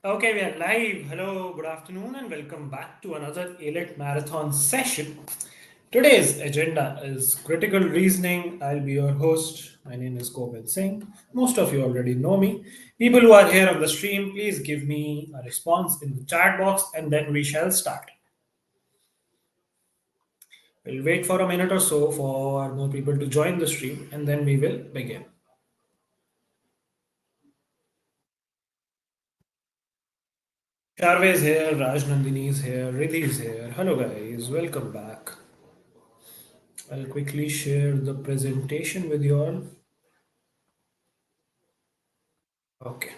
Okay, we are live. Hello, good afternoon, and welcome back to another AILET marathon session. Today's agenda is critical reasoning. I'll be your host. My name is Govind Singh. Most of you already know me. People who are here on the stream, please give me a response in the chat box and then we shall start. We'll wait for a minute or so for more people to join the stream and then we will begin. Sharve is here, Raj Nandini is here, Riddhi is here. Hello, guys, welcome back. I'll quickly share the presentation with you all. Okay.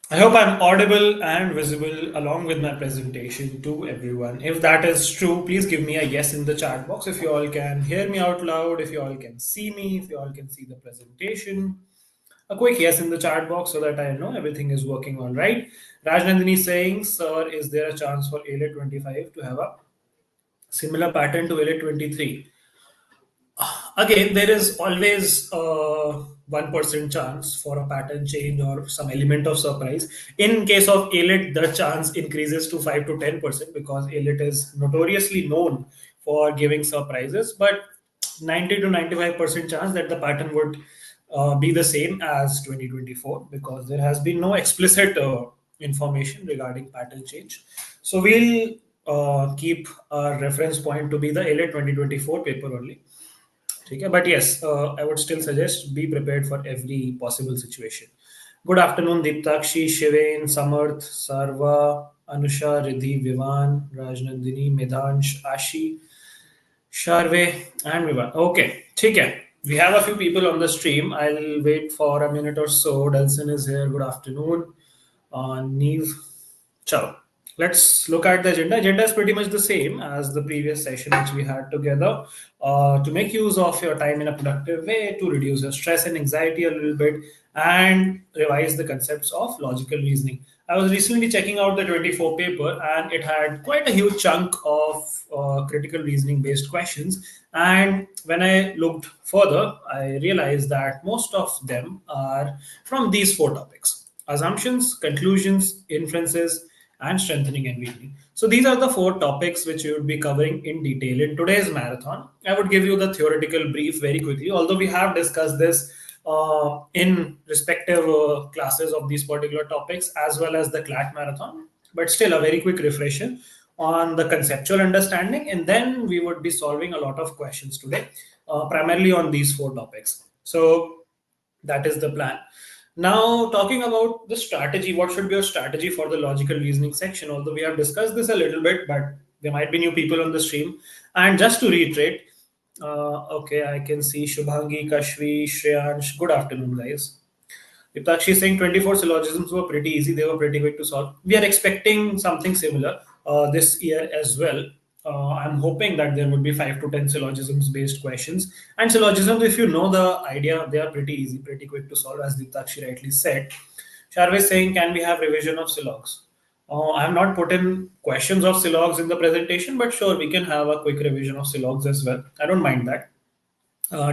I hope I'm audible and visible along with my presentation to everyone. If that is true, please give me a yes in the chat box. If you all can hear me out loud, if you all can see me, if you all can see the presentation. A quick yes in the chat box so that I know everything is working all right. Rajnandini saying, sir, is there a chance for AILET 25 to have a similar pattern to AILET 23? Again, there is always a 1% chance for a pattern change or some element of surprise. In case of AILET, the chance increases to 5 to 10% because AILET is notoriously known for giving surprises, but 90 to 95% chance that the pattern would be the same as 2024 because there has been no explicit information regarding pattern change. So we'll keep our reference point to be the AILET 2024 paper only. ठीक है but yes I would still suggest be prepared for every possible situation. Good afternoon Deeptakshi, Shivain, Samarth, Sarva, Anusha, Riddhi, Vivan, Rajnandini, Medhansh, Ashi, Sharve and Vivan. Okay, ठीक है. We have a few people on the stream. I'll wait for a minute or so. Delson is here. Good afternoon. Neve. Ciao. Let's look at the agenda. Agenda is pretty much the same as the previous session which we had together. To make use of your time in a productive way, to reduce your stress and anxiety a little bit, and revise the concepts of logical reasoning. I was recently checking out the 24 paper, and it had quite a huge chunk of critical reasoning based questions. And when I looked further, I realized that most of them are from these four topics: assumptions, conclusions, inferences, and strengthening and weakening. So these are the four topics which we would be covering in detail in today's marathon. I would give you the theoretical brief very quickly, although we have discussed this in respective classes of these particular topics as well as the CLAT marathon, but still a very quick refresher on the conceptual understanding, and then we would be solving a lot of questions today, primarily on these four topics. So that is the plan. Now, talking about the strategy, what should be your strategy for the logical reasoning section? Although we have discussed this a little bit, but there might be new people on the stream. And just to reiterate, okay, I can see Shubhangi, Kashvi, Shreyansh. Good afternoon, guys. Iptakshi is saying 24 syllogisms were pretty easy. They were pretty quick to solve. We are expecting something similar this year as well. I'm hoping that there would be 5 to 10 syllogisms based questions. And syllogisms, if you know the idea, they are pretty easy, pretty quick to solve, as Deeptakshi rightly said. Sharve is saying, can we have revision of syllogs? I have not put in questions of syllogs in the presentation, but sure, we can have a quick revision of syllogs as well. I don't mind that.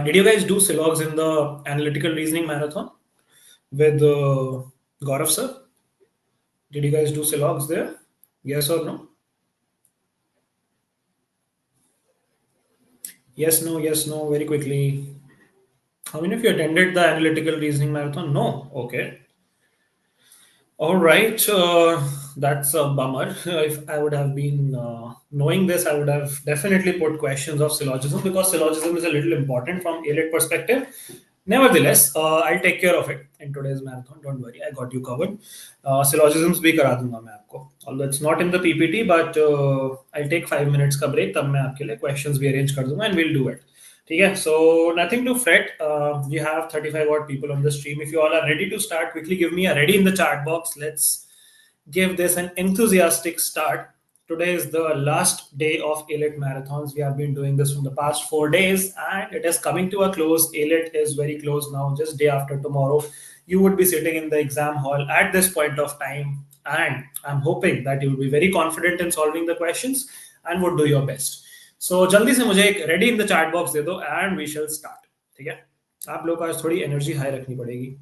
Did you guys do syllogs in the analytical reasoning marathon with Gaurav sir? Did you guys do syllogs there? Yes or no? Yes, no, yes, no, very quickly. How many of you attended the analytical reasoning marathon? No. Okay. All right. That's a bummer. If I would have been knowing this, I would have definitely put questions of syllogism because syllogism is a little important from AILET perspective. Nevertheless, I'll take care of it in today's marathon. Don't worry, I got you covered. Syllogisms भी करा दूंगा मैं आपको. Although it's not in the PPT, but I'll take 5 minutes का break. तब मैं आपके लिए questions भी arrange कर दूंगा and we'll do it. ठीक है, so nothing to fret. We have 35 odd people on the stream. If you all are ready to start, quickly give me a ready in the chat box. Let's give this an enthusiastic start. Today is the last day of AILET marathons. We have been doing this from the past 4 days and it is coming to a close. AILET is very close now, just day after tomorrow. You would be sitting in the exam hall at this point of time, and I'm hoping that you will be very confident in solving the questions and would do your best. So जल्दी से मुझे एक ready in the chat box दे दो and we shall start. ठीक है, आप लोग को आज थोड़ी energy high रखनी पड़ेगी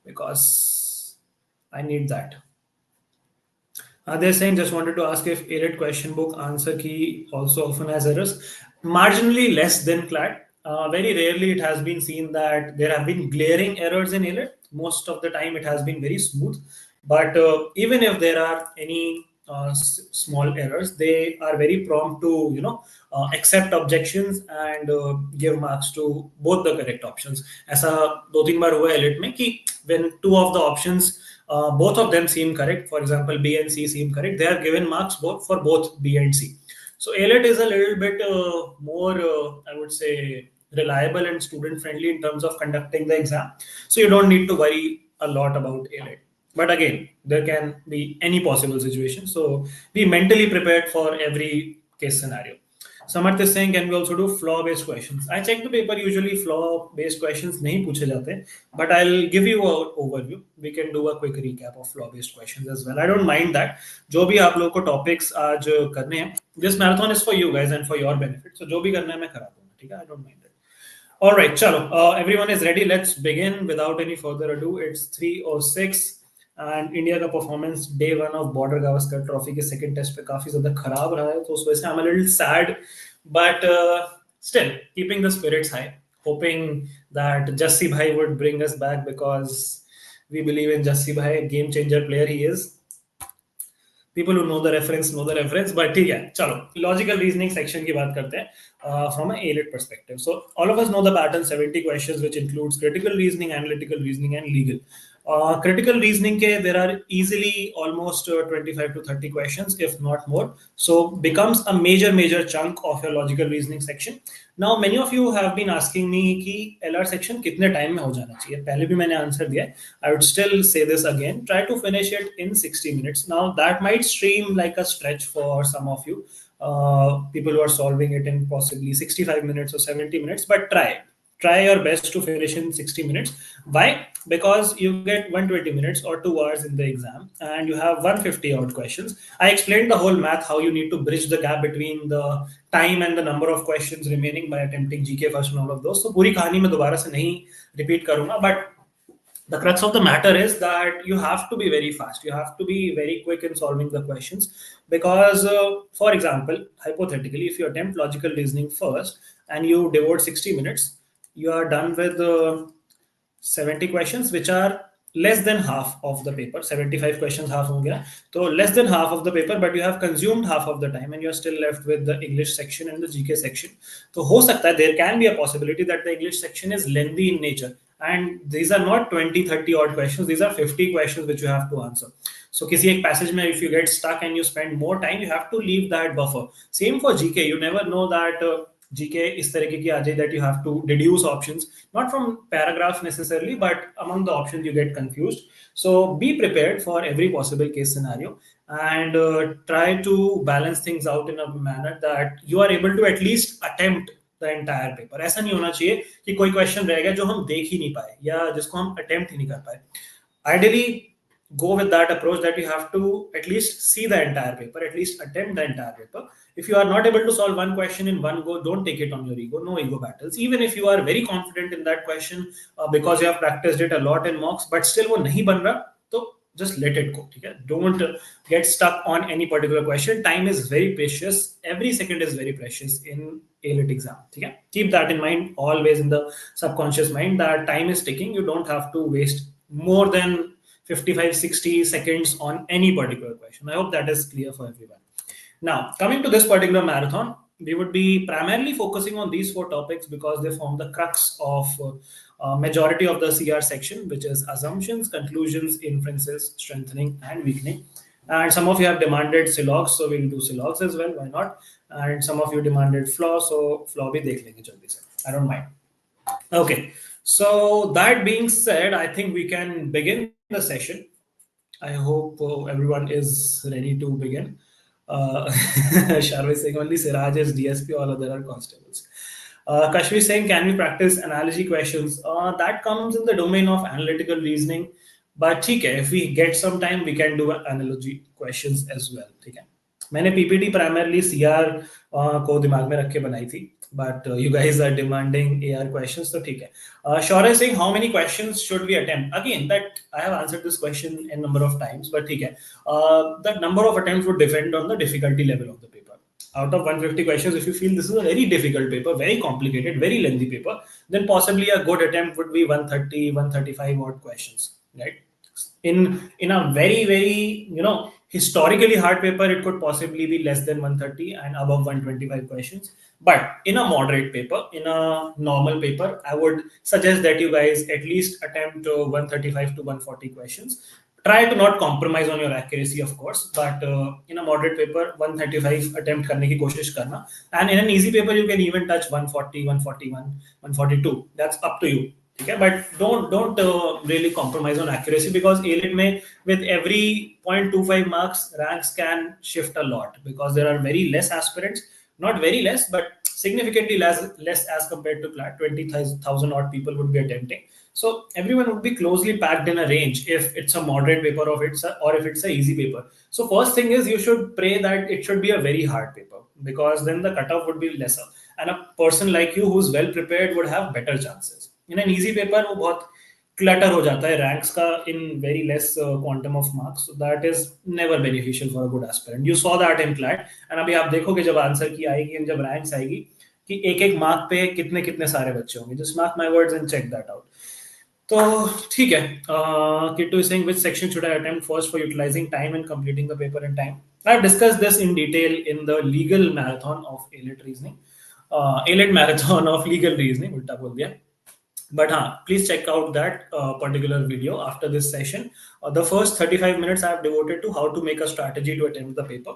because I need that. They're saying just wanted to ask if AILET question book answer key also often has errors. Marginally less than CLAT. Very rarely it has been seen that there have been glaring errors in AILET. Most of the time it has been very smooth. But even if there are any small errors, they are very prompt to accept objections and give marks to both the correct options. ऐसा दो तीन बार हुआ है AILET में कि when two of the options both of them seem correct. For example, B and C seem correct. They are given marks both for both B and C. So AILET is a little bit more, I would say, reliable and student friendly in terms of conducting the exam. So you don't need to worry a lot about AILET. But again, there can be any possible situation. So be mentally prepared for every case scenario. Samarth is saying, can we also do flaw-based questions? I check the paper. Usually, flaw-based questions नहीं पूछे जाते, but I'll give you an overview. We can do a quick recap of flaw-based questions as well. I don't mind that. जो भी आप लोगों को topics आज करने हैं, this marathon is for you guys and for your benefit. So जो भी करना है मैं करा दूँगा, ठीक है? I don't mind it. All right, chalo. Everyone is ready. Let's begin without any further ado. It's 3:06. And India का performance day one of Border Gavaskar trophy के सेकंड टेस्ट पे काफी ज्यादा खराब रहा है, तो उस वजह से I am a little sad, but still keeping the spirits high, hoping that Jassi भाई would bring us back because we believe in Jassi भाई, game changer player he is. People who know the reference, but ठीक है, चलो logical reasoning section की बात करते हैं from an AILET perspective. So all of us know the pattern, 70 questions which includes critical reasoning, analytical reasoning and legal. Critical reasoning ke there are easily almost 25 to 30 questions if not more, so becomes a major chunk of your logical reasoning section. Now many of you have been asking me कि LR section कितने time में हो जाना चाहिए. पहले भी मैंने answer दिया है. I would still say this again, try to finish it in 60 minutes. Now that might seem like a stretch for some of you, people who are solving it in possibly 65 minutes or 70 minutes, but try your best to finish in 60 minutes. Why? Because you get 120 minutes or 2 hours in the exam and you have 150 odd questions. I explained the whole math, how you need to bridge the gap between the time and the number of questions remaining by attempting GK first and all of those. So पूरी कहानी मैं दोबारा से नहीं repeat करूंगा, but the crux of the matter is that you have to be very fast. You have to be very quick in solving the questions because, for example, hypothetically, if you attempt logical reasoning first and you devote 60 minutes, you are done with 70 questions, which are less than half of the paper. 75 questions half ho gaya, so less than half of the paper, but you have consumed half of the time and you're still left with the English section and the GK section. So ho sakta hai, there can be a possibility that the English section is lengthy in nature, and these are not 20-30 odd questions, these are 50 questions which you have to answer. So किसी एक passage में if you get stuck and you spend more time, you have to leave that buffer. Same for GK. You never know that GK इस तरीके की आ जाए that you have to deduce options, not from paragraphs necessarily, but among the options you get confused. So be prepared for every possible case scenario and try to balance things out in a manner that you are able to at least attempt the entire paper. ऐसा नहीं होना चाहिए कि कोई question रह गया जो हम देख ही नहीं पाए या जिसको हम अटेम्प्ट ही नहीं कर पाए. Ideally, go with that approach that you have to at least see the entire paper, at least attempt the entire paper. If you are not able to solve one question in one go, don't take it on your ego. No ego battles. Even if you are very confident in that question because you have practiced it a lot in mocks, but still वो नहीं बन रहा, तो just let it go. Okay? Don't get stuck on any particular question. Time is very precious. Every second is very precious in AILET exam. Okay? Keep that in mind, always in the subconscious mind, that time is ticking. You don't have to waste more than 55-60 seconds on any particular question. I hope that is clear for everyone. Now, coming to this particular marathon, we would be primarily focusing on these 4 topics because they form the crux of majority of the CR section, which is assumptions, conclusions, inferences, strengthening, and weakening. And some of you have demanded syllogs, so we'll do syllogs as well. Why not? And some of you demanded flaw, so flaw bhi dekh lenge jaldi se. I don't mind. Okay. So that being said, I think we can begin the session. I hope everyone is ready to begin. Sharvi saying only Siraj is DSP, all other are constables. Kashvi saying, can we practice analogy questions? That comes in the domain of analytical reasoning. But ठीक है, if we get some time, we can do analogy questions as well. ठीक है, मैंने PPT primarily CR को दिमाग में रख के बनाई थी. but you guys are demanding AR questions, so ठीक है. Shora is saying how many questions should we attempt? Again, that I have answered this question a number of times, but ठीक है. The number of attempts would depend on the difficulty level of the paper. Out of 150 questions, if you feel this is a very difficult paper, very complicated, very lengthy paper, then possibly a good attempt would be 130, 135 odd questions, right? In a very historically hard paper, it could possibly be less than 130 and above 125 questions. But in a moderate paper, in a normal paper, I would suggest that you guys at least attempt 135 to 140 questions. Try to not compromise on your accuracy, of course, but in a moderate paper, 135 attempt करने की कोशिश करना. And in an easy paper, you can even touch 140, 141, 142. That's up to you. Okay, but don't really compromise on accuracy, because AILET में with every 0.25 marks ranks can shift a lot, because there are very less aspirants, not very less, but significantly less as compared to CLAT. 20,000 odd people would be attempting, so everyone would be closely packed in a range if it's a moderate paper or if it's a easy paper. So first thing is you should pray that it should be a very hard paper, because then the cutoff would be lesser, and a person like you who's well prepared would have better chances. In an easy paper वो बहुत clutter हो जाता है ranks का in very less quantum of marks, so that is never beneficial for a good aspirant. You saw that in CLAT, and अभी आप देखोगे जब आंसर की आएगी and जब ranks आएगी कि एक एक मार्क पे कितने कितने सारे बच्चे होंगे. Just mark my words and check that out. तो ठीक है. Kittu is saying which section should I attempt first for utilizing time and completing the paper in time. I've discussed this in detail in the legal marathon of AILET reasoning. AILET marathon of legal reasoning, उल्टा बोल दिया. But please check out that particular video after this session. The first 35 minutes I have devoted to how to make a strategy to attempt the paper.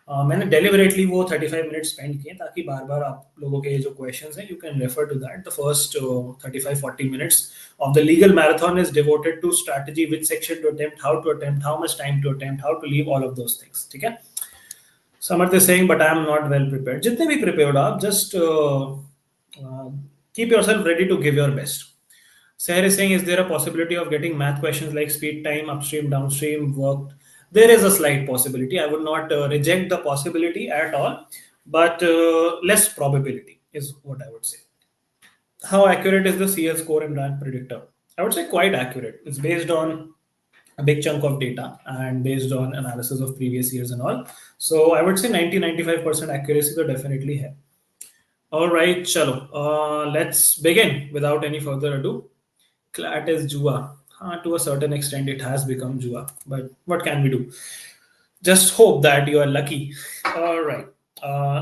मैंने deliberately वो 35 minutes spend किए ताकि बार बार आप लोगों के जो questions हैं, you can refer to that. The first 35-40 minutes of the legal marathon is devoted to strategy, which section to attempt, how to attempt, how much time to attempt, how to leave, all of those things. ठीक है? Samarth is saying, but I am not well prepared. जितने भी prepared आप, just keep yourself ready to give your best. Seher is saying, is there a possibility of getting math questions like speed, time, upstream, downstream worked? There is a slight possibility. I would not reject the possibility at all, but less probability is what I would say. How accurate is the CL score and rank predictor? I would say quite accurate. It's based on a big chunk of data and based on analysis of previous years and all. So I would say 90-95% accuracy to definitely have. All right, chalo. Let's begin without any further ado. CLAT is Jua. To a certain extent, it has become Jua, but what can we do? Just hope that you are lucky. All right.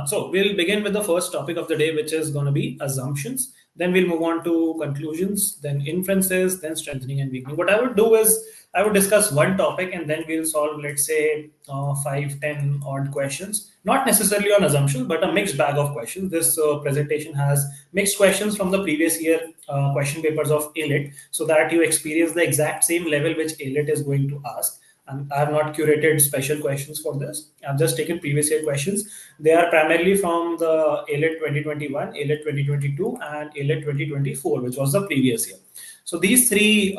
So we'll begin with the first topic of the day, which is going to be assumptions. Then we'll move on to conclusions, then inferences, then strengthening and weakening. What I would do is I would discuss one topic and then we'll solve, let's say, 5-10 odd questions. Not necessarily on assumptions, but a mixed bag of questions. This presentation has mixed questions from the previous year question papers of AILET, so that you experience the exact same level which AILET is going to ask. And I have not curated special questions for this. I've just taken previous year questions. They are primarily from the AILET 2021, AILET 2022, and AILET 2024, which was the previous year. So these three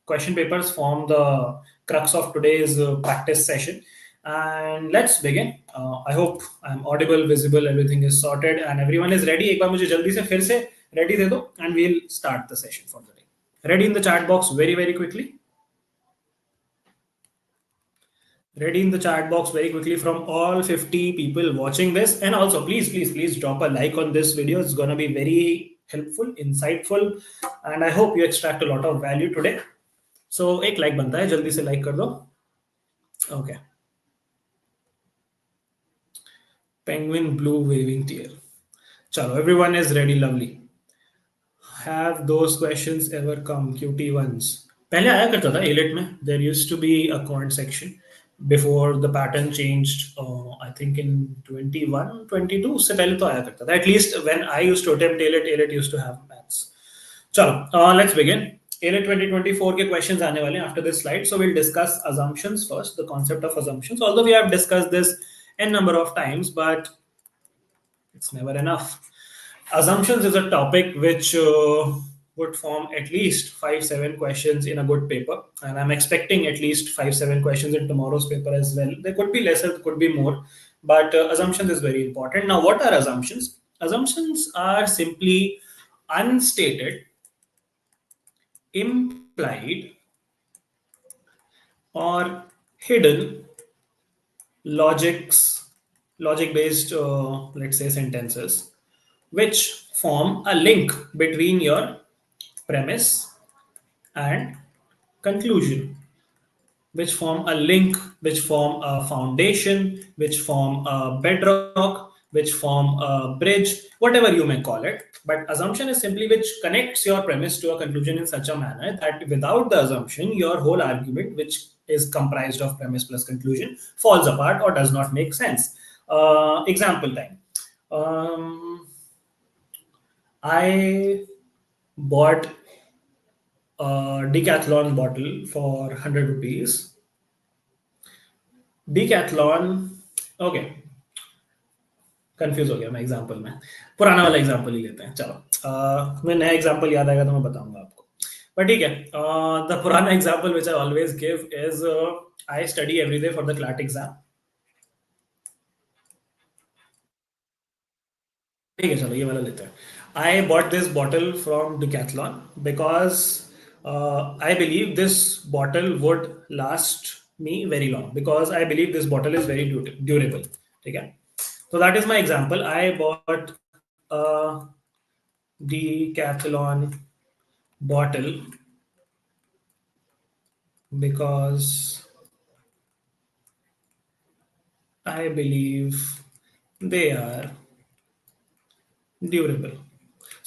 question papers form the crux of today's practice session. And let's begin. I hope I'm audible, visible, everything is sorted, and everyone is ready. एक बार मुझे जल्दी से फिर से ready दे दो, and we'll start the session for the day. Ready in the chat box very quickly. Ready in the chat box very quickly from all 50 people watching this. And also please drop a like on this video. It's going to be very helpful, insightful, and I hope you extract a lot of value today. So एक like बनता है, जल्दी से like कर दो. Okay. Penguin blue waving tail. Chalo, everyone is ready. Lovely. Have those questions ever come? QT ones. पहले आया करता था AILET में. There used to be a quant section before the pattern changed. I think in 21, 22 उससे पहले तो आया करता था. At least when I used to attempt AILET used to have maths. चलो, let's begin. AILET 2024 के questions आने वाले हैं after this slide. So we'll discuss assumptions first, the concept of assumptions. Although we have discussed this n number of times, but it's never enough. Assumptions is a topic which would form at least 5-7 questions in a good paper, and I'm expecting at least 5-7 questions in tomorrow's paper as well. There could be lesser, could be more, but assumptions is very important. Now, what are assumptions? Assumptions are simply unstated, implied, or hidden logics, logic-based, let's say, sentences, which form a link between your premise and conclusion, which form a link, which form a foundation, which form a bedrock, which form a bridge, whatever you may call it. But assumption is simply which connects your premise to a conclusion in such a manner that without the assumption, your whole argument, which is comprised of premise plus conclusion, falls apart or does not make sense. Example time. Um, I bought a decathlon bottle for 100 rupees. Decathlon, okay, confuse हो गया मैं example में, पुराना वाला example ही लेते हैं चलो। मैं नया एग्जांपल याद आएगा तो मैं बताऊंगा आपको, पर ठीक है। द पुराना example which I always give is I study every day for the CLAT exam. ठीक है चलो ये वाला लेते हैं। I bought this bottle from decathlon because I believe this bottle would last me very long because I believe this bottle is very durable. ठीक है, so that is my example. I bought a decathlon bottle because I believe they are durable.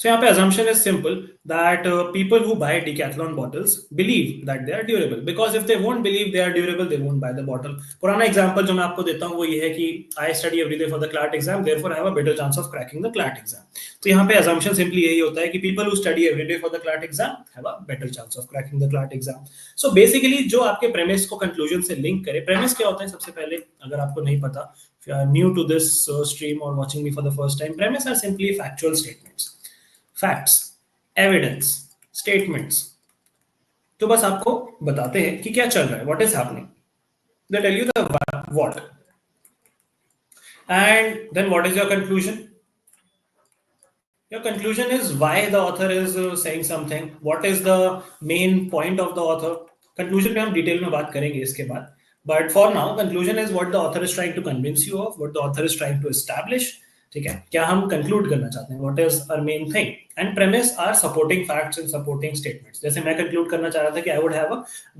So यहाँ पे assumption is simple that people who buy decathlon bottles believe that they are durable, because if they won't believe they are durable they won't buy the bottle. पुराना example जो मैं आपको देता हूँ वो ये है कि I study every day for the CLAT exam, therefore I have a better chance of cracking the CLAT exam. तो यहाँ पे assumption simply यही होता है कि people who study every day for the CLAT exam have a better chance of cracking the CLAT exam. So basically जो आपके premise को conclusion से link करे, premise क्या होता है सबसे पहले अगर आपको नहीं पता, if you are new to this stream or watching me for the first time, premise are simply factual statements. Facts, evidence, statements, तो बस आपको बताते हैं कि क्या चल रहा है, what is happening, they tell you the what, and then what is your conclusion. Your conclusion is why the author is saying something, what is the main point of the author. Conclusion पे हम detail में बात करेंगे इसके बाद, but for now conclusion is what the author is trying to convince you of, what the author is trying to establish. ठीक है, क्या हम कंक्लूड करना चाहते हैं, what is our main thing, and premise are supporting facts and supporting statements. जैसे मैं conclude करना चाह रहा था कि I would have a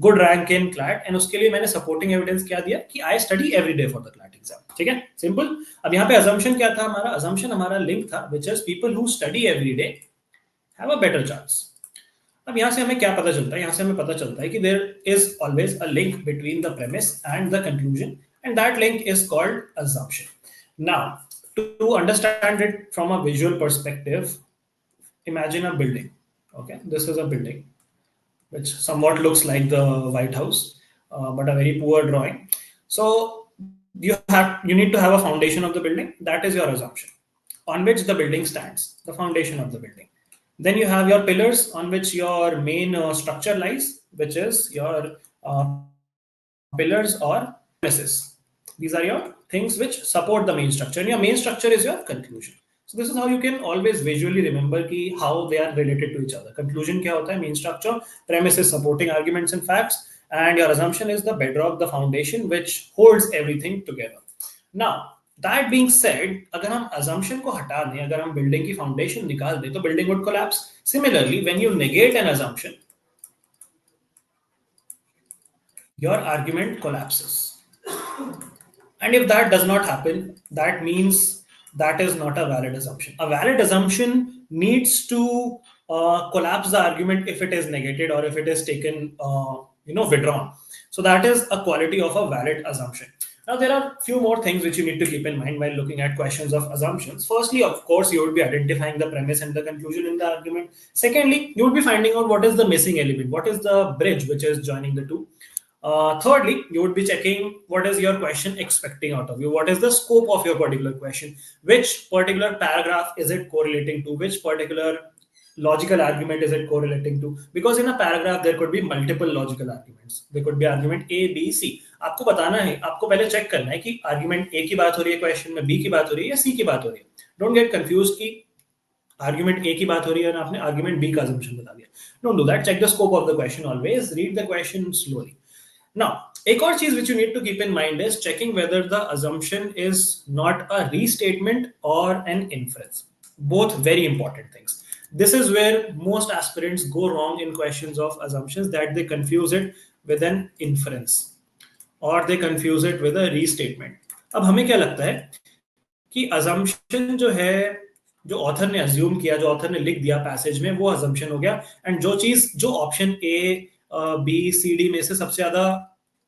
good rank in CLAT, and उसके लिए मैंने सपोर्टिंग एविडेंस क्या दिया कि I study every day for the CLAT exam. ठीक है, सिंपल. अब यहाँ पे अजम्पशन क्या था हमारा, अजम्पशन हमारा लिंक था which is people who study every day have a better chance. अब यहाँ से हमें क्या पता चलता है, यहाँ से हमें पता चलता है कि there is always a link between the premise and the conclusion, and that link is called assumption. Now, to understand it from a visual perspective, imagine a building. Okay, this is a building which somewhat looks like the White House, but a very poor drawing. So you need to have a foundation of the building. That is your assumption on which the building stands, the foundation of the building. Then you have your pillars on which your main structure lies, which is your pillars or premises. These are your things which support the main structure, and your main structure is your conclusion. So this is how you can always visually remember ki how they are related to each other. Conclusion क्या होता है, main structure, premise is supporting arguments and facts, and your assumption is the bedrock, the foundation which holds everything together. Now that being said, अगर हम assumption को हटा दें, अगर हम building की foundation निकाल दें, तो building would collapse. Similarly, when you negate an assumption, your argument collapses. And if that does not happen, that means that is not a valid assumption. A valid assumption needs to collapse the argument if it is negated or if it is taken, withdrawn. So that is a quality of a valid assumption. Now, there are few more things which you need to keep in mind while looking at questions of assumptions. Firstly, of course, you would be identifying the premise and the conclusion in the argument. Secondly, you would be finding out what is the missing element, what is the bridge which is joining the two. Thirdly, you would be checking what is your question expecting out of you, what is the scope of your particular question, which particular paragraph is it correlating to, which particular logical argument is it correlating to, because in a paragraph there could be multiple logical arguments, there could be argument A, B, C. आपको बताना है, आपको पहले check करना है कि argument A की बात हो रही है क्वेश्चन में, B की बात हो रही है या C की बात हो रही है. डोंट गेट कंफ्यूज कि आर्गुमेंट ए की बात हो रही है और आपने आर्गुमेंट बी का assumption बता दिया. Don't do that. Check the scope of the question always. Read the question slowly. Now, एक और चीज which you need to keep in mind is checking whether the assumption is not a restatement or an inference. Both very important things. This is where most aspirants go wrong in questions of assumptions, that they confuse it with an inference or they confuse it with a restatement. अब हमें क्या लगता है कि assumption जो है, जो author ने अज्यूम किया, जो ऑथर ने लिख दिया पैसेज में, वो assumption हो गया. एंड जो चीज जो option A B C D में से सबसे ज्यादा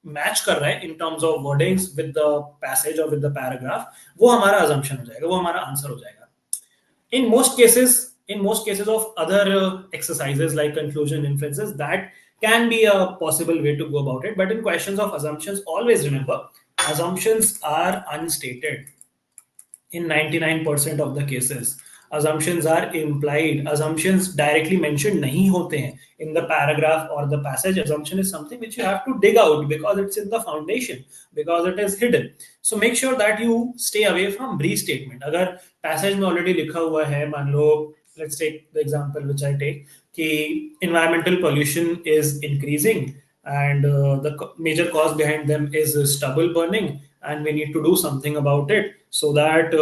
मैच कर रहा है in terms of wordings with the passage और विद द पैराग्राफ, वो हमारा assumption हो जाएगा, वो हमारा आंसर हो जाएगा. In most cases of other exercises like conclusion, inferences, that can be a possible way to go about it. But in questions of assumptions, always remember, assumptions are unstated. In 99% of the cases, assumptions are implied. Assumptions directly mentioned नहीं होते हैं in the paragraph or the passage. Assumption is something which you have to dig out because it's in the foundation, because it is hidden. So make sure that you stay away from restatement. अगर passage में already लिखा हुआ है, मान लो, let's take the example which I take, कि environmental pollution is increasing and the major cause behind them is stubble burning, and we need to do something about it so that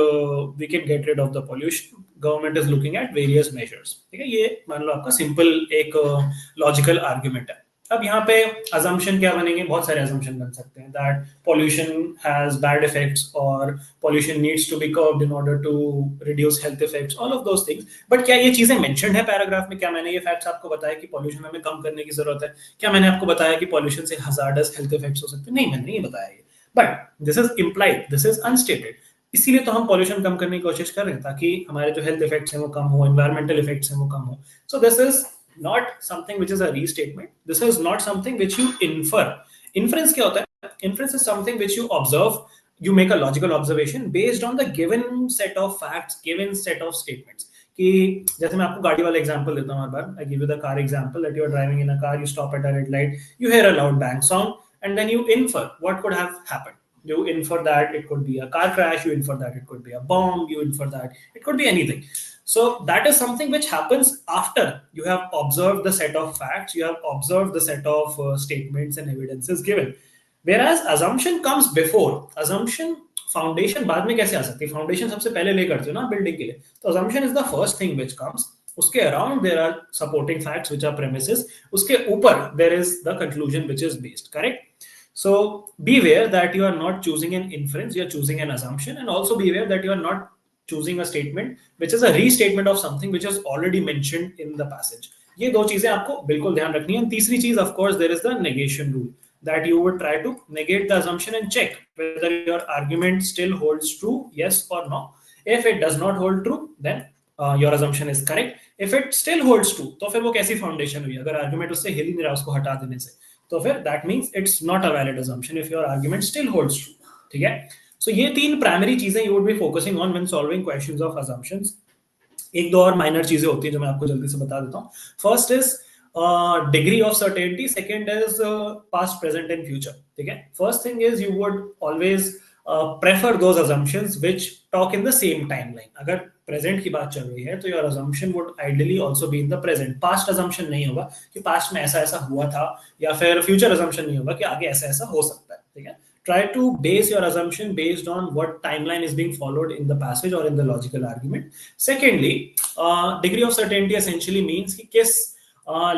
we can get rid of the pollution. Government is looking at various measures. ठीक है, ये मान लो आपका simple एक logical argument है. अब यहाँ पे assumption क्या बनेंगे? बहुत सारे assumption बन सकते हैं, that pollution has bad effects or pollution needs to be curbed in order to reduce health effects, all of those things. But क्या ये चीजें mentioned है पैराग्राफ में? क्या मैंने ये facts आपको बताया कि pollution हमें कम करने की जरूरत है? क्या मैंने आपको बताया कि pollution से hazardous health effects हो सकते हैं? नहीं, मैंने नहीं बताया ये. But this is implied, this is unstated. इसीलिए तो हम pollution कम करने की कोशिश कर रहे हैं, ताकि हमारे जो health effects हैं वो कम हो, environmental effects हैं वो कम हो. So this is not something which is a restatement. This is not something which you infer. Inference क्या होता है? Inference is something which you observe. You make a logical observation based on the given set of facts, given set of statements. कि जैसे मैं आपको गाड़ी वाला example देता हूँ हर बार. I give you the car example that you are driving in a car, you stop at a red light, you hear a loud bang sound, and then you infer what could have happened. You infer that it could be a car crash, you infer that it could be a bomb, you infer that it could be anything. So that is something which happens after you have observed the set of facts, you have observed the set of statements and evidences given. Whereas assumption comes before. Assumption, foundation बाद में कैसे आ सकती है? Foundation सबसे पहले ले करते हो ना building के लिए. तो assumption is the first thing which comes. उसके around there are supporting facts which are premises. उसके ऊपर there is the conclusion which is based. Correct? So beware that you are not choosing an inference, you are choosing an assumption, and also beware that you are not choosing a statement which is a restatement of something which is already mentioned in the passage. ये दो चीजें आपको बिल्कुल ध्यान रखनी है. तीसरी चीज, of course, there is the negation rule, that you would try to negate the assumption and check whether your argument still holds true, yes or no. If it does not hold true, then your assumption is correct. If it still holds true, तो फिर वो कैसी foundation हुई? अगर argument उससे हिल ही नहीं रहा उसको हटा देने से, तो फिर that means it's not a valid assumption if your argument still holds true. ठीक है? So ये तीन प्राइमरी चीजें you would be focusing on when solving questions of assumptions. एक दो और माइनर चीजें होती हैं जो मैं आपको जल्दी से बता देता हूँ. First is degree of certainty, second is past, present and future. ठीक है, first thing is you would always prefer those assumptions which talk in the same timeline. अगर प्रेजेंट की बात चल रही है तो your assumption would ideally also be in the present. Past assumption नहीं होगा कि पास्ट में ऐसा ऐसा हुआ था, या फिर फ्यूचर assumption नहीं होगा कि आगे ऐसा ऐसा हो सकता है. ठीक है, try to base your assumption based on what timeline is being followed in the passage or in the logical argument. Secondly, degree of certainty essentially means कि किस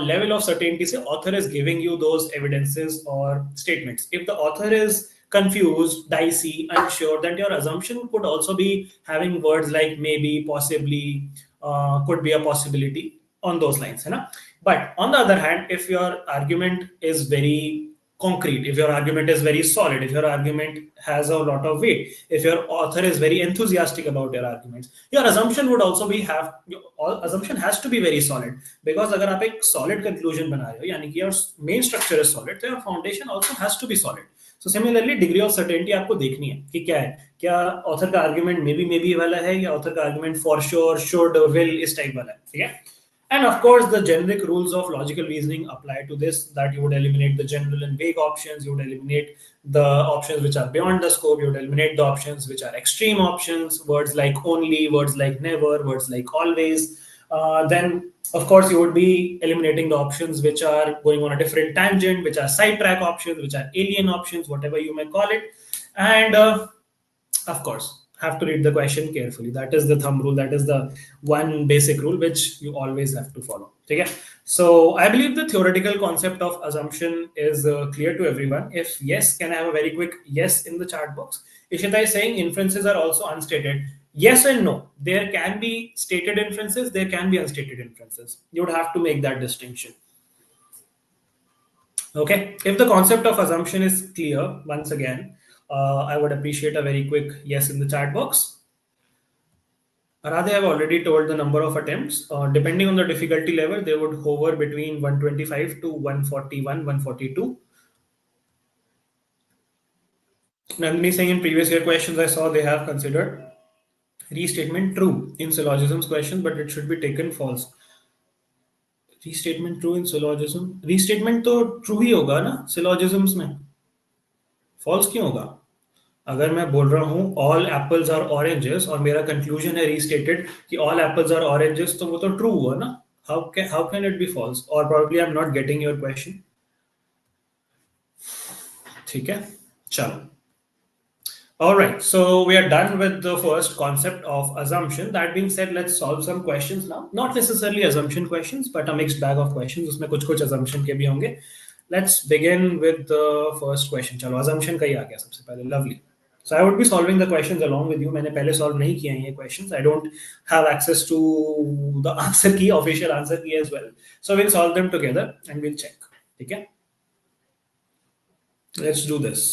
level of certainty से author is giving you those evidences or statements. If the author is confused, dicey, unsure, then your assumption could also be having words like maybe, possibly, could be a possibility, on those lines, है ना? But on the other hand, if your argument is very concrete, if your argument is very solid, if your argument has a lot of weight, if your author is very enthusiastic about your arguments, your assumption would also be your assumption has to be very solid, because अगर आप एक solid conclusion बना रहे हो, यानी कि your main structure is solid, तो your foundation also has to be solid. So similarly, degree of certainty आपको देखनी है कि क्या है, क्या author का argument maybe वाला है, या author का argument for sure, should, will, इस type वाला है. ठीक है, And of course, the generic rules of logical reasoning apply to this, that you would eliminate the general and vague options, you would eliminate the options which are beyond the scope, you would eliminate the options which are extreme options, words like only, words like never, words like always. Then, of course, you would be eliminating the options which are going on a different tangent, which are sidetrack options, which are alien options, whatever you may call it. And of course, have to read the question carefully. That is the thumb rule. That is the one basic rule which you always have to follow. Okay. So I believe the theoretical concept of assumption is clear to everyone. If yes, can I have a very quick yes in the chat box? Ishita is saying inferences are also unstated. Yes and no. There can be stated inferences. There can be unstated inferences. You would have to make that distinction. Okay, if the concept of assumption is clear, once again, I would appreciate a very quick yes in the chat box. Aradhe have already told the number of attempts. Depending on the difficulty level, they would hover between 125 to 141, 142. Nandini saying in previous year questions, I saw they have considered restatement true in syllogisms question, but it should be taken false. Restatement true in syllogism. Restatement तो true ही होगा ना syllogisms में. False क्यों होगा? अगर मैं बोल रहा हूँ ऑल एप्पल्स आर ऑरेंजेस और मेरा कंक्लूजन है रीस्टेटेड कि ऑल एप्पल्स आर ऑरेंजेस तो वो तो ट्रू हुआ ना how can it be false और probably I am not getting your question ठीक है चलो all right so we are done with the first concept of assumption that being said let's solve some questions now not necessarily assumption questions but a mixed bag of questions उसमें कुछ कुछ assumption के भी होंगे let's begin with the first question चलो assumption का ही आ गया सबसे पहले lovely. So I would be solving the questions along with you. मैंने पहले solve नहीं किए हैं ये questions. I don't have access to the answer key, official answer key as well. So we'll solve them together and we'll check. ठीक है? Let's do this.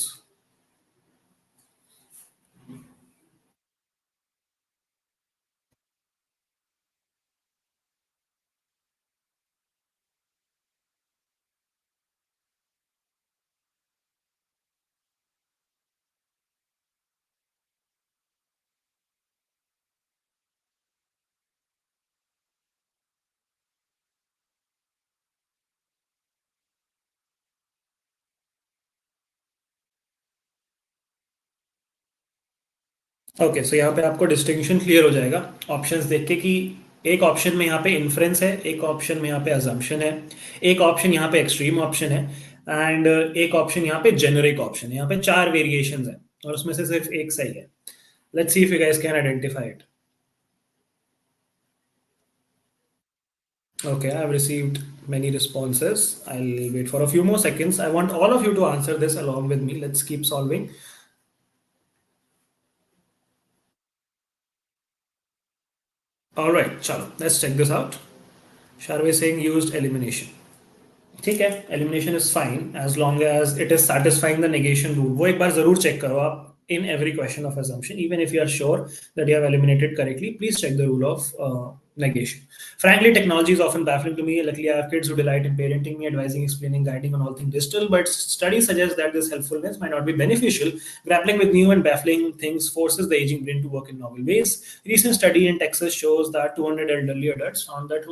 Okay so यहाँ पे आपको डिस्टिंक्शन क्लियर हो जाएगा ऑप्शंस देख के कि एक ऑप्शन में यहाँ पे इन्फ्रेंस है एक ऑप्शन में यहाँ पे अजम्पशन है एक ऑप्शन यहाँ पे एक्सट्रीम ऑप्शन है एंड एक ऑप्शन यहाँ पे जेनरिक ऑप्शन है यहाँ पे 4 वेरिएशंस है और उसमें से सिर्फ एक सही है let's see if you guys can identify it Okay, I've received many responses. I'll wait for a few more seconds. I want all of you to answer this along with me. Let's keep solving. All right, chalo, let's check this out. Sharve saying used elimination. ठीक है elimination is fine as long as it is satisfying the negation rule वो एक बार जरूर check करो आप in every question of assumption even if you are sure that you have eliminated correctly please check the rule of negation. Frankly, technology is often baffling to me. Luckily, I have kids who delight in parenting me, advising, explaining, guiding on all things digital. But studies suggest that this helpfulness might not be beneficial. Grappling with new and baffling things forces the aging brain to work in novel ways. Recent study in Texas shows that 200 elderly adults found that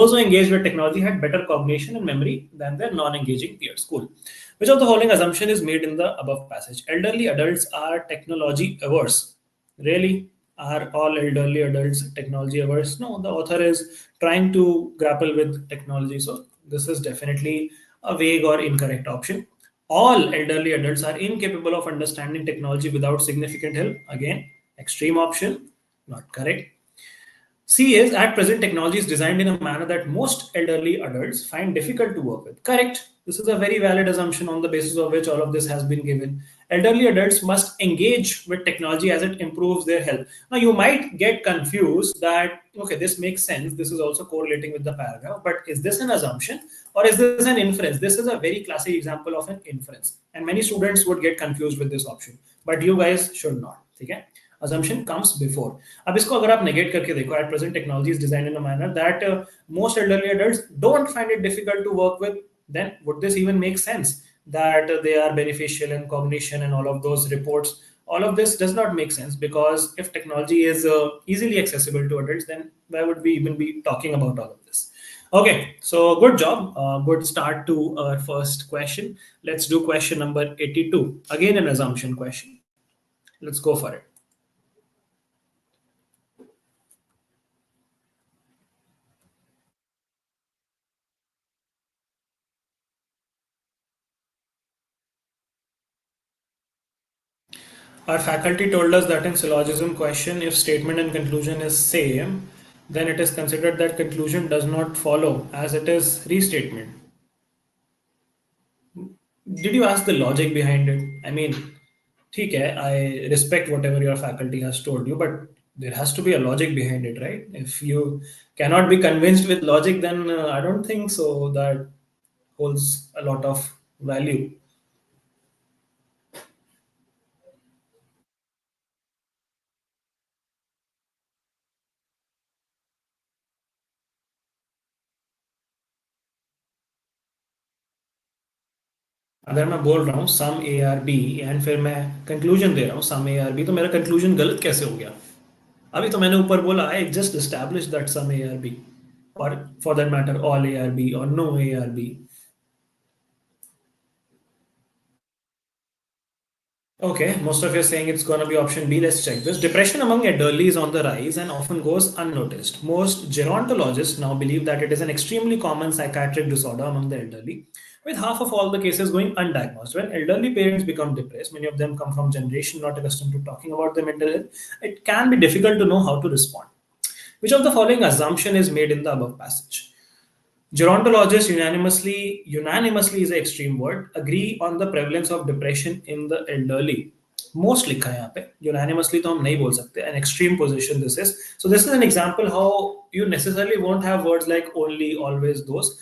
those who engaged with technology had better cognition and memory than their non-engaging peers. Cool. Which of the following assumption is made in the above passage? Elderly adults are technology averse. Really? Are all elderly adults technology averse? No, the author is trying to grapple with technology. So this is definitely a vague or incorrect option. All elderly adults are incapable of understanding technology without significant help. Again, extreme option, not correct. C is at present technology is designed in a manner that most elderly adults find difficult to work with. Correct. This is a very valid assumption on the basis of which all of this has been given. Elderly adults must engage with technology as it improves their health. Now you might get confused that, okay, this makes sense. This is also correlating with the paragraph, but is this an assumption or is this an inference? This is a very classic example of an inference. And many students would get confused with this option, but you guys should not. Okay? Assumption comes before. अब इसको अगर आप negate करके देखो, at present technology is designed in a manner that most elderly adults don't find it difficult to work with, then would this even make sense that they are beneficial in cognition and all of those reports? All of this does not make sense because if technology is easily accessible to adults, then why would we even be talking about all of this? Okay, so good job. Good start to our first question. Let's do question number 82. Again, an assumption question. Let's go for it. Our faculty told us that in syllogism question, if statement and conclusion is same, then it is considered that conclusion does not follow as it is restatement. Did you ask the logic behind it? I mean, ठीक है, I respect whatever your faculty has told you, but there has to be a logic behind it, right? If you cannot be convinced with logic, then I don't think so that holds a lot of value. अगर मैं बोल रहा हूँ सम A are B and फिर मैं conclusion दे रहा हूँ सम A are B, तो मेरा कंक्लूजन गलत कैसे हो गया? अभी तो मैंने ऊपर बोला I just establish that some A are B, और for that matter all A are B और no A are B. Okay, most of you are saying it's going to be option B. Let's check this. Depression among elderly is on the rise and often goes unnoticed. Most gerontologists now believe that it is an extremely common psychiatric disorder among the elderly, with half of all the cases going undiagnosed. When elderly parents become depressed, many of them come from generation not accustomed to talking about their mental health. It can be difficult to know how to respond. Which of the following assumption is made in the above passage? Gerontologists unanimously is an extreme word, agree on the prevalence of depression in the elderly. Most लिखा है यहाँ पे, unanimously तो हम नहीं बोल सकते. An extreme position this is. So this is an example how you necessarily won't have words like only, always, those.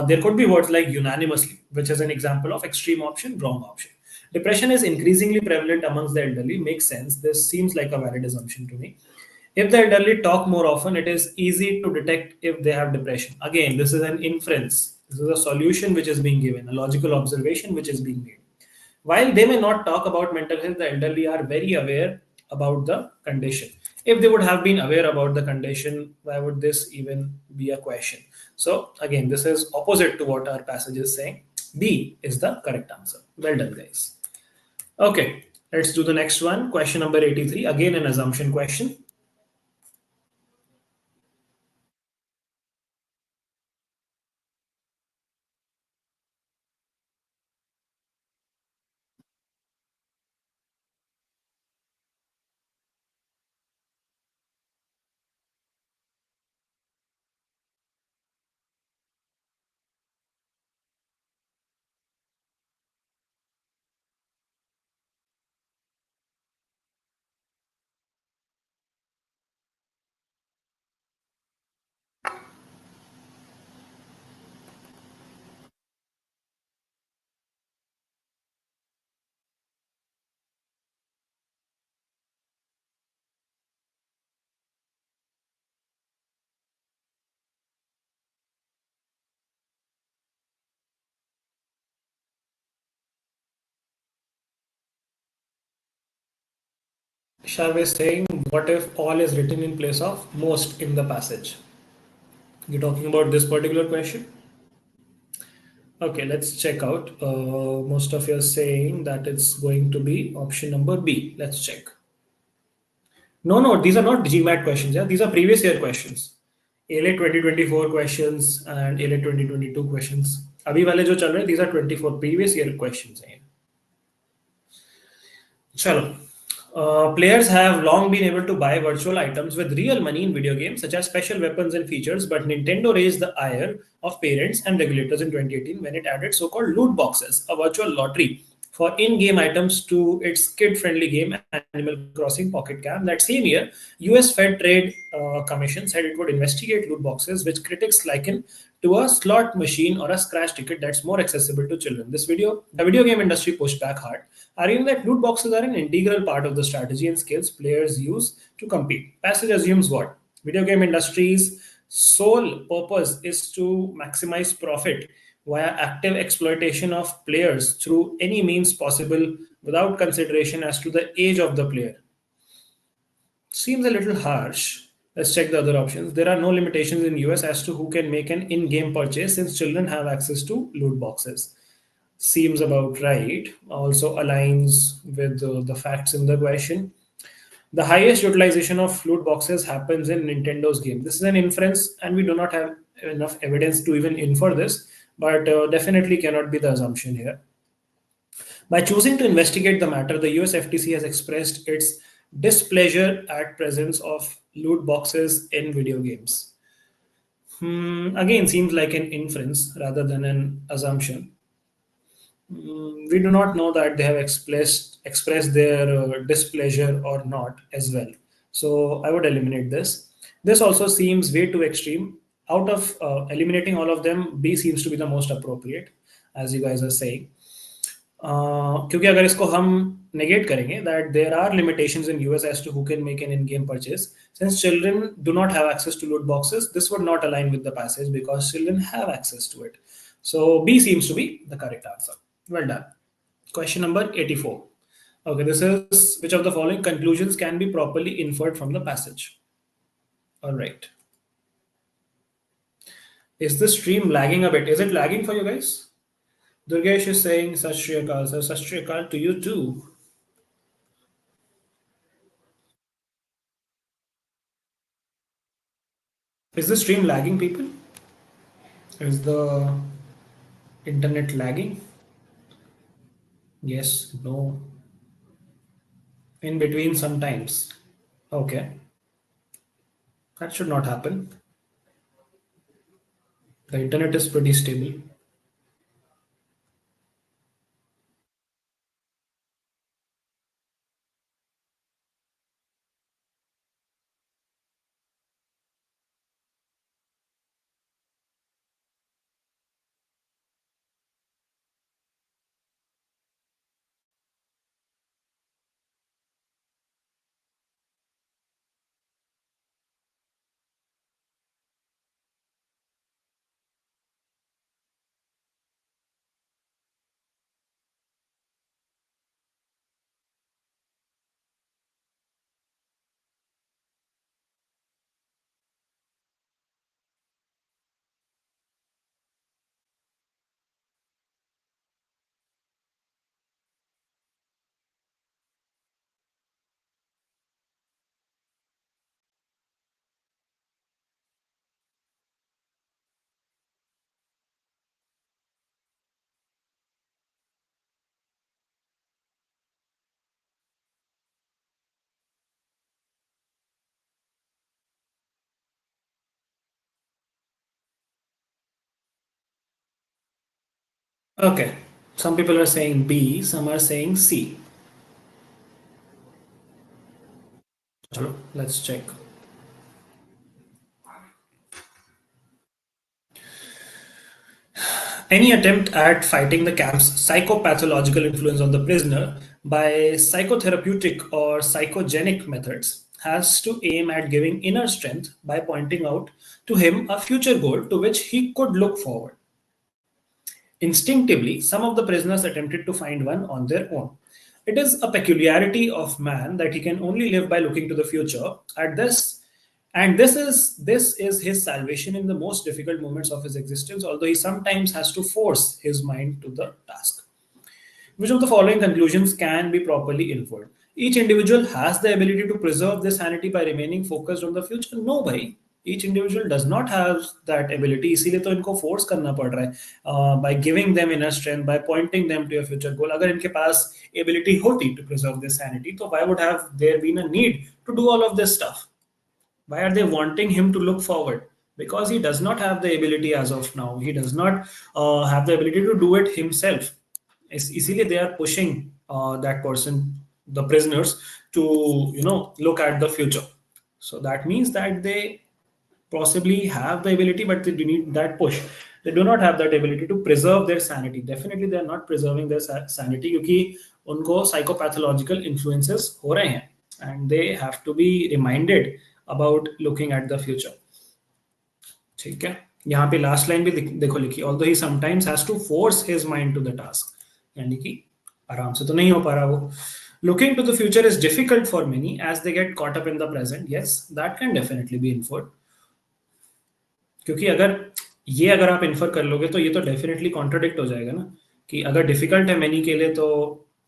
There could be words like unanimously, which is an example of extreme option, wrong option. Depression is increasingly prevalent amongst the elderly. Makes sense. This seems like a valid assumption to me. If the elderly talk more often, it is easy to detect if they have depression. Again, this is an inference. This is a solution which is being given, a logical observation which is being made. While they may not talk about mental health, the elderly are very aware about the condition. If they would have been aware about the condition, why would this even be a question? So, again, this is opposite to what our passage is saying. B is the correct answer. Well done, guys. Okay, let's do the next one. Question number 83. Again, an assumption question. Sharve is saying, what if all is written in place of most in the passage? You're talking about this particular question? Okay, let's check out. Most of you are saying that it's going to be option number B. Let's check. No, no, these are not GMAT questions. Yeah, these are previous year questions. AILET 2024 questions and AILET 2022 questions. अभी वाले जो चल रहे हैं, these are 24 previous year questions. Chalo. Players have long been able to buy virtual items with real money in video games, such as special weapons and features, but Nintendo raised the ire of parents and regulators in 2018 when it added so-called loot boxes, a virtual lottery for in-game items to its kid-friendly game Animal Crossing Pocket Camp. That same year, US Fed Trade Commission said it would investigate loot boxes, which critics liken to a slot machine or a scratch ticket that's more accessible to children. The video game industry pushed back hard, arguing that loot boxes are an integral part of the strategy and skills players use to compete. Passage assumes what? Video game industry's sole purpose is to maximize profit via active exploitation of players through any means possible without consideration as to the age of the player. Seems a little harsh. Let's check the other options. There are no limitations in US as to who can make an in-game purchase since children have access to loot boxes. Seems about right. Also aligns with the facts in the question. The highest utilization of loot boxes happens in Nintendo's game. This is an inference, and we do not have enough evidence to even infer this, but definitely cannot be the assumption here. By choosing to investigate the matter, the US FTC has expressed its displeasure at presence of loot boxes in video games. Again, seems like an inference rather than an assumption. We do not know that they have expressed their displeasure or not as well. So I would eliminate this. This also seems way too extreme. Out of eliminating all of them, B seems to be the most appropriate, as you guys are saying. क्योंकि अगर इसको हम negate करेंगे that there are limitations in US as to who can make an in-game purchase, since children do not have access to loot boxes, this would not align with the passage because children have access to it. So B seems to be the correct answer. Well done. Question number 84. Okay, this is which of the following conclusions can be properly inferred from the passage? All right. Is the stream lagging a bit? Is it lagging for you guys? Durgesh is saying Sat Shri Akal. So Sat Shri Akal to you too. Is the stream lagging, people? Is the internet lagging? Yes, no. In between sometimes. Okay. That should not happen. The internet is pretty stable. Okay. Some people are saying B, some are saying C. Chalo, let's check. Any attempt at fighting the camp's psychopathological influence on the prisoner by psychotherapeutic or psychogenic methods has to aim at giving inner strength by pointing out to him a future goal to which he could look forward. Instinctively, some of the prisoners attempted to find one on their own. It is a peculiarity of man that he can only live by looking to the future. At this, and this is his salvation in the most difficult moments of his existence, although he sometimes has to force his mind to the task. Which of the following conclusions can be properly inferred? Each individual has the ability to preserve their sanity by remaining focused on the future. No, bhai. Each individual does not have that ability. इसीलिए तो इनको force करना पड़ रहा है by giving them inner strength, by pointing them to a future goal. अगर इनके पास ability होती to preserve their sanity, तो why would have there been a need to do all of this stuff? Why are they wanting him to look forward? Because he does not have the ability as of now. He does not have the ability to do it himself. Easily they are pushing that person, the prisoners, to look at the future. So that means that they possibly have the ability, but they do need that push. They do not have that ability to preserve their sanity. Definitely they are not preserving their sanity क्योंकि उनको psychopathological influences हो रहे हैं, and they have to be reminded about looking at the future. ठीक है, यहाँ पे last line भी देखो लिखी, although he sometimes has to force his mind to the task, यानी कि आराम से तो नहीं हो पा रहा वो. Looking to the future is difficult for many as they get caught up in the present. Yes, that can definitely be inferred. क्योंकि अगर आप इन्फर कर लोगे तो ये तो डेफिनेटली कॉन्ट्रडिक्ट हो जाएगा ना कि अगर डिफिकल्ट है मैनी के लिए तो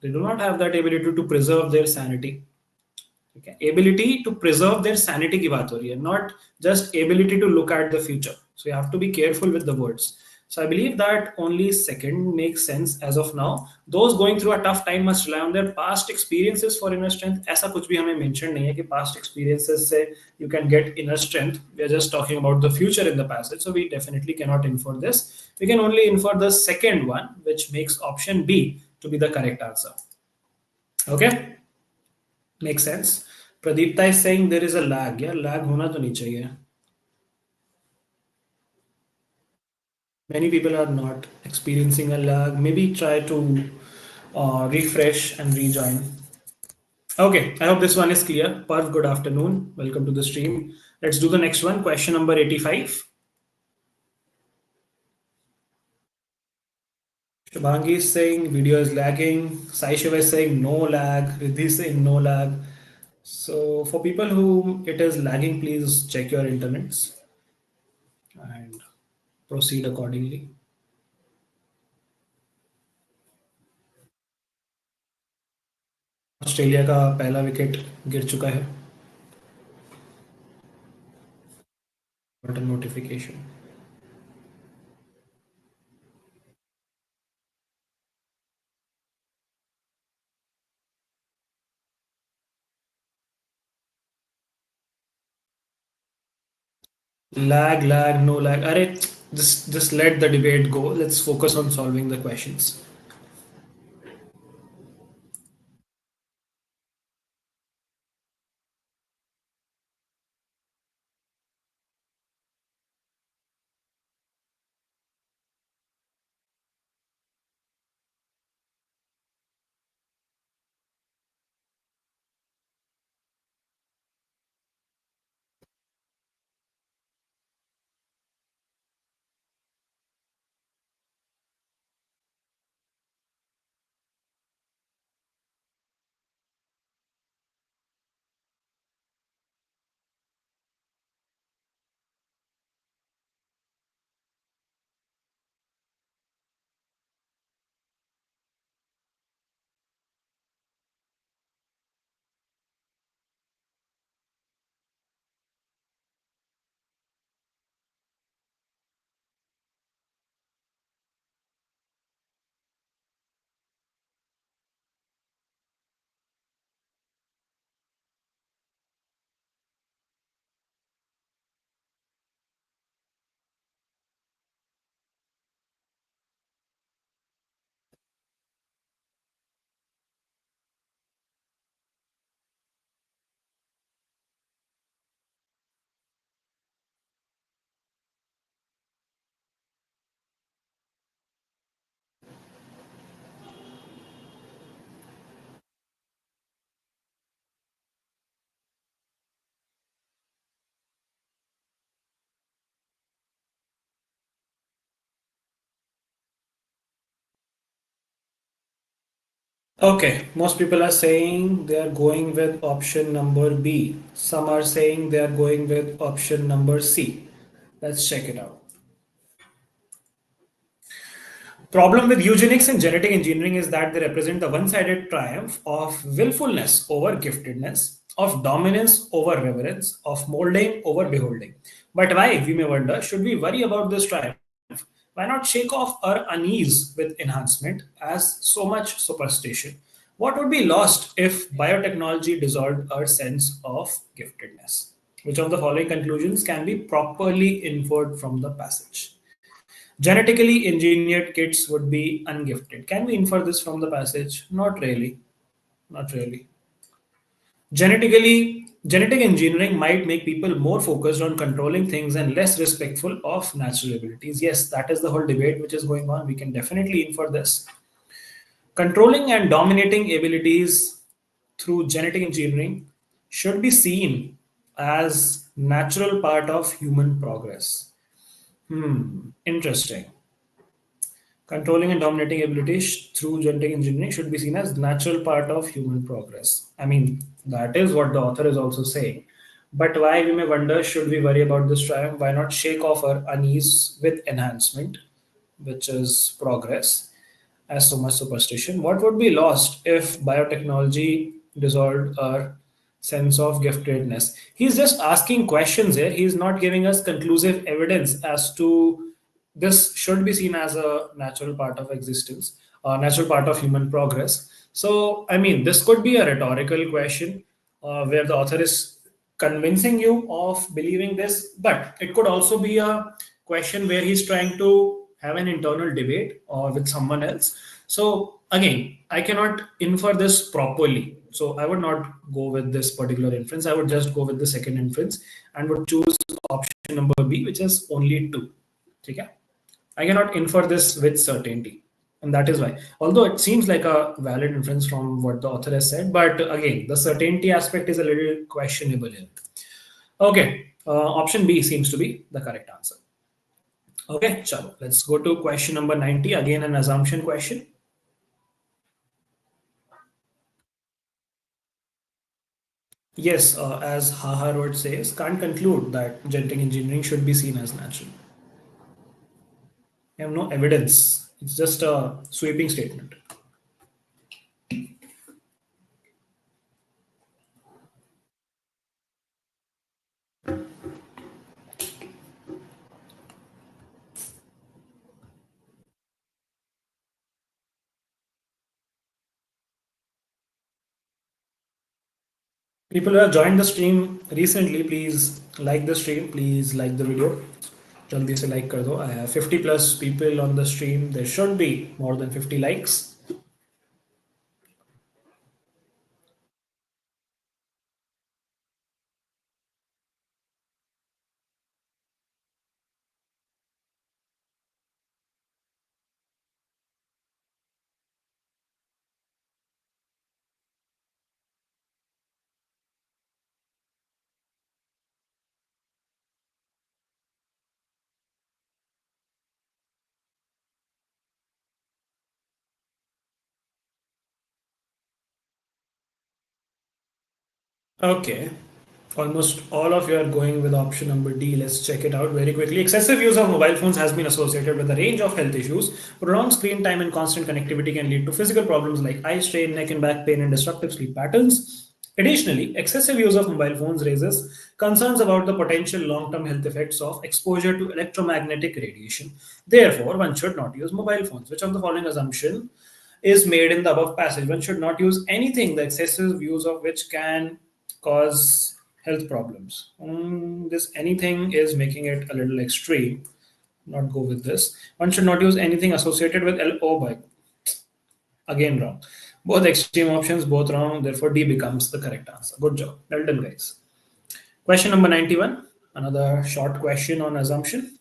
they do not have that ability to preserve their sanity. ठीक है, ability to preserve their sanity की बात हो रही है, not just ability to look at the future. So you have to be careful with the words. So I believe that only second makes sense as of now. Those going through a tough time must rely on their past experiences for inner strength. ऐसा कुछ भी हमें mention नहीं है कि past experiences से you can get inner strength. We are just talking about the future in the passage, so we definitely cannot infer this. We can only infer the second one, which makes option B to be the correct answer. Okay, makes sense. Pradeepta is saying there is a lag. Yeah, lag होना तो नहीं चाहिए. Many people are not experiencing a lag. Maybe try to refresh and rejoin. Okay, I hope this one is clear. Parv, good afternoon. Welcome to the stream. Let's do the next one. Question number 85. Shubhangi is saying video is lagging. Sai Shiva is saying no lag. Riddhi is saying no lag. So for people who it is lagging, please check your internets and proceed accordingly. Australia का पहला wicket गिर चुका है. Button notification. Lag, no lag. Arey, just let the debate go. Let's focus on solving the questions. Okay, most people are saying they are going with option number B. Some are saying they are going with option number C. Let's check it out. Problem with eugenics and genetic engineering is that they represent the one-sided triumph of willfulness over giftedness, of dominance over reverence, of molding over beholding. But why, we may wonder, should we worry about this triumph? Why not shake off our unease with enhancement as so much superstition? What would be lost if biotechnology dissolved our sense of giftedness? Which of the following conclusions can be properly inferred from the passage? Genetically engineered kids would be ungifted. Can we infer this from the passage? Not really. Not really. Genetic engineering might make people more focused on controlling things and less respectful of natural abilities. Yes, that is the whole debate which is going on. We can definitely infer this. Controlling and dominating abilities through genetic engineering should be seen as natural part of human progress. Interesting. Controlling and dominating abilities through genetic engineering should be seen as natural part of human progress. I mean, that is what the author is also saying. But why, we may wonder, should we worry about this triumph? Why not shake off our unease with enhancement, which is progress, as so much superstition? What would be lost if biotechnology dissolved our sense of giftedness? He's just asking questions here. He's not giving us conclusive evidence as to this should be seen as a natural part of existence, a natural part of human progress. So, I mean, this could be a rhetorical question where the author is convincing you of believing this, but it could also be a question where he's trying to have an internal debate or with someone else. So again, I cannot infer this properly. So I would not go with this particular inference. I would just go with the second inference and would choose option number B, which is only two. Okay? I cannot infer this with certainty. And that is why. Although it seems like a valid inference from what the author has said, but again, the certainty aspect is a little questionable here. Okay, option B seems to be the correct answer. Okay, chalo. Let's go to question number 90. Again, an assumption question. Yes, as Harvard says, can't conclude that genetic engineering should be seen as natural. I have no evidence. It's just a sweeping statement. People who have joined the stream recently, please like the stream. Please like the video. जल्दी से like कर दो. I have 50 plus people on the stream. There should be more than 50 likes. Okay. Almost all of you are going with option number D. Let's check it out very quickly. Excessive use of mobile phones has been associated with a range of health issues. Prolonged screen time and constant connectivity can lead to physical problems like eye strain, neck and back pain, and disruptive sleep patterns. Additionally, excessive use of mobile phones raises concerns about the potential long term health effects of exposure to electromagnetic radiation. Therefore, one should not use mobile phones. Which of the following assumption is made in the above passage? One should not use anything, the excessive use of which can cause health problems. This anything is making it a little extreme. Not go with this. One should not use anything associated with L. Oh, boy. Again, wrong. Both extreme options, both wrong. Therefore, D becomes the correct answer. Good job. Well done, guys. Question number 91. Another short question on assumption.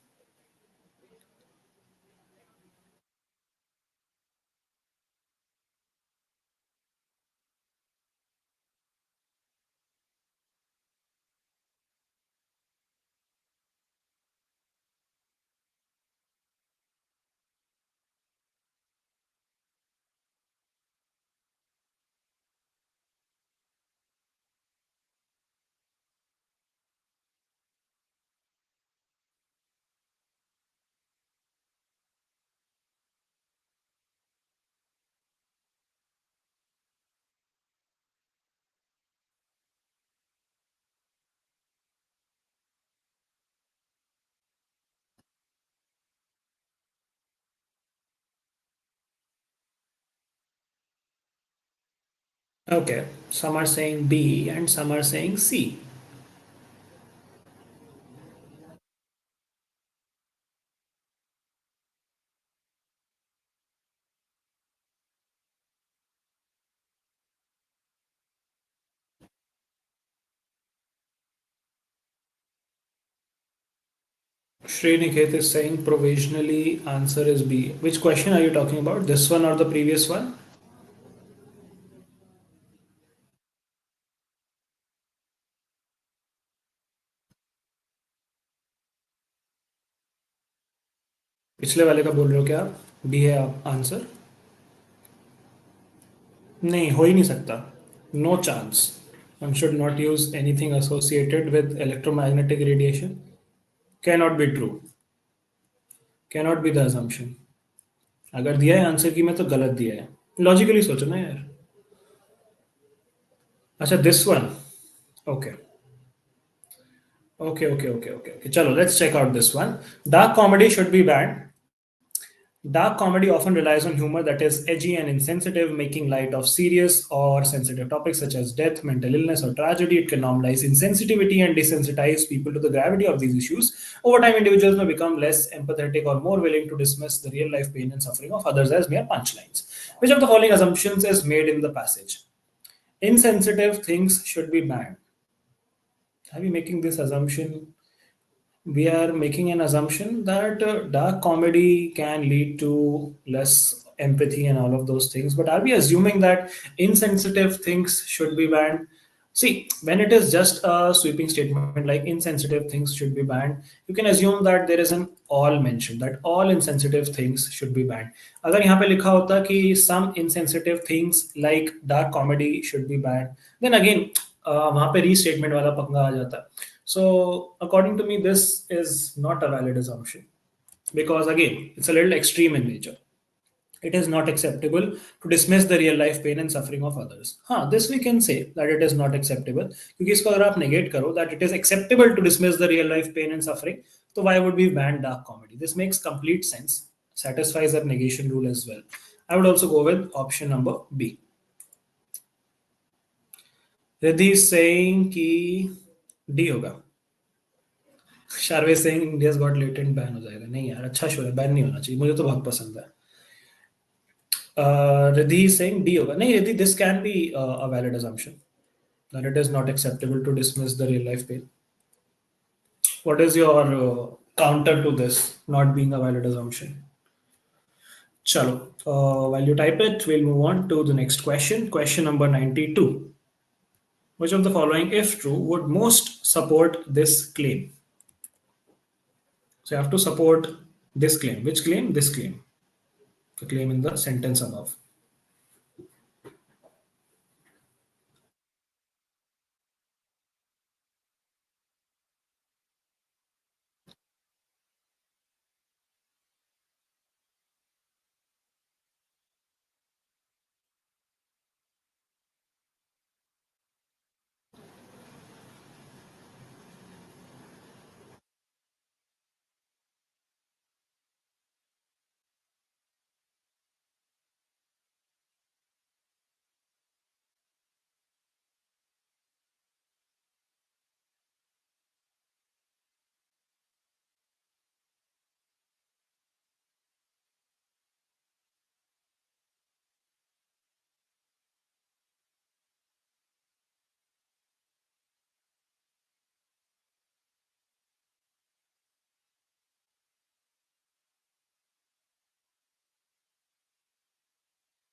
Okay. Some are saying B and some are saying C. Sriniket is saying provisionally answer is B. Which question are you talking about? This one or the previous one? पिछले वाले का बोल रहे हो क्या आप? D है answer? नहीं, हो ही नहीं सकता. No chance. One should not use anything associated with electromagnetic radiation. Cannot be true. Cannot be the assumption. अगर दिया है आंसर की में तो गलत दिया है. लॉजिकली सोचो ना यार. अच्छा, दिस वन. ओके. Okay. चलो, let's check out this one. Dark comedy should be banned. Dark comedy often relies on humor that is edgy and insensitive, making light of serious or sensitive topics such as death, mental illness, or tragedy. It can normalize insensitivity and desensitize people to the gravity of these issues. Over time, individuals may become less empathetic or more willing to dismiss the real life pain and suffering of others as mere punchlines. Which of the following assumptions is made in the passage? Insensitive things should be banned. Are we making this assumption? We are making an assumption that dark comedy can lead to less empathy and all of those things. But are we assuming that insensitive things should be banned? See, when it is just a sweeping statement like insensitive things should be banned, you can assume that there is an all mention, that all insensitive things should be banned. अगर यहाँ पे लिखा होता कि some insensitive things like dark comedy should be banned, then again वहाँ पे restatement वाला पंगा आ जाता. So, according to me, this is not a valid assumption because, again, it's a little extreme in nature. It is not acceptable to dismiss the real life pain and suffering of others. हाँ, this we can say that it is not acceptable क्योंकि इसको अगर आप negate करो that it is acceptable to dismiss the real life pain and suffering, तो why would we ban dark comedy? This makes complete sense, satisfies that negation rule as well. I would also go with option number B. Riddhi is saying कि D होगा. शारवे Singh India's Got Latent ban हो जाएगा. नहीं यार, अच्छा show है, ban नहीं होना चाहिए, मुझे तो बहुत पसंद है. रिद्धि सिंह डी होगा. नहीं Riddhi, this can be a valid assumption that it is not acceptable to dismiss the real life pain. What is your counter to this not being a valid assumption? Chalo, while you type it, we'll move on to the next question. Question number 92. Which of the following, if true, would most support this claim? So you have to support this claim. Which claim? This claim. The claim in the sentence above.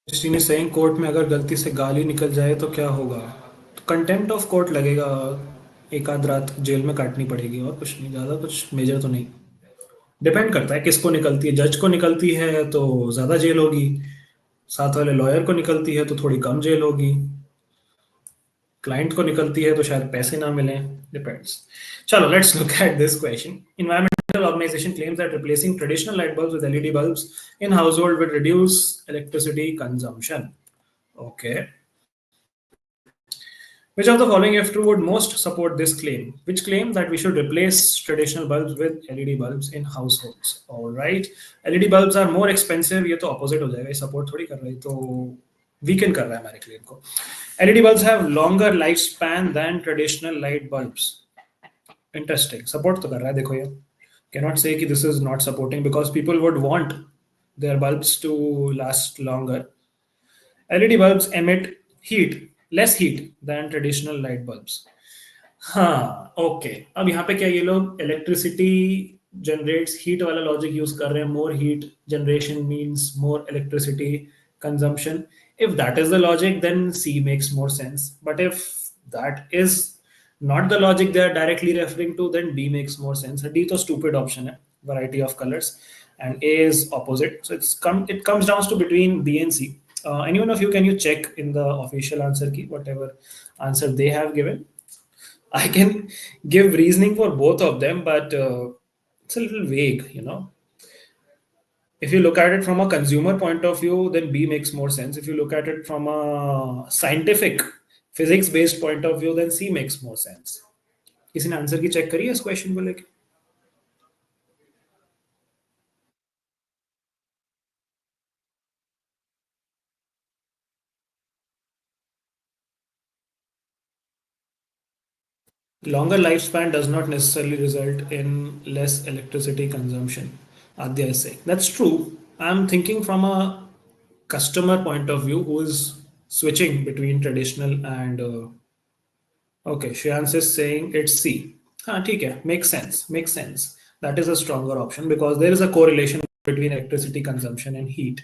Christine is saying court में अगर गलती से गाली निकल जाए तो क्या होगा? तो कंटेम्प्ट ऑफ कोर्ट लगेगा, एक आध रात जेल में काटनी पड़ेगी, और कुछ नहीं, ज़्यादा कुछ मेजर तो नहीं. डिपेंड करता है किसको निकलती है. जज को निकलती है तो ज़्यादा जेल होगी, साथ वाले लॉयर को निकलती है तो थोड़ी कम जेल होगी, क्लाइंट को निकलती है तो शायद पैसे ना मिले. डिपेंड्स. चलो, let's look at this question. Environmental organization claims that replacing traditional light bulbs with LED bulbs in household will reduce electricity consumption. Okay. Which of the following, if true, would most support this claim? Which claim that we should replace traditional bulbs with LED bulbs in households? All right. LED bulbs are more expensive. ये तो opposite हो जाएगा. ये support थोड़ी कर रही, तो weaken कर रहा है हमारे claim को. LED bulbs have longer lifespan than traditional light bulbs. Interesting. Support तो कर रहा है, देखो ये. Cannot say कि this is not supporting because people would want their bulbs to last longer. LED bulbs emit less heat than traditional light bulbs. हाँ, okay. अब यहाँ पे क्या ये लोग इलेक्ट्रिसिटी जनरेट्स हीट वाला लॉजिक यूज कर रहे हैं. More heat generation means more electricity consumption. If that is the logic then C makes more sense, but if that is not the logic they are directly referring to, then D makes more sense. D तो stupid option है, variety of colors. and A is opposite. So it comes down to between B and C. Anyone of you, can you check in the official answer key whatever answer they have given? I can give reasoning for both of them, but it's a little vague, you know. If you look at it from a consumer point of view, then B makes more sense. If you look at it from a scientific, physics based point of view, then C makes more sense. किसी ने answer की check करी है इस question को लेके? Longer lifespan does not necessarily result in less electricity consumption. Adya is saying that's true. I'm thinking from a customer point of view who is switching between traditional and okay, Shreyans is saying it's C. हाँ ठीक है, makes sense, makes sense. That is a stronger option because there is a correlation between electricity consumption and heat.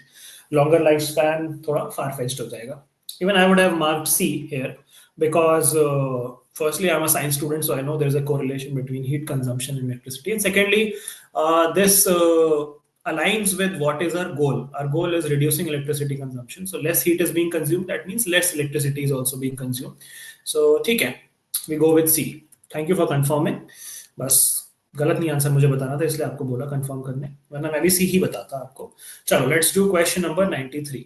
Longer lifespan थोड़ा far-fetched हो जाएगा. Even I would have marked C here because firstly I'm a science student, so I know there's a correlation between heat consumption and electricity. And secondly, this aligns with what is our goal. Our goal is reducing electricity consumption. So less heat is being consumed. That means less electricity is also being consumed. So ठीक है, we go with C. Thank you for confirming. बस गलत नहीं answer मुझे बताना था इसलिए आपको बोला कंफर्म करने, वरना मैं भी सी ही बताता आपको. चलो लेट्स डू क्वेश्चन नंबर 93.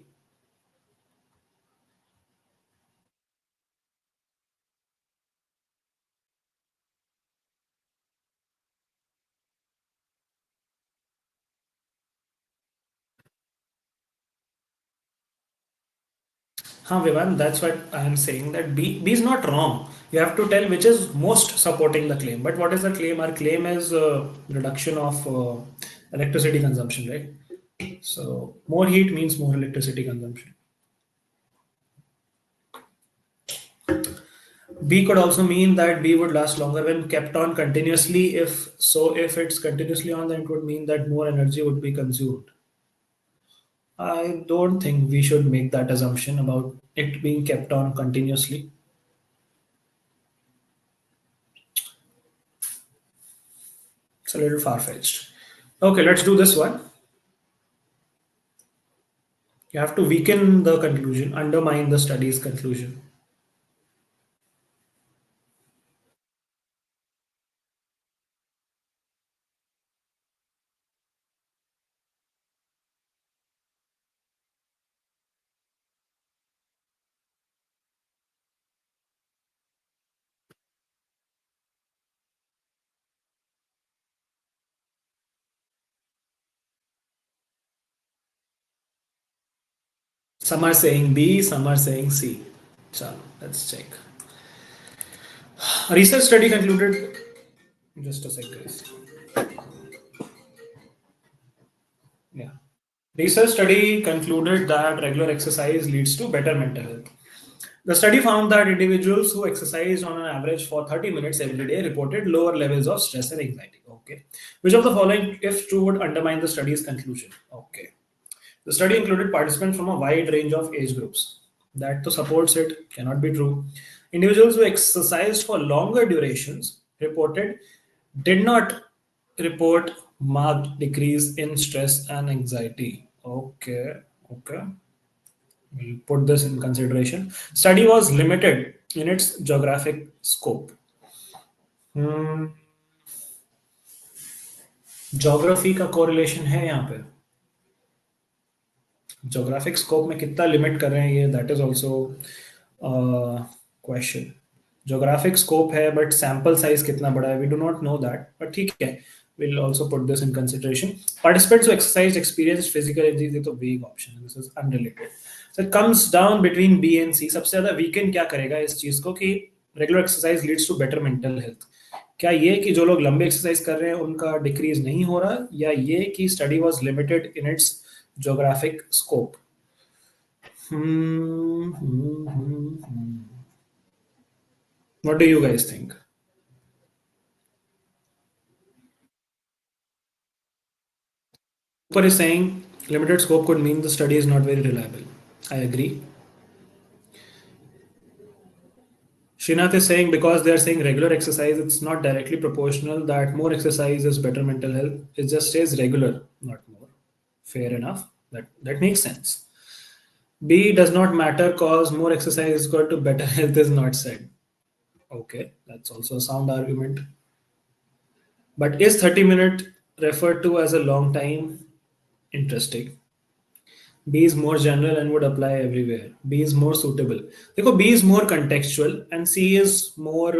हाँ Vivan, that's what I am saying, that B is not wrong. You have to tell which is most supporting the claim. But what is the claim? Our claim is reduction of electricity consumption, right? So more heat means more electricity consumption. B could also mean that B would last longer when kept on continuously. If it's continuously on, then it would mean that more energy would be consumed. I don't think we should make that assumption about it being kept on continuously. It's a little far-fetched. Okay, let's do this one. You have to weaken the conclusion, undermine the study's conclusion. Some are saying B, some are saying C. So let's check. A research study concluded. Just a second, guys. Yeah. Research study concluded that regular exercise leads to better mental health. The study found that individuals who exercised on an average for 30 minutes every day reported lower levels of stress and anxiety. Okay. Which of the following, if true, would undermine the study's conclusion? Okay. The study included participants from a wide range of age groups. That to supports it cannot be true. Individuals who exercised for longer durations did not report marked decrease in stress and anxiety. Okay, okay. We'll put this in consideration. Study was limited in its geographic scope. Geography का correlation है यहाँ पे. Geographic scope में कितना limit कर रहे हैं ये, that is also a question. Geographic scope है but sample size कितना बड़ा है, we do not know that, but ठीक है, we'll also put this in consideration. Participants who exercised experienced physical injury, ये तो vague option, this is unrelated. So it comes down between B and C. सबसे ज़्यादा weaken क्या करेगा इस चीज़ को कि regular exercise leads to better mental health. क्या ये कि जो लोग लंबे एक्सरसाइज कर रहे हैं उनका डिक्रीज नहीं हो रहा, या ये कि study was limited in its geographic scope? What do you guys think? Upar is saying limited scope could mean the study is not very reliable. I agree. Srinath is saying because they are saying regular exercise, it's not directly proportional that more exercise is better mental health. It just says regular, not more. Fair enough. That makes sense. B does not matter cause more exercise is equal to better health is not said. Okay, that's also a sound argument. But is 30-minute referred to as a long time? Interesting. B is more general and would apply everywhere. B is more suitable. देखो, B is more contextual and C is more,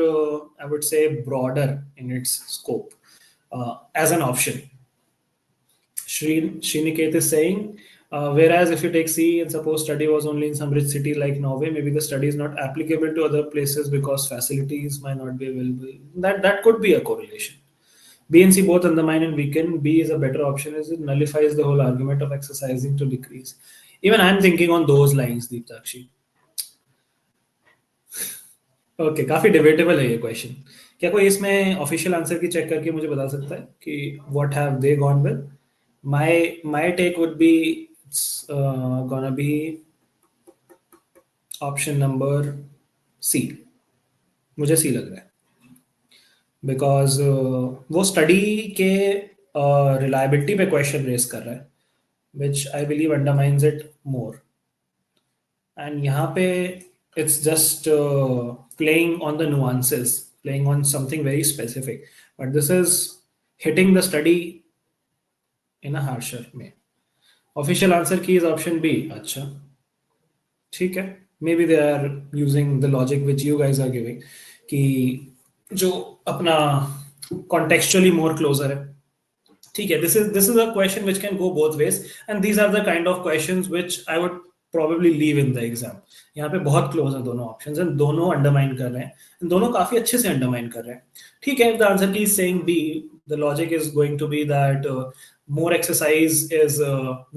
I would say, broader in its scope as an option. Sriniket is saying, whereas if you take C and suppose study was only in some rich city like Norway, maybe the study is not applicable to other places because facilities might not be available. That could be a correlation. B and C both undermine and weaken. B is a better option as it nullifies the whole argument of exercising to decrease. Even I'm thinking on those lines, Deeptakshi. Okay, काफी debatable है ये question. क्या कोई इसमें official answer की check करके मुझे बता सकता है कि what have they gone with? My take would be it's gonna be option number C. मुझे सी लग रहा है बिकॉज वो स्टडी के रिलायबिलिटी पे क्वेश्चन रेस कर रहा है which I believe undermines it more. And यहाँ पे it's just playing on the nuances, playing on something very specific. But this is hitting the study in a harsher way. Official answer key is option B. अच्छा, ठीक है. Maybe they are using the logic which you guys are giving कि जो अपना contextually more closer है. ठीक है, this is a question which can go both ways and these are the kind of questions which I would probably leave in the exam. यहाँ पे बहुत close है दोनों ऑप्शंस एंड दोनों अंडरमाइन कर रहे हैं, दोनों काफी अच्छे से अंडरमाइन कर रहे हैं. ठीक है, if the answer key is saying B, the logic is going to be that more exercise is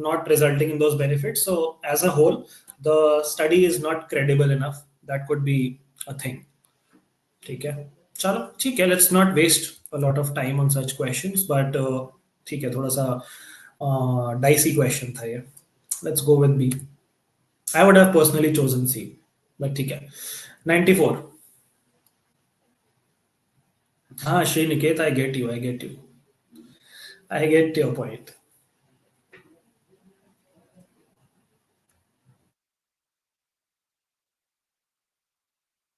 not resulting in those benefits, so as a whole the study is not credible enough. That could be a thing. ठीक है, चलो ठीक है, let's not waste a lot of time on such questions. But ठीक है, थोड़ा सा dicey question था ये. Let's go with B. I would have personally chosen C, but ठीक है. 94. हाँ Shri Niket, I get your point.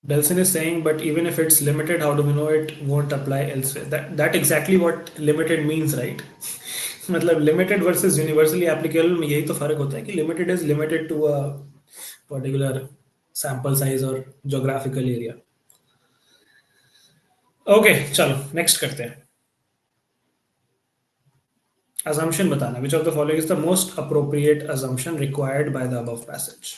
Belson is saying, but even if it's limited, how do we know it won't apply elsewhere? That exactly what limited means, right? मतलब limited versus universally applicable में यही तो फर्क होता है कि limited is limited to a particular sample size or geographical area. Okay, चलो next करते हैं. Assumption बताना. Which of the following is the most appropriate assumption required by the above passage?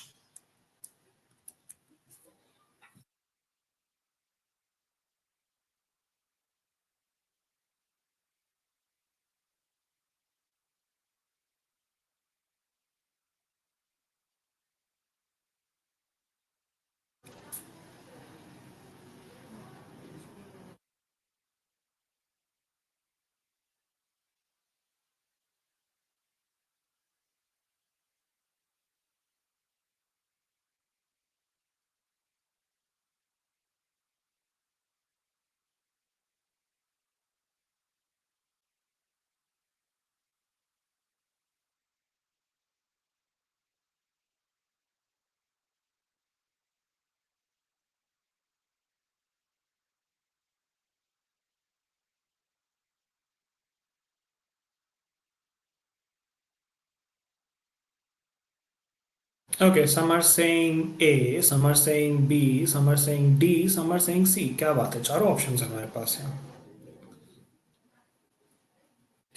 Okay, some are saying A, some are saying B, some are saying D, some are saying C. क्या बात है, चारों options हमारे पास हैं.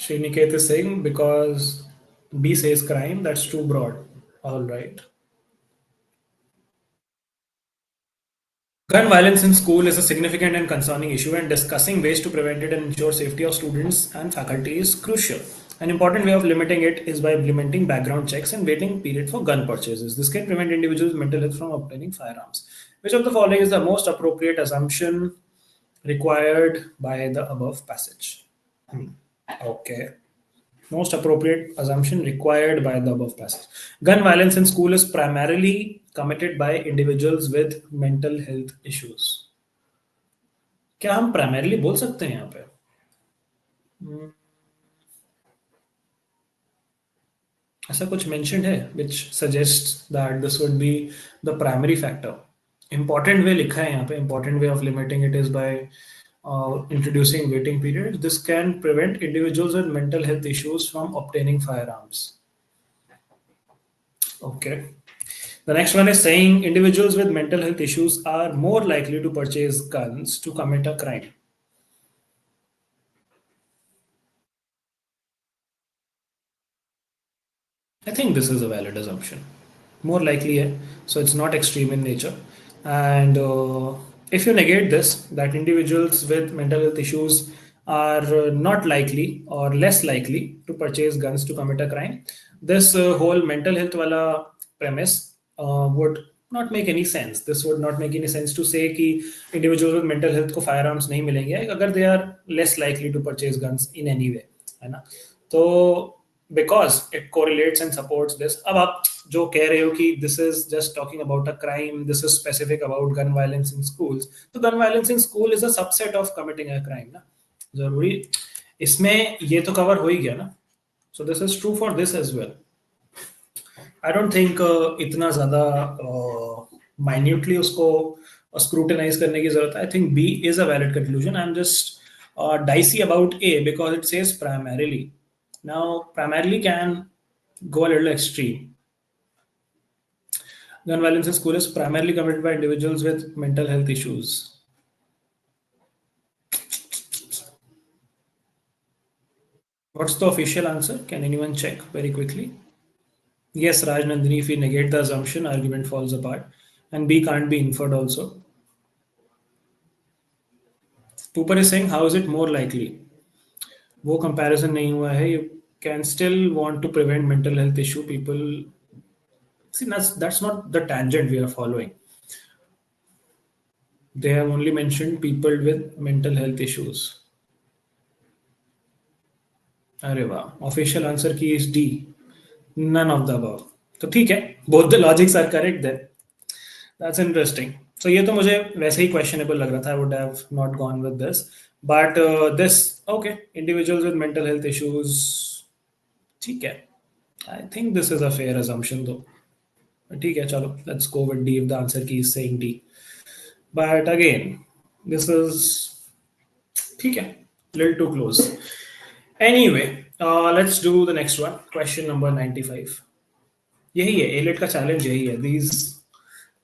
Sriniket is saying because B says crime, that's too broad. All right. Gun violence in school is a significant and concerning issue, and discussing ways to prevent it and ensure safety of students and faculty is crucial. An important way of limiting it is by implementing background checks and waiting period for gun purchases. This can prevent individuals' mental health from obtaining firearms. Which of the following is the most appropriate assumption required by the above passage? Okay. Most appropriate assumption required by the above passage. Gun violence in school is primarily committed by individuals with mental health issues. क्या हम primarily बोल सकते हैं यहाँ पे? ऐसा कुछ mentioned है which suggests that this would be the primary factor. Important way लिखा है यहाँ पे. Important way of limiting it is by introducing waiting periods. This can prevent individuals with mental health issues from obtaining firearms. Okay. The next one is saying individuals with mental health issues are more likely to purchase guns to commit a crime. I think this is a valid assumption. More likely, yeah. So it's not extreme in nature. And if you negate this, that individuals with mental health issues are not likely or less likely to purchase guns to commit a crime, this whole mental health wala premise would not make any sense. This would not make any sense to say कि individuals with mental health को firearms नहीं मिलेंगे अगर they are less likely to purchase guns in any way, है ना? तो because it correlates and supports this. अब आप जो कह रहे हो कि this is just talking about a crime, this is specific about gun violence in schools, तो gun violence in school is a subset of committing a crime ना, जरूरी इसमें ये तो कवर हो ही गया ना. So this is true for this as well. I don't think इतना ज़्यादा minutely उसको scrutinize करने की ज़रूरत है. I think B is a valid conclusion. I'm just dicey about A because it says primarily. Now, primarily can go a little extreme. Gun violence in school is primarily committed by individuals with mental health issues. What's the official answer? Can anyone check very quickly? Yes, Raj Nandini, if we negate the assumption, argument falls apart. And B can't be inferred also. Pooper is saying, how is it more likely? वो comparison नहीं हुआ है. You can still want to prevent mental health issue. People see that's not the tangent we are following. They have only mentioned people with mental health issues. अरे वाह, official answer key is D, none of the above. तो ठीक है, both the logics are correct there. That's interesting. So ये तो मुझे वैसे ही क्वेश्चनेबल लग रहा था. I would have not gone with this, but this okay. Individuals with mental health issues, ठीक है. I think this is a fair assumption though. ठीक है, चलो let's go with D if the answer key is saying D. But again, this is ठीक है, little too close. Anyway, let's do the next one. Question number 95. यही है AILET का challenge, यही है. These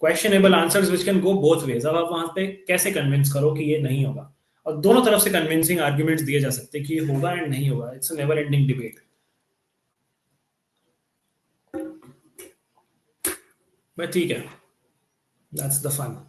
questionable answers which can go both ways. अब आप वहां पे कैसे कन्विंस करो कि ये नहीं होगा, और दोनों तरफ से कन्विंसिंग आर्ग्यूमेंट्स दिए जा सकते हैं कि ये होगा एंड नहीं होगा. It's a never ending debate. But ठीक है, that's the fun.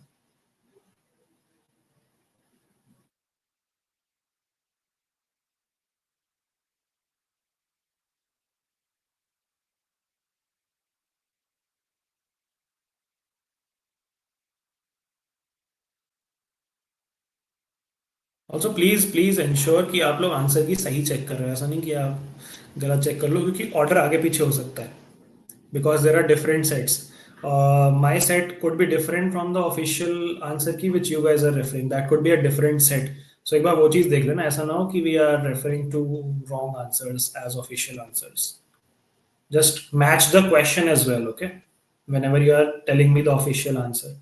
Also please please ensure कि आप लोग आंसर की सही चेक कर रहे हो. ऐसा नहीं कि आप गलत चेक कर लो, क्योंकि ऑर्डर आगे पीछे हो सकता है. Because there are different sets. My set could be different from the official answer key which you guys are referring. That could be a different set. So एक बार वो चीज देख लेना. ऐसा ना हो कि we are referring to wrong answers as official answers. Just match the question as well, okay? Whenever you are telling me the official answer.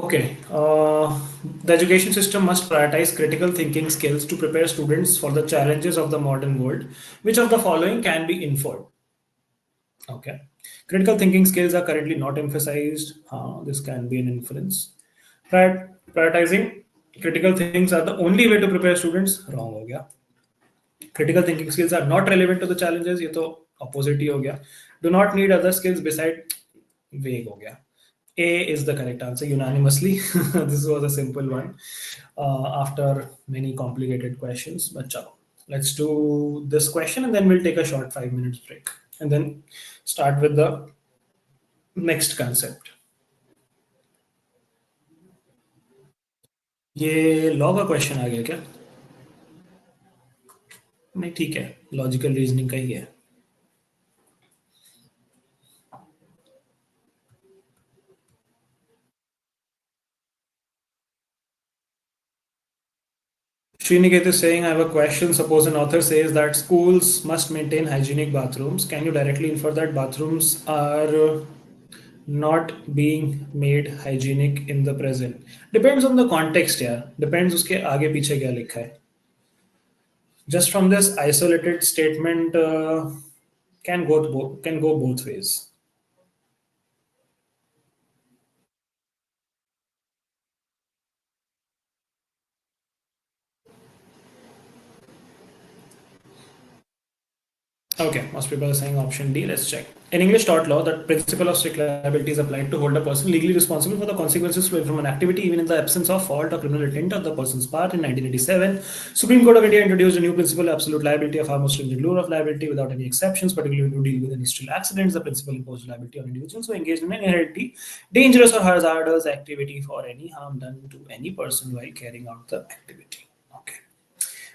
Okay. The education system must prioritize critical thinking skills to prepare students for the challenges of the modern world. Which of the following can be inferred? Okay. Critical thinking skills are currently not emphasized. This can be an inference. Prioritizing critical things are the only way to prepare students. Wrong हो गया. Critical thinking skills are not relevant to the challenges. ये तो opposite ही हो गया. Do not need other skills beside. Vague हो गया. A is the correct answer unanimously. This was a simple one after many complicated questions. But chalo, let's do this question and then we'll take a short 5 minutes break and then start with the next concept. ये law का question आ गया क्या? नहीं, ठीक है, logical reasoning का ही है. Sriniket is saying, I have a question. Suppose an author says that schools must maintain hygienic bathrooms. Can you directly infer that bathrooms are not being made hygienic in the present? Depends on the context, yeah. Depends उसके आगे पीछे क्या लिखा है. Just from this isolated statement, can go both ways. Okay, most people are saying option D. Let's check. In English tort law, the principle of strict liability is applied to hold a person legally responsible for the consequences flowing from an activity, even in the absence of fault or criminal intent on the person's part. In 1987, Supreme Court of India introduced a new principle, absolute liability, a far more stringent rule of liability without any exceptions, particularly to deal with industrial accidents. The principle imposed liability on individuals who engage in an inherently dangerous or hazardous activity for any harm done to any person while carrying out the activity. Okay.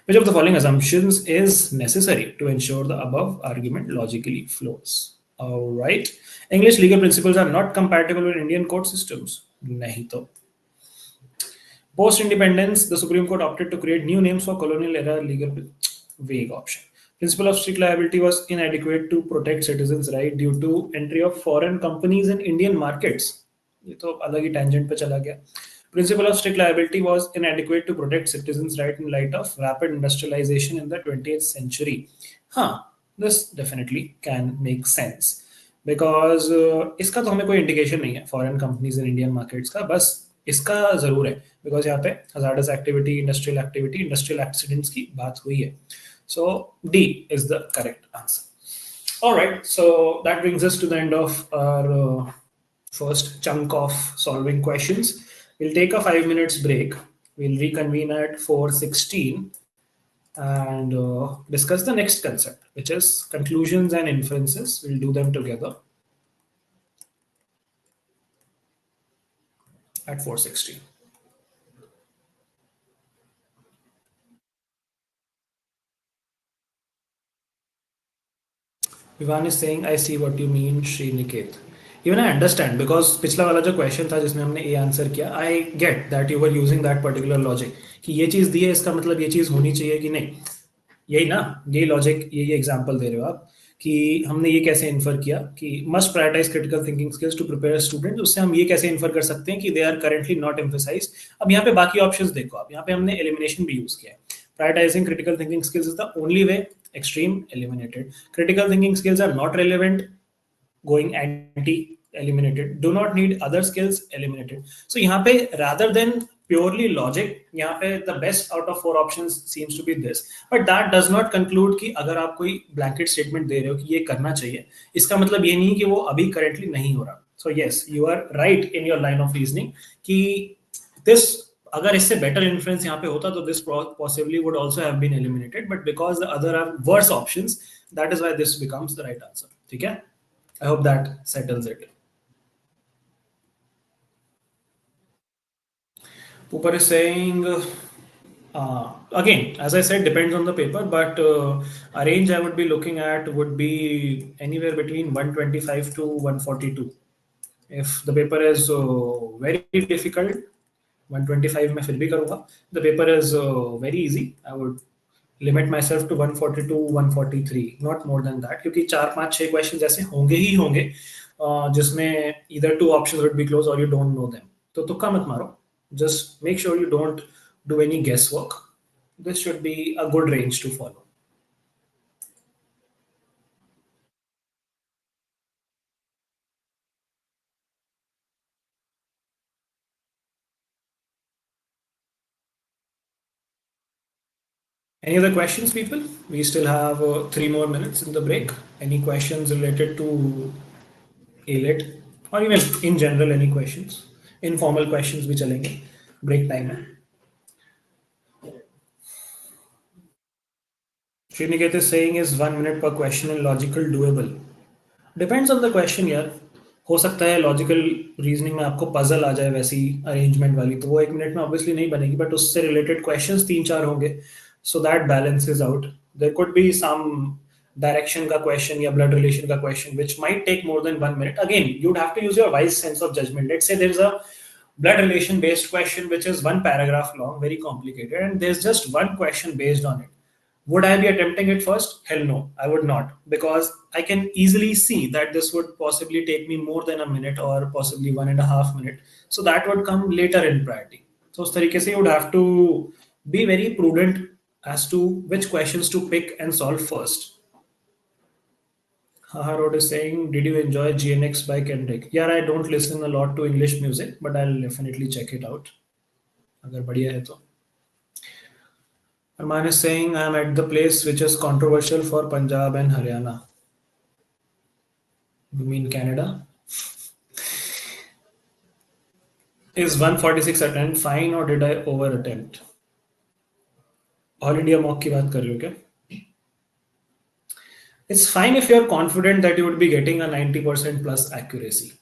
Which of the following assumptions is necessary to ensure the above argument logically flows? All right. English legal principles are not compatible with Indian court systems. नहीं तो. Post independence, the Supreme Court opted to create new names for colonial era legal vague option. Principle of strict liability was inadequate to protect citizens' right due to entry of foreign companies in Indian markets. ये तो अलग ही tangent पे चला गया. Principle of strict liability was inadequate to protect citizens' right in light of rapid industrialization in the 20th century. Huh, this definitely can make sense. Because इसका तो हमें कोई इंडिकेशन नहीं है foreign companies in Indian markets का, बस इसका जरूर है बिकॉज यहाँ पे हजार्डस एक्टिविटी, इंडस्ट्रियल एक्सीडेंट्स की बात हुई है. So D is the correct answer. Alright, so that brings us to the end of our first chunk of solving questions. We'll take a 5 minutes break. We'll reconvene at 4:16 and discuss the next concept, which is conclusions and inferences. We'll do them together at 4:16. Ivan is saying, I see what you mean, Sriniket. Even I understand because पिछला वाला जो question था जिसमें हमने A answer किया, I get that you were using that particular logic कि ये चीज दी है इसका मतलब ये चीज होनी चाहिए कि नहीं. यही ना, यही लॉजिक, यही एग्जांपल दे रहे हो आप कि हमने ये कैसे इन्फर किया कि must prioritize critical thinking skills to prepare student. उससे हम ये कैसे इन्फर कर सकते हैं कि they are currently not emphasize. अब यहाँ पे बाकी ऑप्शंस देखो आप, यहाँ पे हमने एलिमिनेशन भी यूज किया है. Prioritizing critical thinking skills is the only way. Extreme eliminated. Critical thinking skills are not relevant. Going anti eliminated. Do not need other skills eliminated. So यहाँ पे rather than purely logic, यहाँ पे the best out of 4 options seems to be this. But that does not conclude कि अगर आप कोई blanket statement दे रहे हो कि ये करना चाहिए, इसका मतलब ये नहीं कि वो अभी currently नहीं हो रहा. So yes, you are right in your line of reasoning कि this अगर इससे बेटर इन्फ्लुएंस यहाँ पे होता तो this possibly would also have been eliminated, but because the other are worse options, that is why this becomes the right answer. ठीक है, I hope that settles it. Pooper is saying, again, as I said, depends on the paper, but a range I would be looking at would be anywhere between 125 to 142. If the paper is very difficult, 125 में फिर भी करूँगा. The paper is very easy. I would limit myself to 142, 143, not more than that, क्योंकि 4, 5, 6 questions ऐसे होंगे ही होंगे जिसमें either 2 options would be close or you don't know them. तो तुक्का मत मारो. Just make sure you don't do any guesswork. This should be a good range to follow. Any other questions, people? We still have 3 more minutes in the break. Any questions related to AILET or even in general any questions? Informal questions भी चलेंगे. Break time है. Sriniket is saying is 1 minute per question and logical doable. Depends on the question यार. हो सकता है logical reasoning में आपको puzzle आ जाए वैसी अरेंजमेंट वाली, तो वो 1 मिनट में ऑब्वियसली नहीं बनेगी, बट उससे रिलेटेड क्वेश्चंस 3-4 होंगे. So that balances out. There could be some direction ka question या blood relation ka question which might take more than 1 minute. Again, you'd have to use your wise sense of judgment. Let's say there's a blood relation based question, which is one paragraph long, very complicated, and there's just one question based on it. Would I be attempting it first? Hell no, I would not, because I can easily see that this would possibly take me more than a minute or possibly 1.5 minutes. So that would come later in priority. So उस तरीके से you would have to be very prudent as to which questions to pick and solve first. Haha Road is saying, did you enjoy GNX by Kendrick? Yeah, I don't listen a lot to English music, but I'll definitely check it out. अगर बढ़िया है तो. Arman is saying, I'm at the place which is controversial for Punjab and Haryana. You mean Canada? Is 146 attempt fine or did I over attempt? All India mock की बात कर रहे हो क्या? It's fine if you're confident that you would be getting a 90% plus accuracy.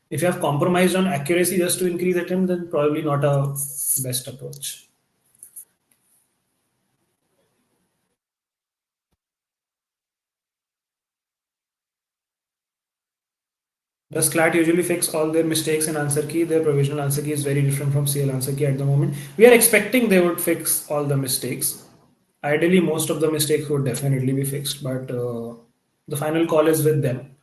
If you have compromised on accuracy just to increase attempt, then probably not a best approach. Does CLAT usually fix all their mistakes in answer key? Their provisional answer key is very different from CL answer key at the moment. We are expecting they would fix all the mistakes. Ideally, most of the mistakes would definitely be fixed, but the final call is with them.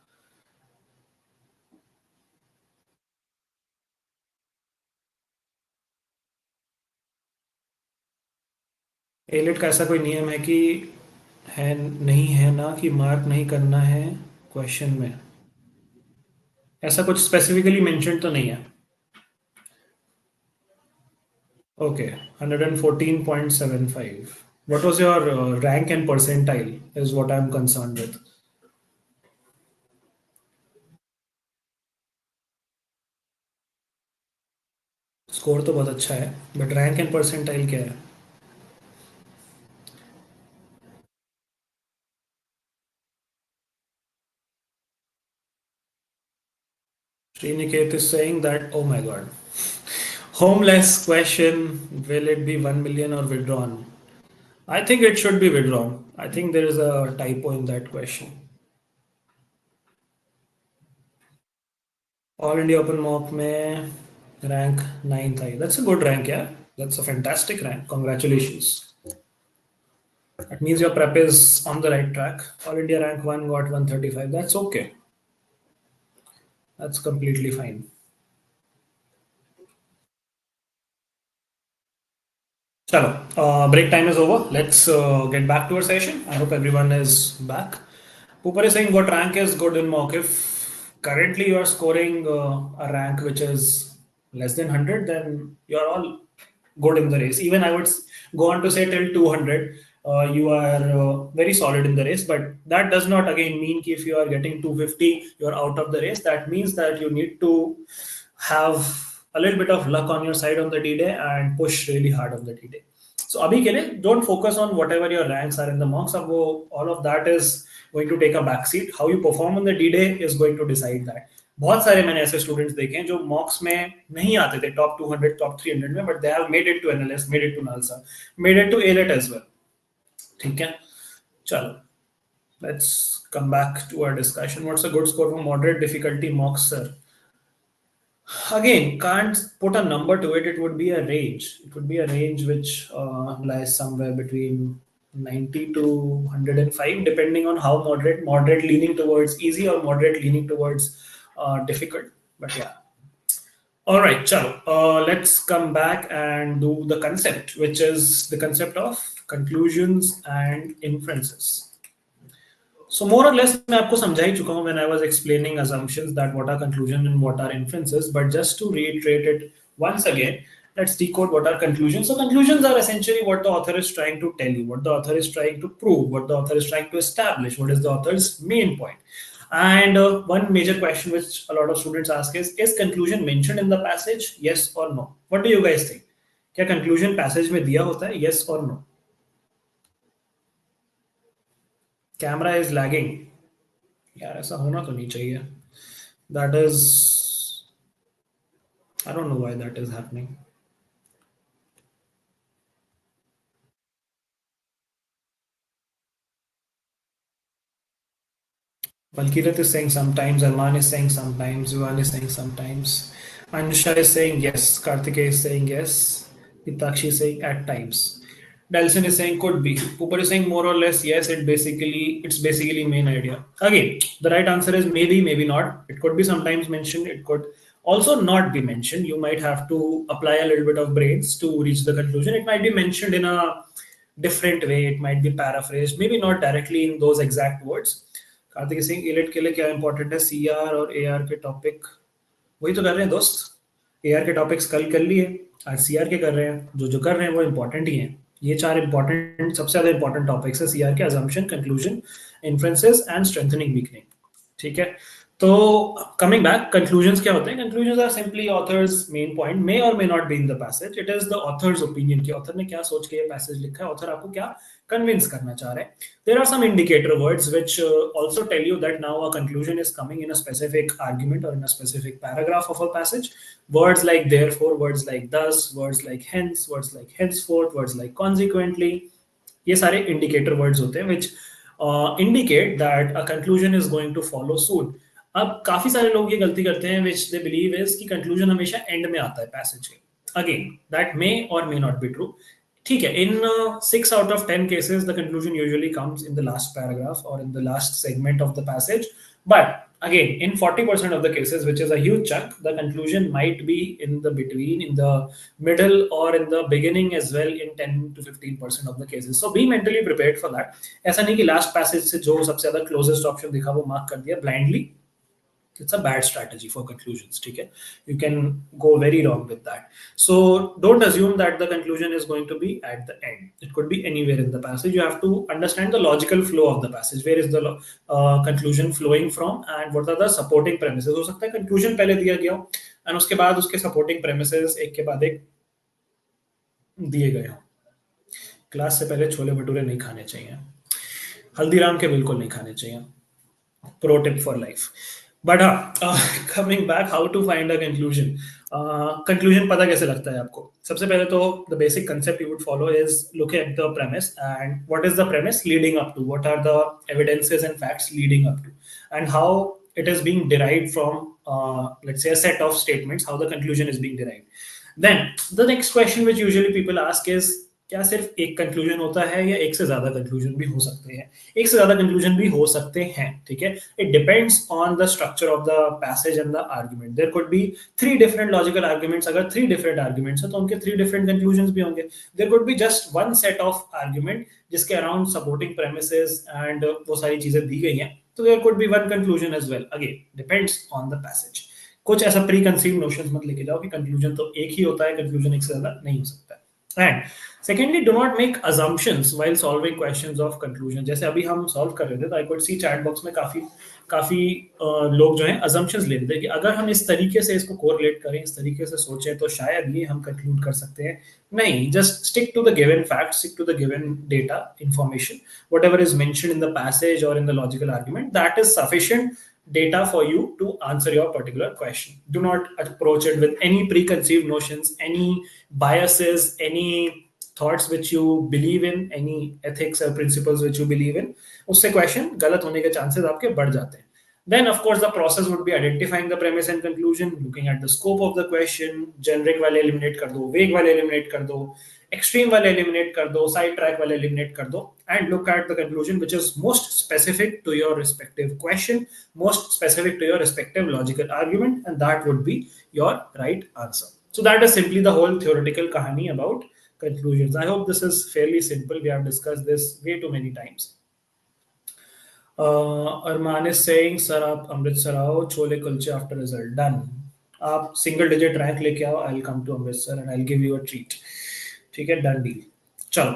AILET का ऐसा कोई नियम है कि है नहीं है ना कि मार्क नहीं करना है क्वेश्चन में? ऐसा कुछ स्पेसिफिकली मेंशन तो नहीं है. Okay 114.75. What was your rank and percentile is what I'm concerned with. Score तो बहुत अच्छा है, बट रैंक एंड परसेंटाइल क्या है? Sriniket is saying that, oh my god. Homeless question, will it be 1 million or withdrawn? I think it should be withdrawn. I think there is a typo in that question. All India Open mock में rank 9th I. That's a good rank, yeah. That's a fantastic rank. Congratulations. That means your prep is on the right track. All India rank 1 got 135. That's okay. That's completely fine. Chalo, break time is over. Let's get back to our session. I hope everyone is back. Cooper is saying what rank is good in mock. If currently you are scoring a rank which is less than 100, then you're all good in the race. Even I would go on to say till 200, you are very solid in the race. But that does not again mean if you are getting 250, you're out of the race. That means that you need to have a little bit of luck on your side on the D-Day and push really hard on the D-Day. So abhi ke liye, don't focus on whatever your ranks are in the mocks. Ab all of that is going to take a backseat. How you perform on the D-Day is going to decide that. बहुत सारे मैंने ऐसे students देखे हैं जो मॉक्स में नहीं आते थे टॉप 200 टॉप 300 में, but they have made it to analyst, made it to NALSA, made it to AILET as well. ठीक है, चलो let's come back to our discussion. What's a good score for moderate difficulty mocks, sir? Again, can't put a number to it. It would be a range. It would be a range which lies somewhere between 90 to 105, depending on how moderate leaning towards easy or moderate leaning towards difficult. But yeah. All right, chalo. Let's come back and do the concept, which is the concept of conclusions and inferences. So more or less मैं आपको समझा ही चुका हूँ when I was explaining assumptions that what are conclusion and what are inferences. But just to reiterate it once again, let's decode what are conclusions. So conclusions are essentially what the author is trying to tell you, what the author is trying to prove, what the author is trying to establish, what is the author's main point. And one major question which a lot of students ask is conclusion mentioned in the passage? Yes or no? What do you guys think? क्या conclusion passage में दिया होता है? Yes or no? Camera is lagging. यार ऐसा होना तो नहीं चाहिए. That is, I don't know why that is happening. Balkirat is saying sometimes, Arman is saying sometimes, Yuvan is saying sometimes. Anusha is saying yes. Karthikeya is saying yes. Pitakshi is saying at times. Delson is saying could be. Cooper is saying more or less yes. It's basically main idea. Again, the right answer is maybe, maybe not. It could be sometimes mentioned. It could also not be mentioned. You might have to apply a little bit of brains to reach the conclusion. It might be mentioned in a different way. It might be paraphrased. Maybe not directly in those exact words. Kartik Singh इलेट के लिए क्या important है CR और AR के topic वही तो कर रहे हैं दोस्त एआर के टॉपिक्स कल कर लिए आज सीआर के कर रहे हैं जो कर रहे हैं वो इंपॉर्टेंट ही हैं ये चार इंपॉर्टेंट सबसे ज्यादा इंपॉर्टेंट टॉपिक्स है सीआर के assumption conclusion inferences and strengthening weakening ठीक है तो कमिंग बैक कंक्लूजन्स क्या होते हैं conclusions are simply author's main point may और may not be in the passage it is the author's opinion कि ऑथर ने क्या सोच के ये पैसेज लिखा है ऑथर आपको क्या कन्विंस करना चाह रहे हैं there are some indicator words which also tell you that now a conclusion is coming in a specific argument और in a specific paragraph of a passage words like therefore words like thus words like hence words like henceforth words like consequently ये सारे indicator words होते हैं which indicate that a conclusion is going to follow soon अब काफी सारे लोग ये गलती करते हैं which they believe is कि conclusion हमेशा end में आता है passage के again that may or may not be true ठीक है in 6 out of 10 cases the conclusion usually comes in the last paragraph or in the last segment of the passage but again in 40% of the cases which is a huge chunk the conclusion might be in the between in the middle or in the beginning as well in 10 to 15% of the cases so be mentally prepared for that ऐसा नहीं कि last passage से जो सबसे ज्यादा closest option दिखा वो mark कर दिया blindly it's a bad strategy for conclusions okay you can go very wrong with that so don't assume that the conclusion is going to be at the end it could be anywhere in the passage you have to understand the logical flow of the passage where is the conclusion flowing from and what are the supporting premises हो सकता है conclusion पहले दिया गया हो and उसके बाद उसके supporting premises एक के बाद एक दिए गए हो क्लास से पहले छोले भटूरे नहीं खाने चाहिए हल्दीराम के बिल्कुल नहीं खाने चाहिए pro tip for life but हाँ coming back how to find a conclusion conclusion पता कैसे लगता है आपको सबसे पहले तो the basic concept you would follow is look at the premise and what is the premise leading up to what are the evidences and facts leading up to and how it is being derived from let's say a set of statements how the conclusion is being derived then the next question which usually people ask is क्या सिर्फ एक conclusion होता है या एक से ज्यादा conclusion भी हो सकते हैं एक से ज्यादा कंक्लूजन भी हो सकते हैं ठीक है it depends on the structure of the passage and the argument there could be 3 different logical arguments अगर 3 डिफरेंट आर्गुमेंट्स हैं तो उनके 3 डिफरेंट कंक्लूजन्स भी होंगे there could be just one set of argument जिसके अराउंड सपोर्टिंग प्रेमिसेस एंड वो सारी चीजें दी गई हैं तो there could be one conclusion as well again depends on the passage कुछ ऐसा प्री कंसीव नोशंस मत लेके जाओ कि कंक्लूजन तो एक ही होता है कंक्लूजन एक से ज्यादा नहीं हो सकता and secondly do not make assumptions while solving questions of conclusion जैसे अभी हम सॉल्व कर रहे थे तो I could see chat box में काफी काफी लोग जो हैं assumptions ले रहे थे कि अगर हम इस तरीके से इसको कोरिलेट करें इस तरीके से सोचें तो शायद ये हम कंक्लूड कर सकते हैं नहीं just stick to the given fact stick to the given data information whatever is mentioned in the passage or in the logical argument that is sufficient data for you to answer your particular question. Do not approach it with any preconceived notions, any biases, any thoughts which you believe in, any ethics or principles which you believe in. उससे question गलत होने के chances आपके बढ़ जाते हैं. Then, of course, the process would be identifying the premise and conclusion, looking at the scope of the question, generic वाले eliminate कर दो, vague वाले eliminate कर दो, extreme वाले eliminate कर दो, side track वाले eliminate कर दो, and look at the conclusion which is most specific to your respective question, most specific to your respective logical argument, and that would be your right answer. So that is simply the whole theoretical kahani about conclusions. I hope this is fairly simple. We have discussed this way too many times. Arman is saying, sir, आप अमृतसर आओ chole kulche after result. Done. आप single digit rank लेके आओ. I'll come to Amritsar and I'll give you a treat. ठीक है, done deal. चलो.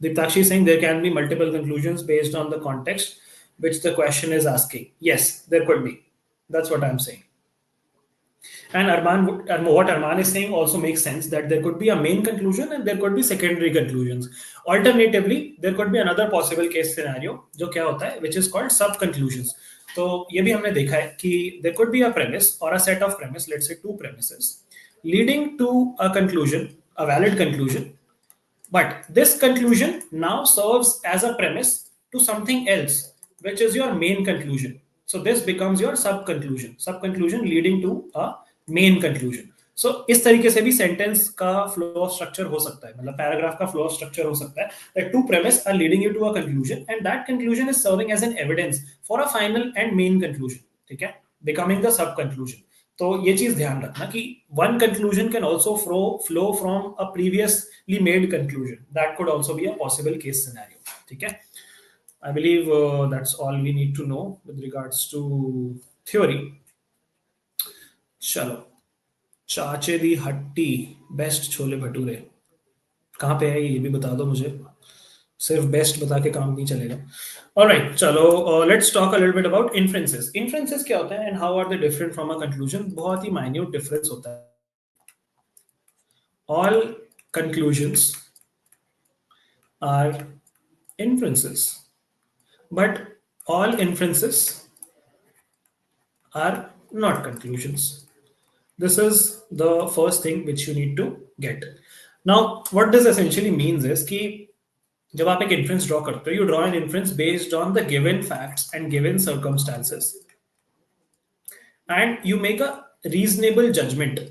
Diptakshi is saying there can be multiple conclusions based on the context which the question is asking. Yes, there could be. That's what I'm saying. And what Arman is saying also makes sense that there could be a main conclusion and there could be secondary conclusions. Alternatively, there could be another possible case scenario, जो क्या होता है, which is called sub-conclusions. तो ये भी हमने देखा है कि there could be a premise or a set of premise, let's say 2 premises, leading to a conclusion, a valid conclusion. But this conclusion now serves as a premise to something else, which is your main conclusion. So this becomes your sub-conclusion leading to a main conclusion. So इस तरीके से भी sentence का flow of structure हो सकता है, मतलब paragraph का फ्लो ऑफ स्ट्रक्चर हो सकता है that two premise are leading you to a conclusion and that conclusion is serving as an evidence for a final and main conclusion. ठीक है, becoming the sub conclusion. तो ये चीज ध्यान रखना कि one conclusion can also flow from a previously made conclusion. That could also be a possible case scenario. ठीक है, I believe that's all we need to know with regards to theory. चलो, चाचे दी हट्टी बेस्ट छोले भटूरे कहाँ पे है ये भी बता दो मुझे. सिर्फ बेस्ट बता के काम नहीं चलेगा. ऑलराइट, चलो let's talk a little bit about inferences. Inferences क्या होता है and how are they different from a conclusion. बहुत ही माइन्यूट डिफरेंस होता है. All conclusions are inferences, but all inferences are not conclusions. This is the first thing which you need to get. Now what this essentially means is कि जब आप एक inference draw करते हो, you draw an inference based on the given facts and given circumstances and you make a reasonable judgment.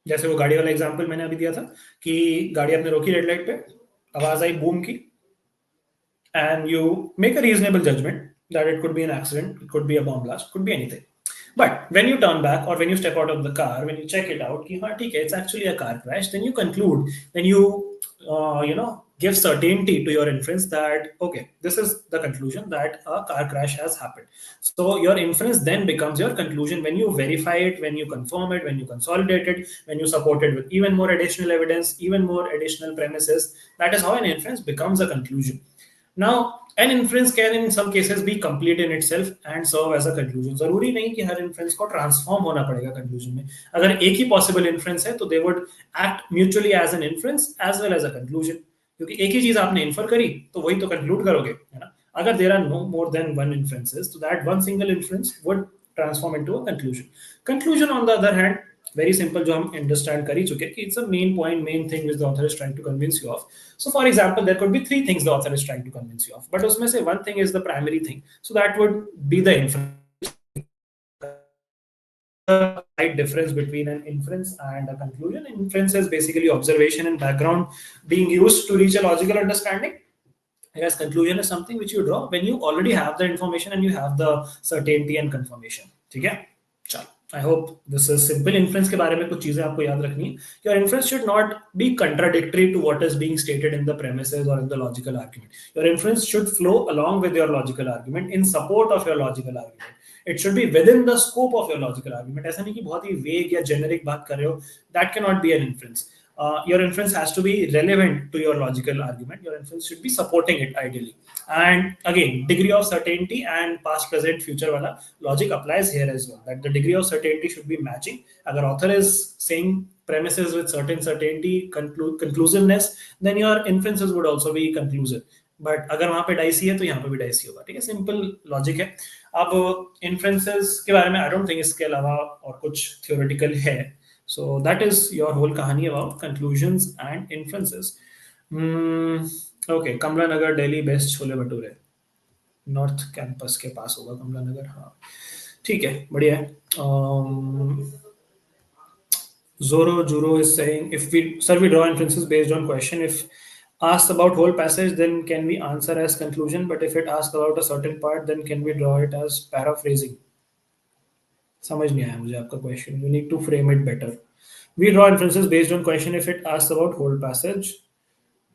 जैसे वो गाड़ी वाला एग्जांपल मैंने अभी दिया था कि गाड़ी आपने रोकी रेड लाइट पे, आवाज आई बूम की, and you make a reasonable judgment that it could be an accident, it could be a bomb blast, could be anything. But when you turn back or when you step out of the car, when you check it out, ki, haan, theek hai, it's actually a car crash, then you conclude, then you, give certainty to your inference that, okay, this is the conclusion that a car crash has happened. So your inference then becomes your conclusion when you verify it, when you confirm it, when you consolidate it, when you support it with even more additional evidence, even more additional premises. That is how an inference becomes a conclusion. Now, an inference can in some cases be complete in itself and serve as a conclusion. जरूरी नहीं कि हर inference को transform होना पड़ेगा conclusion में. अगर एक ही possible inference है तो they would act mutually as an inference as well as a conclusion. क्योंकि एक ही चीज आपने infer करी तो वही तो conclude करोगे, है ना. अगर there are no more than one inferences, so that one single inference would transform into a conclusion. Conclusion on the other hand, very simple, जो हम understand कर ही चुके कि it's a main point, main thing which the author is trying to convince you of. So for example, there could be three things the author is trying to convince you of, but उसमें से one thing is the primary thing. So that would be the inference. The slight difference between an inference and a conclusion. Inference is basically observation and background being used to reach a logical understanding. Whereas conclusion is something which you draw when you already have the information and you have the certainty and confirmation. ठीक है, चलो. I hope this is simple. Inference के बारे में कुछ चीजें आपको याद रखनी है. Your inference should not be contradictory to what is being stated in the premises or in the logical argument. Your inference should flow along with your logical argument in support of your logical argument. It should be within the scope of your logical argument. ऐसा नहीं कि बहुत ही vague या generic बात कर रहे हो. That cannot be an inference. Your inference has to be relevant to your logical argument. Your inference should be supporting it ideally. And again, degree of certainty and past, present, future wala logic applies here as well. That the degree of certainty should be matching. Agar author is saying premises with certain certainty, conclusiveness, then your inferences would also be conclusive. But अगर वहां पे dicey है तो यहाँ पे भी dicey होगा. ठीक है, सिंपल लॉजिक है. अब इन्फ्रेंसेस के बारे में आई डोंट थिंक इसके अलावा और कुछ थियोरेटिकल है. So that is your whole kahani about conclusions and inferences. Okay, Kamla Nagar Delhi best chole bhature north campus के पास होगा कमला नगर. हाँ, ठीक है, बढ़िया है. Zoro Juro is saying, if we draw inferences based on question, if asked about whole passage, then can we answer as conclusion? But if it asks about a certain part, then can we draw it as paraphrasing? समझ नहीं आया मुझे आपका question. You need to frame it better. We draw inferences based on question if it asks about whole passage,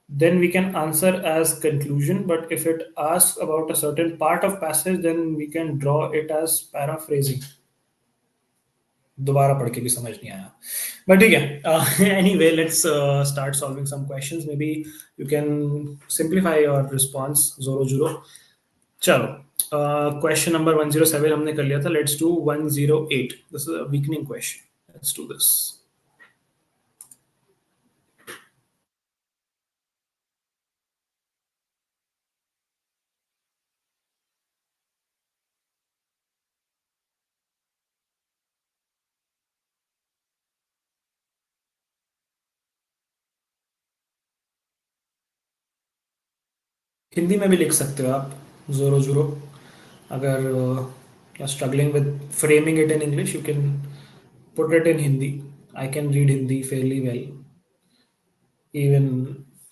then we can answer as conclusion. But if it asks about a certain part of passage, then we can draw it as paraphrasing. दोबारा पढ़ के भी समझ नहीं आया, but ठीक है. Anyway, let's start solving some questions. Maybe you can simplify your response, Zoro Juro. चलो, question number 107 हमने कर लिया था. Let's do 108. This is a weakening question. Let's do this. Hindi में भी लिख सकते हो आप, जोरो जोरो. अगर you're struggling with framing it in English, you can Put it in Hindi. I can read Hindi fairly well. Even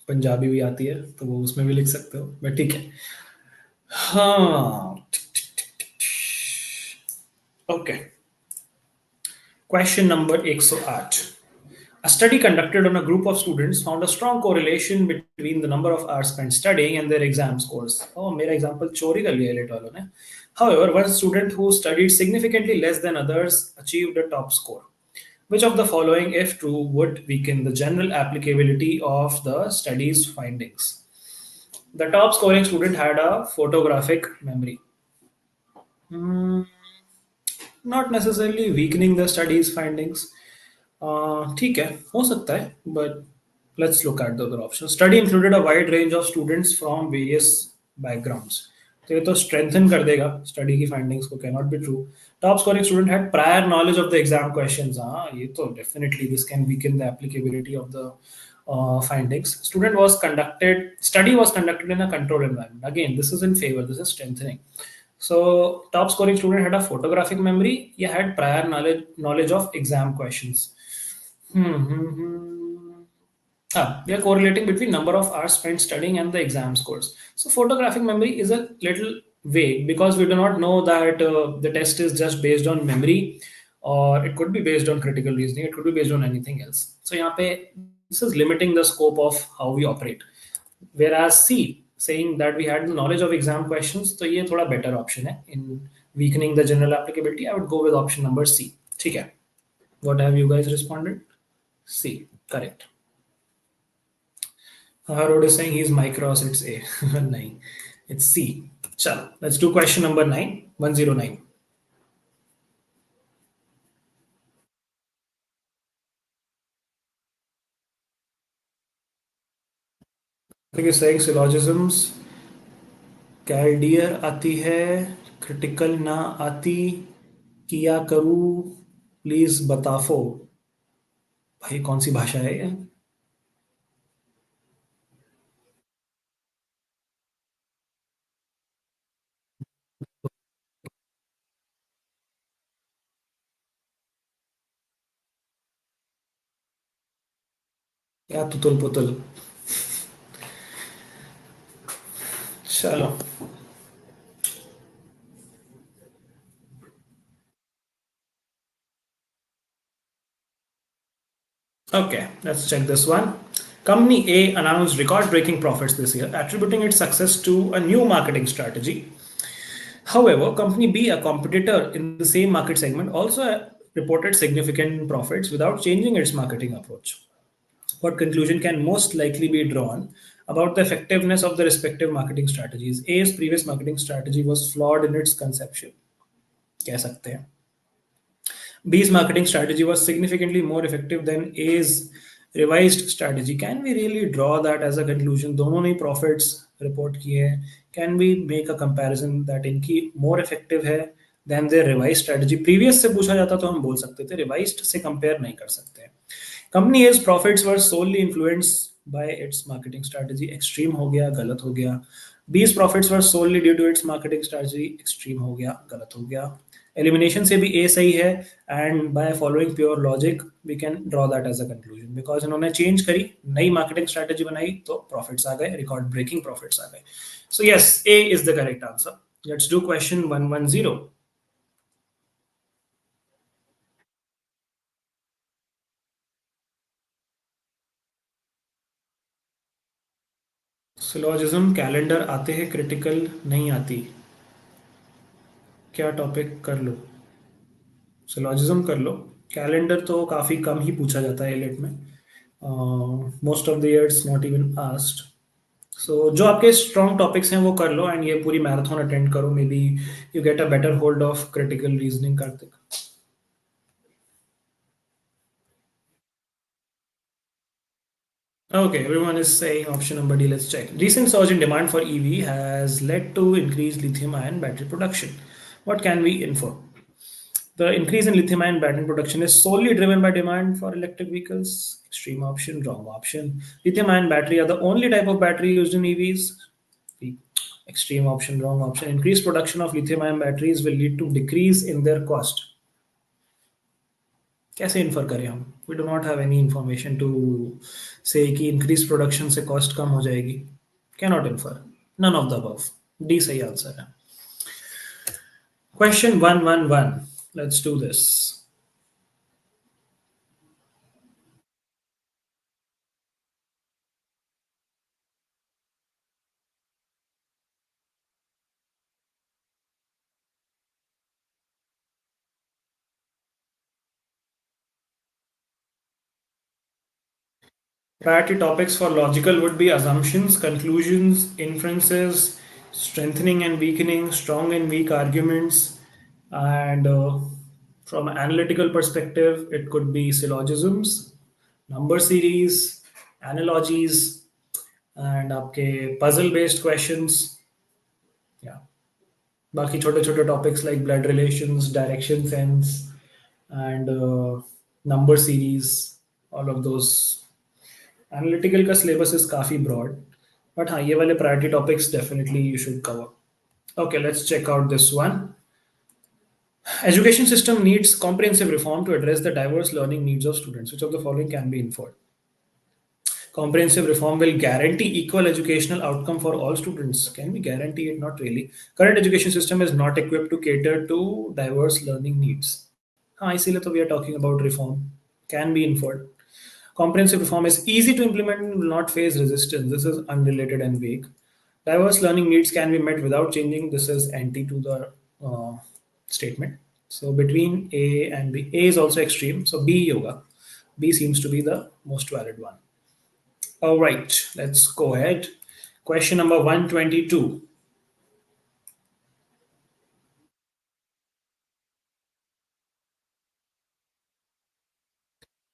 Punjabi भी आती है तो वो उसमें भी लिख सकते हो बट ठीक है हाँ okay question number 108 A study conducted on a group of students found a strong correlation between the number of hours spent studying and their exam scores. Oh, मेरा example चोरी कर लिया AILET वालों ने. However, one student who studied significantly less than others achieved a top score. Which of the following, if true, would weaken the general applicability of the study's findings? The top scoring student had a photographic memory. Hmm, not necessarily weakening the study's findings. ठीक है हो सकता है but let's look at the other options. Study included a wide range of students from various backgrounds. तो ये तो strengthen कर देगा study की findings को cannot be true. Top scoring student had prior knowledge of the exam questions. हाँ ये तो definitely this can weaken the applicability of the findings. Study was conducted in a controlled environment. Again, this is in favor. This is strengthening. So top scoring student had a photographic memory. He had prior knowledge of exam questions. We are correlating between number of hours spent studying and the exam scores. So photographic memory is a little vague because we do not know that the test is just based on memory, or it could be based on critical reasoning. It could be based on anything else. So यहाँ पे this is limiting the scope of how we operate. Whereas C saying that we had knowledge of exam questions, तो ये थोड़ा better option है in weakening the general applicability. I would go with option number C. ठीक है. What have you guys responded? C. Correct. Harod is saying he's my cross. It's A. No, it's C. Chalo, let's do question number 9. 109. I think he's saying syllogisms. कैलडियर आती है critical ना आती किया करूँ please बताफो भाई कौन सी भाषा है ये क्या तुतुल पुतुल चलो Okay, let's check this one. Company A announced record breaking profits this year, attributing its success to a new marketing strategy. However, Company B, a competitor in the same market segment, also reported significant profits without changing its marketing approach. What conclusion can most likely be drawn about the effectiveness of the respective marketing strategies? A's previous marketing strategy was flawed in its conception. कह सकते हैं. B's marketing strategy was significantly more effective than A's revised strategy. Can we really draw that as a conclusion? दोनों ने profits report किए हैं. Can we make a comparison that इनकी more effective है than their revised strategy? Previous से पूछा जाता तो हम बोल सकते थे. Revised से compare नहीं कर सकते. Company A's profits were solely influenced by its marketing strategy. Extreme हो गया, गलत हो गया. B's profits were solely due to its marketing strategy. Extreme हो गया, गलत हो गया. Elimination से भी A सही है and by following pure logic we can draw that as a conclusion because इन्होंने change करी नई marketing strategy बनाई तो profits आ गए record breaking profits आ गए. So yes, A is the correct answer. Let's do question 110. Syllogism calendar आते हैं critical नहीं आती क्या टॉपिक कर लो सिलॉजिज्म कर लो कैलेंडर तो काफ़ी कम ही पूछा जाता है एलेट में most of the years not even asked so जो आपके स्ट्रॉन्ग टॉपिक्स हैं वो कर लो एंड ये पूरी मैराथन अटेंड करो may be you get a better hold of critical reasoning Kartik Okay, everyone is saying option number D. Let's check. Recent surge in demand for EV has led to increased lithium-ion battery production. What can we infer? The increase in lithium-ion battery production is solely driven by demand for electric vehicles. Extreme option, wrong option. Lithium-ion battery are the only type of battery used in EVs. Extreme option, wrong option. Increased production of lithium-ion batteries will lead to decrease in their cost. कैसे infer करें हम? We do not have any information to say कि increase production से cost कम हो जाएगी. Can not infer. None of the above. D सही answer है. Question 111. Let's do this. Priority topics for logical would be assumptions, conclusions, inferences, strengthening and weakening, strong and weak arguments, and from an analytical perspective, it could be syllogisms, number series, analogies, and आपके puzzle based questions. Yeah. बाकी छोटे छोटे topics like blood relations, direction sense, and number series, all of those. Analytical का syllabus is काफ़ी broad, but हाँ, ये वाले priority topics definitely you should cover. Okay, let's check out this one. Education system needs comprehensive reform to address the diverse learning needs of students. Which of the following can be inferred? Comprehensive reform will guarantee equal educational outcome for all students. Can we guarantee it? Not really. Current education system is not equipped to cater to diverse learning needs. हाँ, इसीलिए तो we are talking about reform. Can be inferred. Comprehensive reform is easy to implement and will not face resistance. This is unrelated and vague. Diverse learning needs can be met without changing. This is anti to the statement. So between A and B, A is also extreme. So B yoga. B seems to be the most valid one. All right, let's go ahead. Question number 122.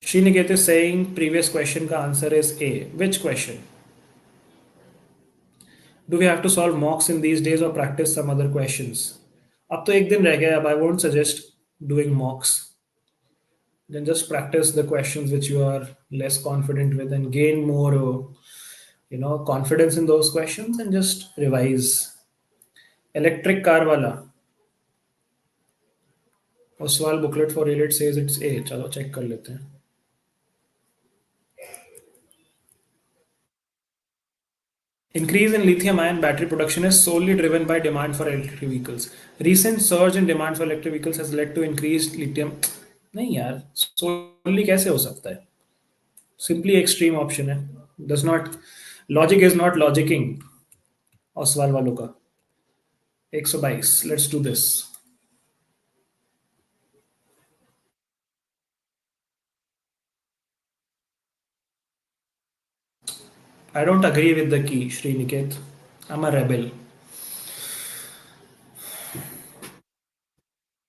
Shriniket is saying previous question ka answer is A. Which question? Do we have to solve mocks in these days or practice some other questions? अब तो एक दिन रह गया. अब I won't suggest doing mocks. Then just practice the questions which you are less confident with and gain more, confidence in those questions and just revise. Electric car wala. Oswald booklet for AILET says it's A. चलो check कर लेते हैं. Increase in lithium-ion battery production is solely driven by demand for electric vehicles. Recent surge in demand for electric vehicles has led to increased lithium. नहीं यार, solely कैसे हो सकता है? Simply extreme option है. Does not, logic is not logicking. Oswald वालों का 122. Let's do this. I don't agree with the key, Sriniket. I'm a rebel.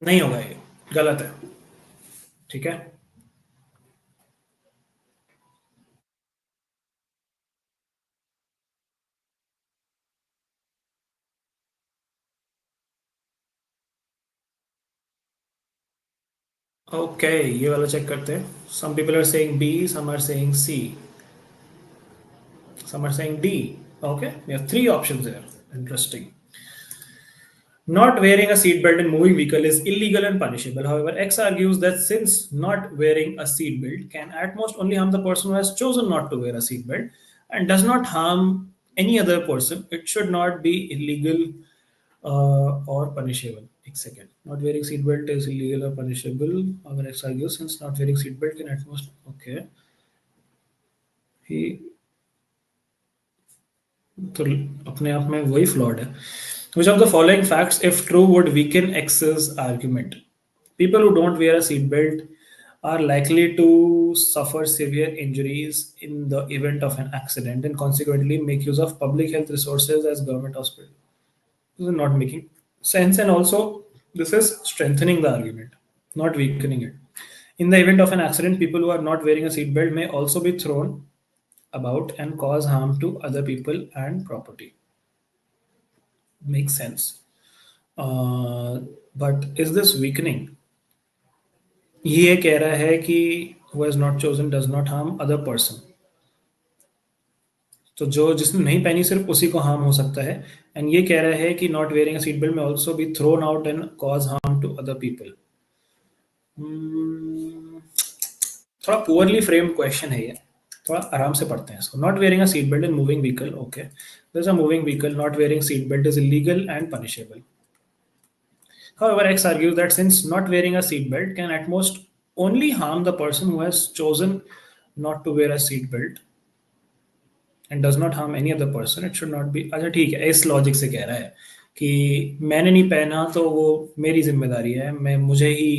नहीं होगा ये, गलत है. ठीक है. Okay, ये वाला चेक करते हैं. Some people are saying B, some are saying C, some are saying D. Okay, we have three options here. Interesting. Not wearing a seatbelt in moving vehicle is illegal and punishable. However, X argues that since not wearing a seatbelt can at most only harm the person who has chosen not to wear a seatbelt and does not harm any other person, it should not be illegal or punishable. एक second. Not wearing seatbelt is illegal or punishable. However, X argues since not wearing seatbelt can at most. Okay. He तो अपने आप में वही flawed है. Which of the following facts, if true, would weaken X's argument? People who don't wear a seatbelt are likely to suffer severe injuries in the event of an accident and consequently make use of public health resources as government hospital. This is not making sense, and also this is strengthening the argument, not weakening it. In the event of an accident, people who are not wearing a seatbelt may also be thrown about and cause harm to other people and property. Makes sense. But is this weakening? ये कह रहा है कि who has not chosen does not harm other person. तो जो जिसने नहीं पहनी सिर्फ उसी को हार्म हो सकता है. एंड ये कह रहा है कि not wearing a seat belt may also be thrown out and cause harm to other people. थोड़ा पुअरली फ्रेम्ड क्वेश्चन है ये, थोड़ा आराम से पढ़ते हैं इसको. Not wearing a seat belt in moving vehicle, okay. This is a moving vehicle, not wearing seat belt is illegal and punishable. However, X argues that since not wearing a seatbelt can at most only harm the person who has chosen not to wear a seatbelt and does not harm any other person, it should not be. अच्छा ठीक है, इस logic से कह रहा है कि मैंने नहीं पहना तो वो मेरी जिम्मेदारी है, मैं मुझे ही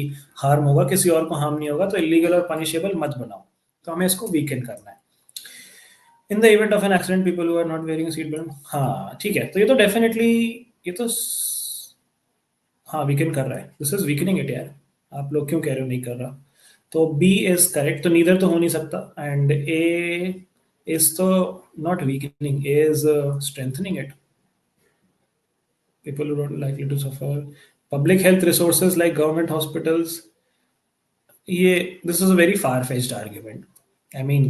हार्म होगा, किसी और को हार्म नहीं होगा, तो इलीगल और पनिशेबल मत बनाओ. तो हमें इसको वीकेंड करना है. In the event of an accident people who are not wearing seat belt, हाँ ठीक है, तो ये तो डेफिनेटली, ये तो हाँ वीकेंड कर रहा है. दिस इज वीकनिंग इट यार. आप लोग क्यों कह रहे हो नहीं कर रहा? तो बी इज करेक्ट, तो नीदर तो हो नहीं सकता. एंड ए इज तो not weakening, A is strengthening it. People who are likely to suffer. Public health resources like government hospitals. ये this is a very far fetched argument. I mean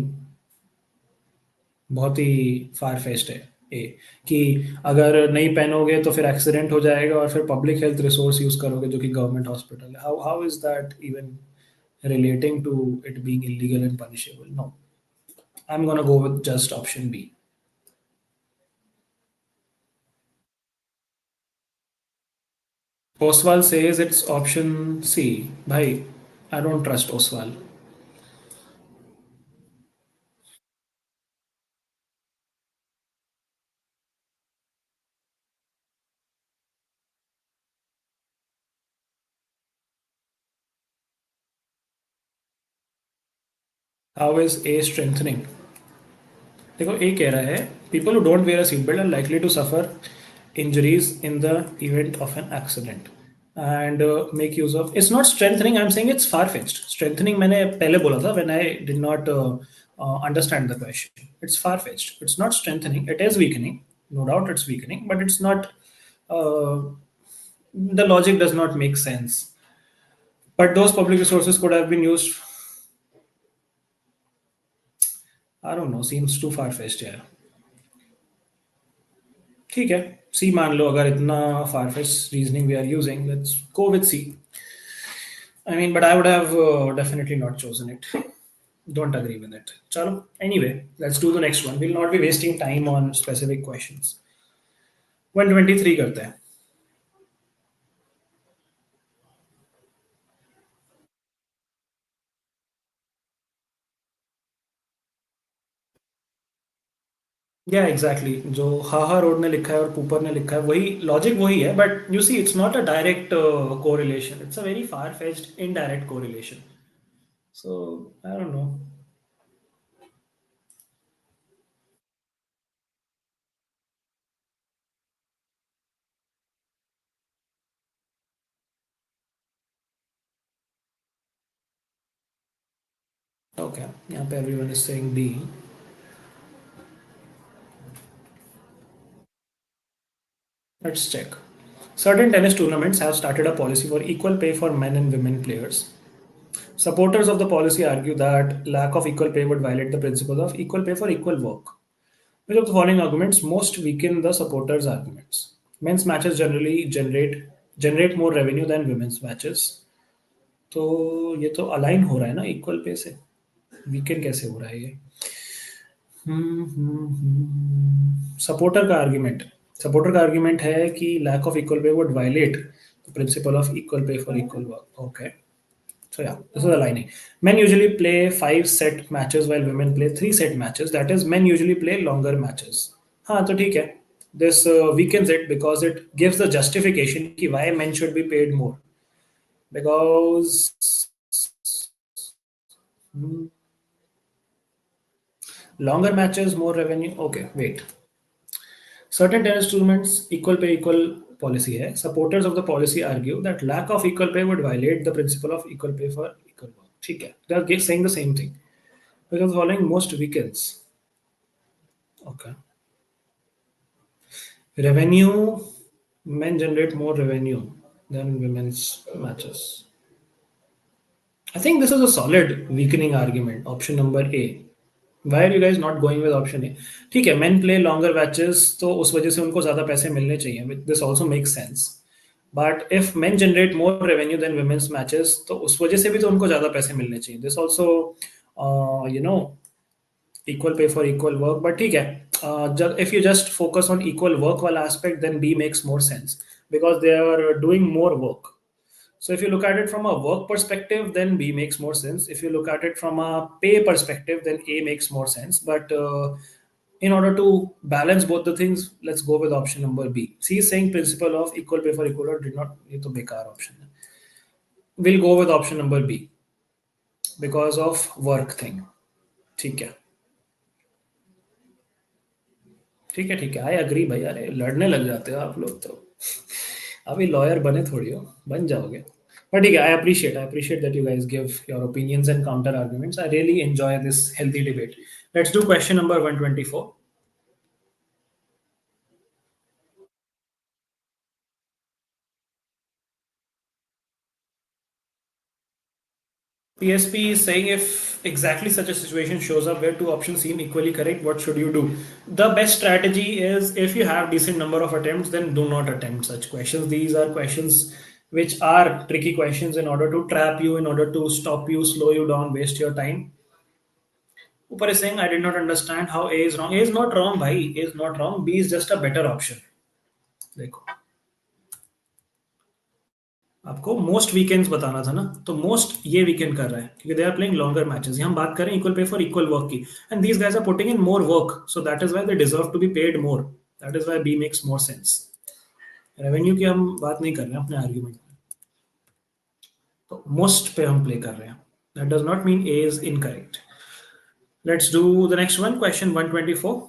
बहुत ही far fetched है ये, कि अगर नहीं पहनोगे तो फिर एक्सीडेंट हो जाएगा और फिर पब्लिक हेल्थ रिसोर्स यूज करोगे जो कि गवर्नमेंट हॉस्पिटल है. How is that even relating to it being illegal and punishable? No, I'm gonna go with just option B. Oswald says it's option C. Bhai, I don't trust Oswald. How is A strengthening? देखो ए कह रहा है people who don't wear a seatbelt are likely to suffer injuries in the event of an accident and make use of. It's not strengthening. I'm saying it's far fetched. Strengthening मैंने पहले बोला था when I did not understand the question. It's far fetched. It's not strengthening. It is weakening. No doubt it's weakening, but it's not. Uh, the logic does not make sense. But those public resources could have been used. I don't know. Seems too far fetched here. ठीक है, सी मान लो. अगर इतना far fetch reasoning we are using, let's go with C. I mean but I would have definitely not chosen it. Don't agree with it. चलो, anyway let's do the next one. Will not be wasting time on specific questions. 123 करते हैं. या exactly, जो हाहा road ने लिखा है और Cooper ने लिखा है वही लॉजिक वही है, but you see it's not a direct correlation. It's a very far fetched indirect correlation. So I don't know. Okay, यहाँ पे everyone is saying B. Let's check. Certain tennis tournaments have started a policy for equal pay for men and women players. Supporters of the policy argue that lack of equal pay would violate the principle of equal pay for equal work. Which of the following arguments most weaken the supporters' arguments? Men's matches generally generate more revenue than women's matches. तो ये तो align हो रहा है ना equal pay से. Weekend कैसे हो रहा है ये? सपोर्टर का आर्ग्यूमेंट है कि lack of equal pay would violate the principle of equal पे for equal work. Okay, so yeah, this is aligning. Men usually play 5 set matches while women play 3 set matches. That is, men usually play longer matches. हाँ तो ठीक है. This weakens it because it gives the justification कि why men should be paid more. Because longer matches, more revenue. Okay, wait. Certain tennis tournaments equal pay equal policy है. Supporters of the policy argue that lack of equal pay would violate the principle of equal pay for equal work. ठीक है. They are saying the same thing. Because following most weekends. Okay. Revenue, men generate more revenue than women's matches. I think this is a solid weakening argument. Option number A. Why are you guys not going with option A? ठीक है, men play longer matches तो उस वजह से उनको ज़्यादा पैसे मिलने चाहिए. This also makes sense. But if men generate more revenue than women's matches तो उस वजह से भी तो उनको ज़्यादा पैसे मिलने चाहिए. This also you know, equal pay for equal work. But ठीक है, if you just focus on equal work वाला aspect, then B makes more sense because they are doing more work. So if you look at it from a work perspective, then B makes more sense. If you look at it from a pay perspective, then A makes more sense. But in order to balance both the things, let's go with option number B. C is saying principle of equal pay for equal work did not need to bekar option. We'll go with option number B because of work thing. ठीक है, ठीक है, ठीक है, I agree भाई। अरे लड़ने लग जाते हो आप लोग तो। अभी लॉयर बने थोड़ी हो, बन जाओगे। पर ठीक है, I appreciate that you guys give your opinions and counter arguments. I really enjoy this healthy debate. Let's do question number 124। PSP is saying if exactly such a situation shows up where two options seem equally correct, what should you do? The best strategy is if you have decent number of attempts, then do not attempt such questions. These are questions which are tricky questions in order to trap you, in order to stop you, slow you down, waste your time. Upar is saying I did not understand how A is wrong. A is not wrong, bhai. A is not wrong. B is just a better option. देखो, आपको most weekends बताना था ना, तो most ये weekend कर रहा है क्योंकि they are playing longer matches. हम बात करें इक्वल पे फॉर इक्वल वर्क की, and these guys are putting in more work, so that is why they deserve to be paid more. That is why B makes more sense. Revenue की हम बात नहीं कर रहे हैं अपने आर्ग्यूमेंट में, तो मोस्ट पे हम प्ले कर रहे हैं। That does not mean A is incorrect. Let's do the next one, question 124।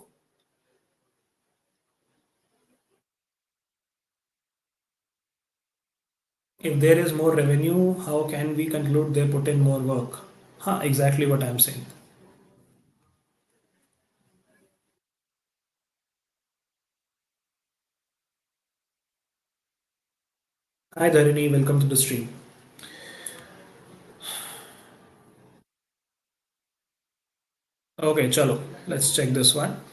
If there is more revenue, how can we conclude they put in more work? हाँ, exactly what I'm saying. Hi Dharini, welcome to the stream. Okay, chalo, let's check this one.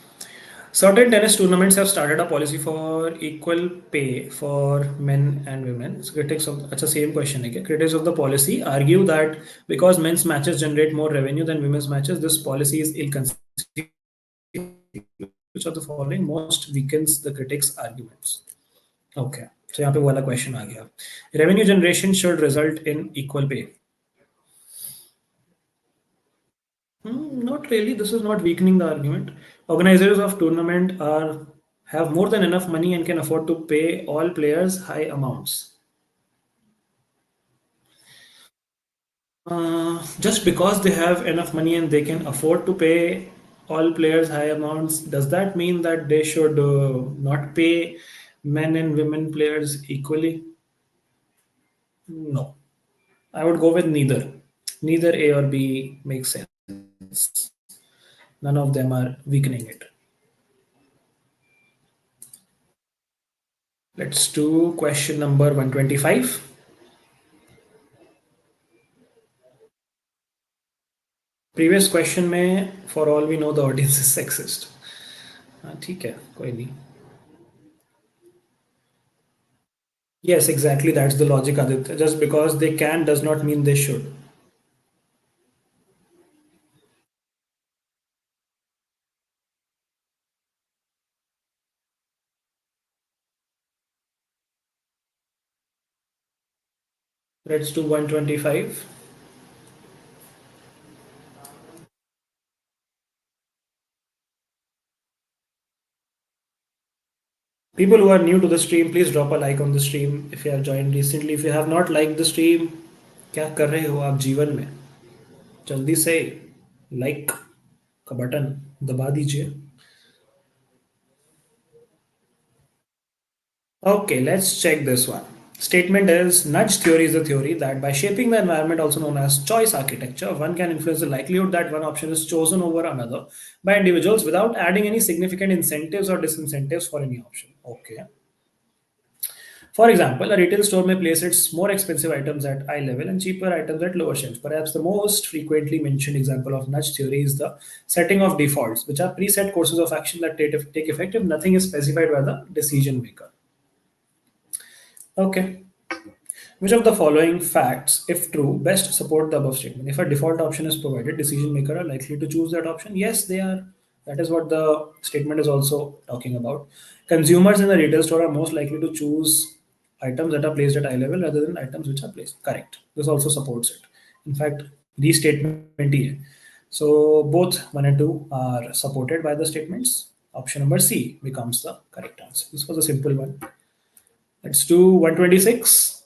Certain tennis tournaments have started a policy for equal pay for men and women. So critics of अच्छा same question है क्या? Critics of the policy argue that because men's matches generate more revenue than women's matches, this policy is ill-conceived. Which of the following most weakens the critics' arguments? Okay, so यहाँ पे वो वाला question आ गया. Revenue generation should result in equal pay. Not really. This is not weakening the argument. Organizers of tournament are have more than enough money and can afford to pay all players high amounts. Just because they have enough money and they can afford to pay all players high amounts, does that mean that they should not pay men and women players equally? No. I would go with neither. Neither A or B makes sense. None of them are weakening it. Let's do question number 125. Previous question में for all we know the audience is sexist. हाँ ठीक है, कोई नहीं। Yes, exactly, that's the logic, Aditya. Just because they can does not mean they should. Let's do 125. People who are new to the stream, please drop a like on the stream if you have joined recently. If you have not liked the stream, क्या कर रहे हो आप जीवन में? जल्दी से like का बटन दबा दीजिए। Okay, let's check this one. Statement is nudge theory is a theory that by shaping the environment, also known as choice architecture, one can influence the likelihood that one option is chosen over another by individuals without adding any significant incentives or disincentives for any option. Okay. For example, a retail store may place its more expensive items at eye level and cheaper items at lower shelves. Perhaps the most frequently mentioned example of nudge theory is the setting of defaults, which are preset courses of action that take effect if nothing is specified by the decision maker. Okay. Which of the following facts, if true, best support the above statement? If a default option is provided, decision maker are likely to choose that option. Yes, they are. That is what the statement is also talking about. Consumers in the retail store are most likely to choose items that are placed at eye level rather than items which are placed. Correct. This also supports it. In fact, restatement here. So both 1 and 2 are supported by the statements. Option number C becomes the correct answer. This was a simple one. Let's do 126.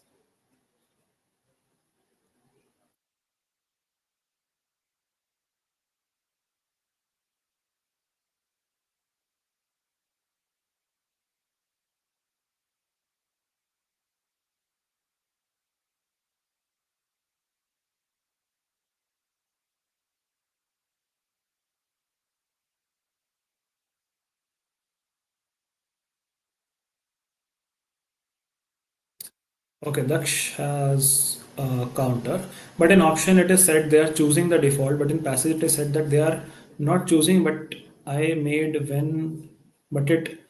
Okay, Daksh has a counter, but in option it is said they are choosing the default, but in passage it is said that they are not choosing, but I made when, but it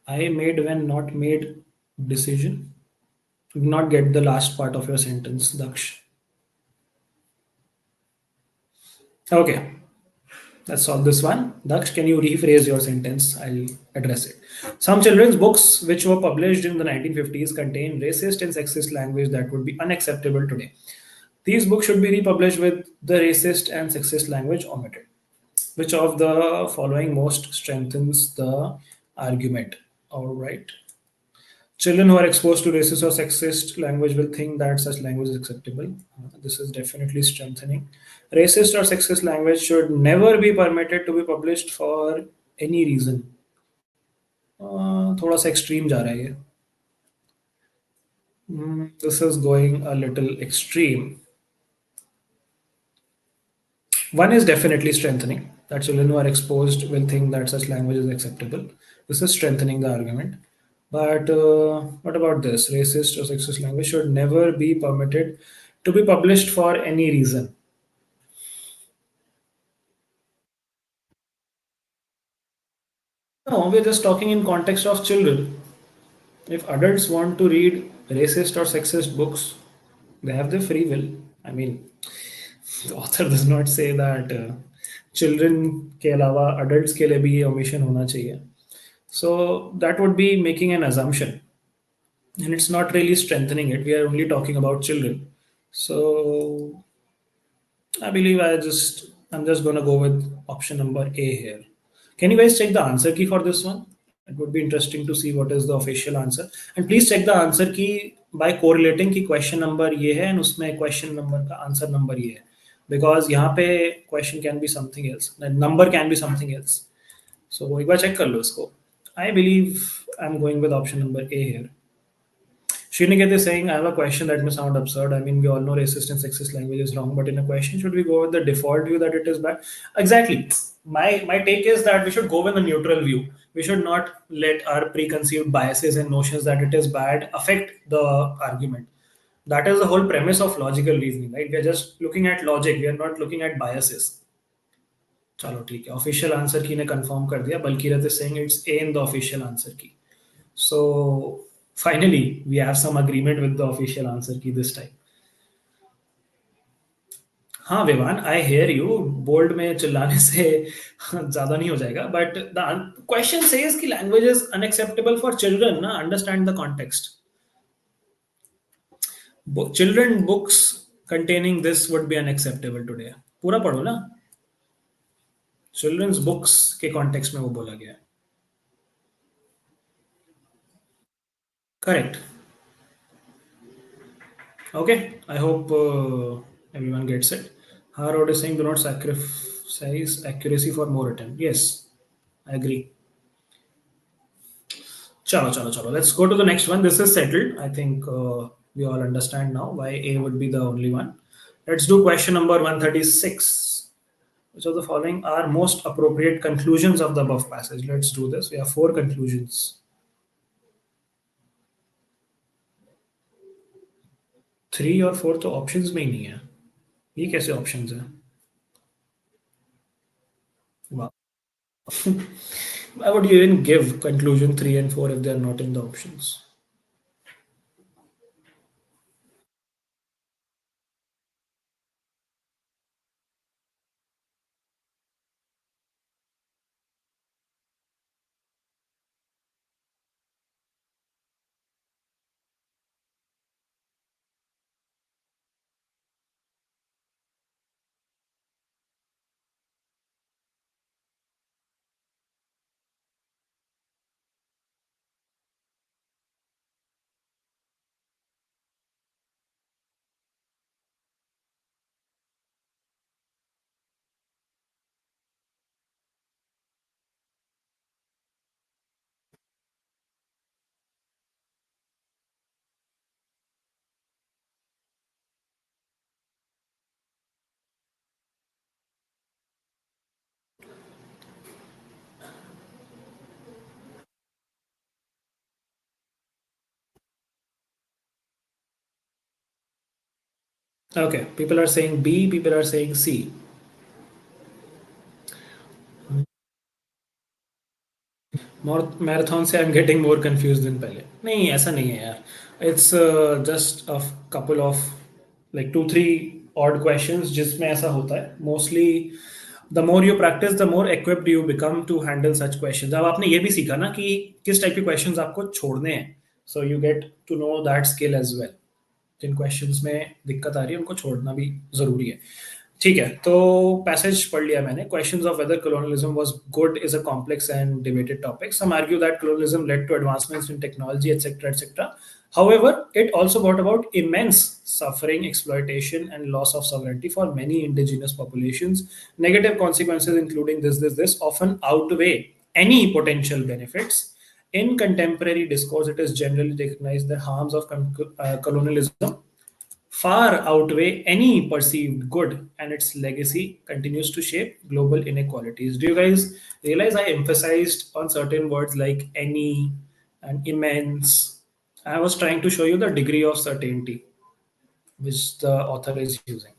I made when not made decision. Did not get the last part of your sentence, Daksh. Okay, let's solve this one. Daksh, can you rephrase your sentence? I'll address it. Some children's books which were published in the 1950s contain racist and sexist language that would be unacceptable today. These books should be republished with the racist and sexist language omitted. Which of the following most strengthens the argument? All right. Children who are exposed to racist or sexist language will think that such language is acceptable. This is definitely strengthening. Racist or sexist language should never be permitted to be published for any reason. थोड़ा सा extreme जा रहा है ये. This is going a little extreme. One is definitely strengthening that children who are exposed will think that such language is acceptable. This is strengthening the argument. But what about this? Racist or sexist language should never be permitted to be published for any reason. No, we're just talking in context of children. If adults want to read racist or sexist books, they have their free will. I mean, the author does not say that children के अलावा adults के लिए भी ये omission होना चाहिए. So that would be making an assumption, and it's not really strengthening it. We are only talking about children. So I believe I'm just gonna go with option number A here. Can you guys check the answer key for this one? It would be interesting to see what is the official answer. And please check the answer key by correlating कि question number ये है and उसमें question number का answer number ये है. Because यहाँ पे question can be something else, the number can be something else. So एक बार check कर लो इसको. I believe I'm going with option number A here. Sriniket is saying, I have a question that may sound absurd. I mean, we all know racist and sexist language is wrong, but in a question, should we go with the default view that it is bad? Exactly. My take is that we should go with a neutral view. We should not let our preconceived biases and notions that it is bad affect the argument. That is the whole premise of logical reasoning, right? We are just looking at logic. We are not looking at biases. चलो ठीक है official answer की ने confirm कर दिया Balkirat is saying it's A in the official answer key so finally we have some agreement with the official answer key this time. हाँ Vivaan I hear you bold में चिल्लाने से ज्यादा नहीं हो जाएगा बट द क्वेश्चन सेज कि language is unacceptable for children ना understand the context children books containing this would be unacceptable today पूरा पढ़ो ना चिल्ड्रंस बुक्स के कॉन्टेक्स्ट में वो बोला गया है correct Okay, I hope everyone gets it. Harrod is saying do not sacrifice accuracy for more attempt. Yes, I agree. Chalo, chalo, chalo. Let's go to the next one. This is settled. I think we all understand now why A would be the only one. Let's do question number 136. Which of the following are most appropriate conclusions of the above passage? Let's do this. We have four conclusions. Three और four तो options में ही नहीं है ये कैसे options हैं वाह why would you even give conclusion 3 and 4 if they are not in the options Okay, people are saying B, people are saying C. Marathon से I am getting more confuse than पहले नहीं ऐसा नहीं है यार it's just a couple of like two three odd questions जिसमें ऐसा होता है mostly the more you practice the more equipped you become to handle such questions अब आपने ये भी सीखा ना कि किस टाइप के क्वेश्चंस आपको छोड़ने हैं so you get to know that skill as well जिन क्वेश्चंस में दिक्कत आ रही है उनको छोड़ना भी जरूरी है ठीक है तो पैसेज पढ़ लिया मैंने questions of whether colonialism was good is a complex and debated topic some argue that colonialism led to advancements in technology etc. However it also brought about immense suffering exploitation and loss of sovereignty for many indigenous populations negative consequences including this often outweigh any potential benefits in contemporary discourse it is generally recognized that harms of colonialism far outweigh any perceived good, and its legacy continues to shape global inequalities. Do you guys realize I emphasized on certain words like any and immense? I was trying to show you the degree of certainty which the author is using.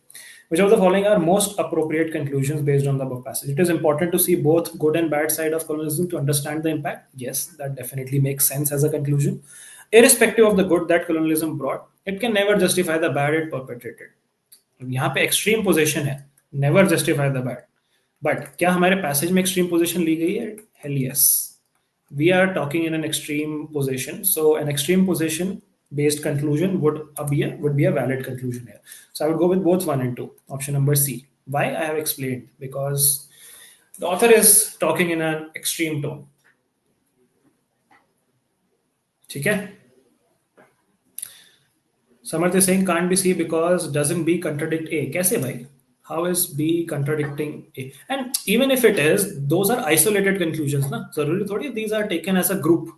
Which of the following are most appropriate conclusions based on the above passage? It is important to see both good and bad side of colonialism to understand the impact. Yes, that definitely makes sense as a conclusion. Irrespective of the good that colonialism brought, it can never justify the bad it perpetrated. यहाँ पे extreme position है never justify the bad but क्या हमारे passage में extreme position ली गई है hello yes we are talking in an extreme position so an extreme position based conclusion would be a valid conclusion here so I would go with both 1 and 2 option number C why I have explained because the author is talking in an extreme tone ठीक है Samarth is saying can't be C because doesn't B contradict A कैसे भाई how is B contradicting A and even if it is those are isolated conclusions ना जरूरी थोड़ी these are taken as a group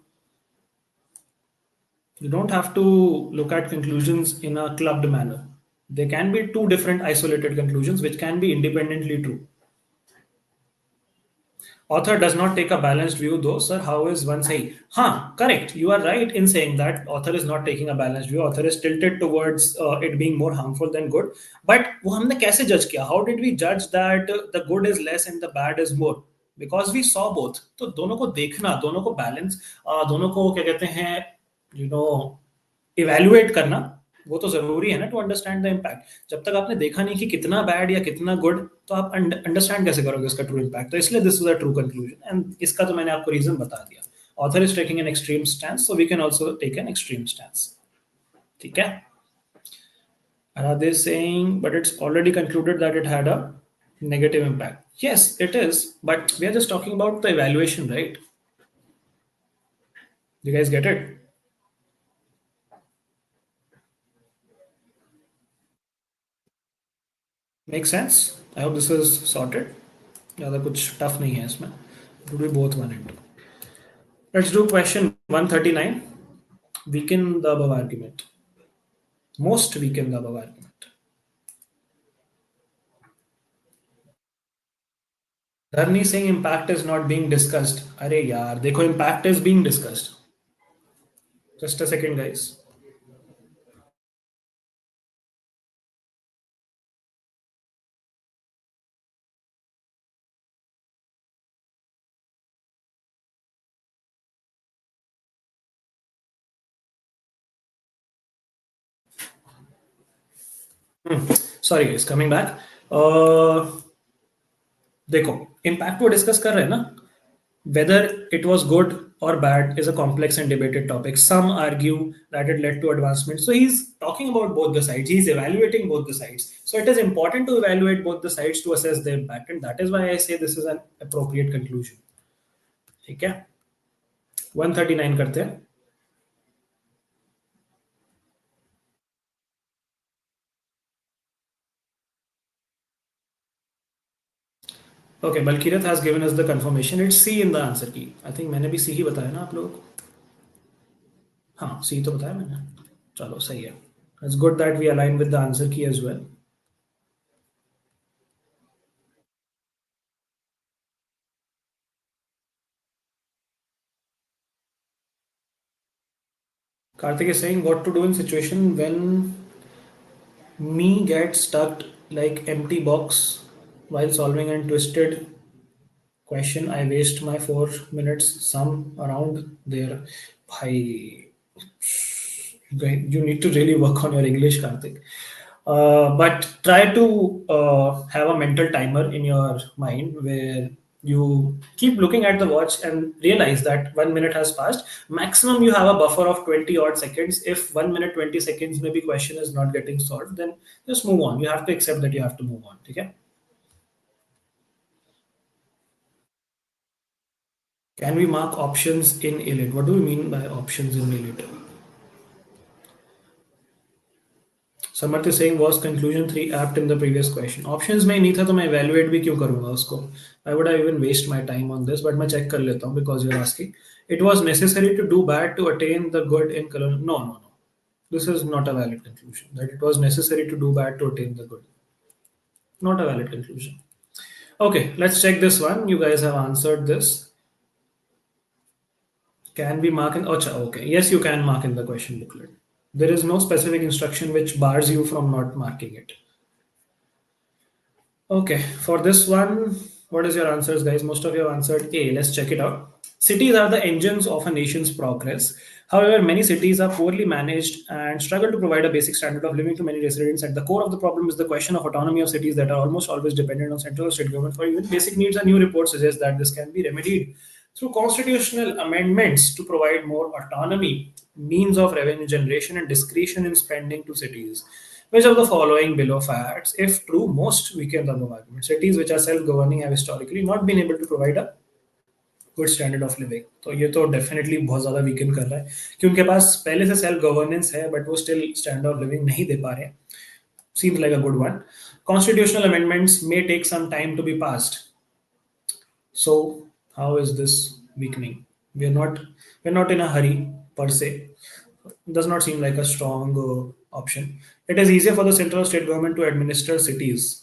you don't have to look at conclusions in a clubbed manner. There can be two different isolated conclusions which can be independently true. Author does not take a balanced view though, sir. How is one saying? Huh, correct. You are right in saying that author is not taking a balanced view. Author is tilted towards it being more harmful than good. But वो हमने कैसे judge किया? How did we judge that the good is less and the bad is more? Because we saw both. तो दोनों को देखना, दोनों को balance, दोनों को क्या कहते हैं, you know, इवेल्युएट करना वो तो जरूरी है ना टू अंडरस्टैंड द इम्पैक्ट जब तक आपने देखा नहीं कि कितना बैड या कितना गुड तो आप अंडरस्टैंड कैसे करोगे इसका ट्रू इम्पैक्ट तो इसलिए this is a true conclusion and इसका तो मैंने आपको रीजन बता दिया author is taking an extreme stance so we can also take an extreme stance ठीक है they saying but it's already concluded that it had a negative impact yes it is but we are just talking about the evaluation right you guys get it Make sense? I hope this is sorted. ज़्यादा कुछ tough नहीं है इसमें. It would be both one and two. Let's do question 139. Weaken the above argument. Most weaken the above argument. Dharni saying impact is not being discussed. अरे यार देखो impact is being discussed. Just a second guys. Sorry guys, coming back. देखो impact को discuss कर रहे हैं ना whether it was good or bad is a complex and debated topic. Some argue that it led to advancement. So he's talking about both the sides. He's evaluating both the sides. So it is important to evaluate both the sides to assess the impact. And that is why I say this is an appropriate conclusion. ठीक है 139 करते हैं Okay, Balkirat has given us the confirmation. It's C in the answer key. I think मैंने भी C ही बताया ना आप लोगों को हाँ C तो बताया मैंने चलो सही है It's good that we align with the answer key as well. Karthik is saying what to do in situation when Me get stuck like empty box while solving and twisted question. I waste my 4 minutes, some around there. Bhai, you need to really work on your English, Karthik. But try to have a mental timer in your mind where you keep looking at the watch and realize that 1 minute has passed. Maximum you have a buffer of 20 odd seconds. If 1 minute 20 seconds maybe question is not getting solved, then just move on. You have to accept that you have to move on. Okay. Can we mark options in AILET? What do we mean by options in AILET? Samarth is saying was conclusion 3 apt in the previous question. Options में नहीं था तो मैं evaluate भी क्यों करूंगा उसको? Why would I even waste my time on this? But मैं check कर लेता हूँ because you're asking. It was necessary to do bad to attain the good in colon. No, no, no. This is not a valid conclusion. That it was necessary to do bad to attain the good. Not a valid conclusion. Okay, let's check this one. You guys have answered this. Can be marked in. Acha, okay. Yes, you can mark in the question booklet. There is no specific instruction which bars you from not marking it. Okay, for this one, what is your answers, guys? Most of you have answered A. Let's check it out. Cities are the engines of a nation's progress. However, many cities are poorly managed and struggle to provide a basic standard of living to many residents. At the core of the problem is the question of autonomy of cities that are almost always dependent on central or state government for even basic needs. A new report suggests that this can be remedied through constitutional amendments to provide more autonomy, means of revenue generation, and discretion in spending to cities. Which of the following below facts, if true, most weaken the above argument? Cities which are self-governing have historically not been able to provide a good standard of living तो ये तो definitely बहुत ज़्यादा weaken कर रहा है कि उनके पास पहले से सेल्फ गवर्नेंस है बट वो स्टिल स्टैंडर्ड ऑफ लिविंग नहीं दे पा रहे हैं seems like a good one. Constitutional amendments may take some time to be passed. So how is this weakening? We're not in a hurry per se. Does not seem like a strong option. It is easier for the central state government to administer cities.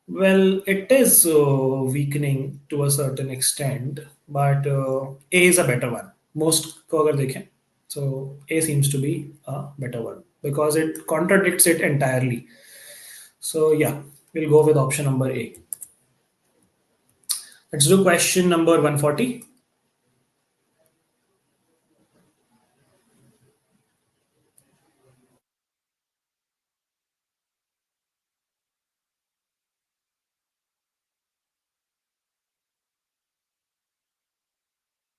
Well, it is weakening to a certain extent, but A is a better one. Most को अगर देखें, so A seems to be a better one because it contradicts it entirely. So yeah, we'll go with option number A. Let's do question number 140.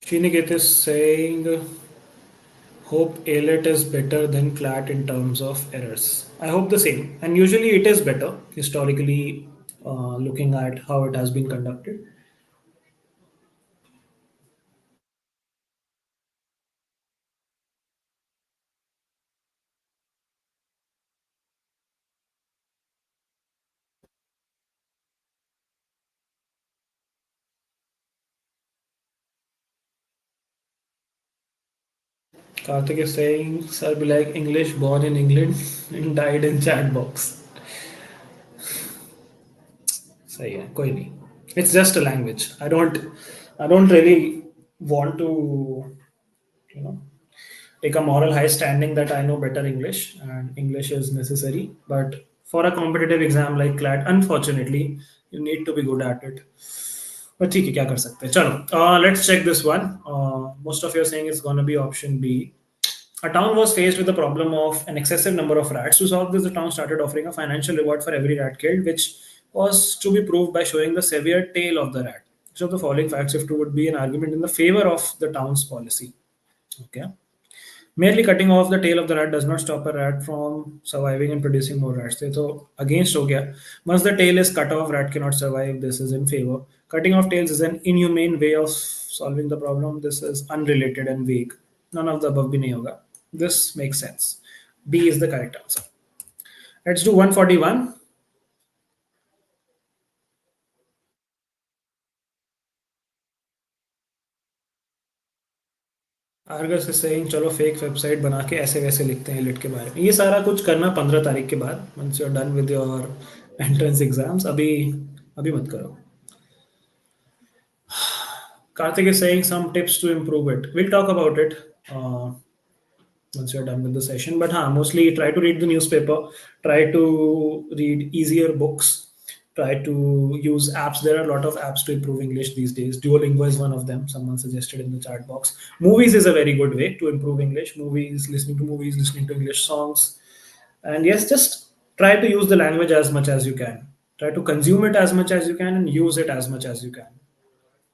Shriniket is saying, hope AILET is better than CLAT in terms of errors. I hope the same. And usually it is better, historically, looking at how it has been conducted. Karthik is saying, sir, be like English born in England and died in chat box. सही है कोई नहीं. It's just a language. I don't really want to you know take a moral high standing that I know better English and English is necessary. But for a competitive exam like CLAT, unfortunately, you need to be good at it. But ठीक है क्या कर सकते हैं चलो let's check this one. Most of you are saying it's gonna be option B. A town was faced with the problem of an excessive number of rats. To solve this, the town started offering a financial reward for every rat killed, which was to be proved by showing the severe tail of the rat. Which of the following facts, if true, would be an argument in the favor of the town's policy? Okay. Merely cutting off the tail of the rat does not stop a rat from surviving and producing more rats. So against हो गया. Once the tail is cut off, rat cannot survive. This is in favor. Cutting off tails is an inhumane way of solving the problem. This is unrelated and vague. None of the above भी नहीं होगा. This makes sense. B is the correct answer. Let's do 141. Argus से saying चलो fake website बना के ऐसे वैसे लिखते हैं लिट के बारे में ये सारा कुछ करना 15 तारीख के बाद once you're done with your entrance exams अभी अभी मत करो. Karthik is saying some tips to improve it. We'll talk about it. once you're done with the session. But mostly try to read the newspaper, try to read easier books, try to use apps. There are a lot of apps to improve English these days. Duolingo is one of them. Someone suggested in the chat box. Movies is a very good way to improve English. Movies, listening to English songs. And yes, just try to use the language as much as you can. Try to consume it as much as you can and use it as much as you can.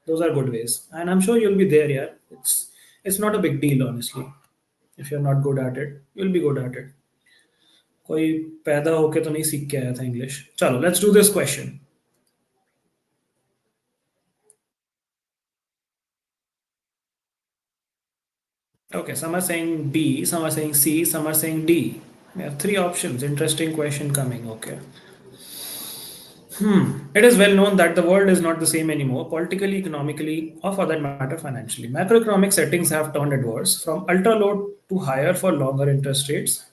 Those are good ways. And I'm sure you'll be there, yeah. It's not a big deal, honestly. If you're not good at it, you'll be good at it. कोई पैदा होके तो नहीं सीख के आया था English. चलो, let's do this question. Okay, some are saying B, some are saying C, some are saying D. We have three options. Interesting question coming. Okay. It is well known that the world is not the same anymore, politically, economically, or for that matter, financially. Macroeconomic settings have turned adverse from ultra low to higher for longer interest rates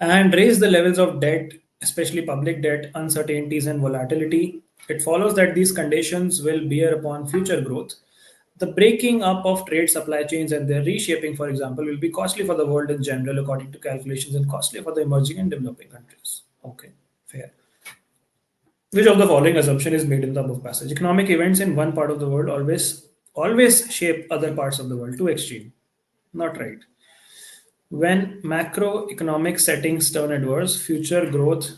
and raise the levels of debt, especially public debt, uncertainties, and volatility. It follows that these conditions will bear upon future growth. The breaking up of trade supply chains and their reshaping, for example, will be costly for the world in general, according to calculations, and costly for the emerging and developing countries. Okay, fair. Which of the following assumption is made in the above passage? Economic events in one part of the world always shape other parts of the world. Too extreme. Not right. When macroeconomic settings turn adverse, future growth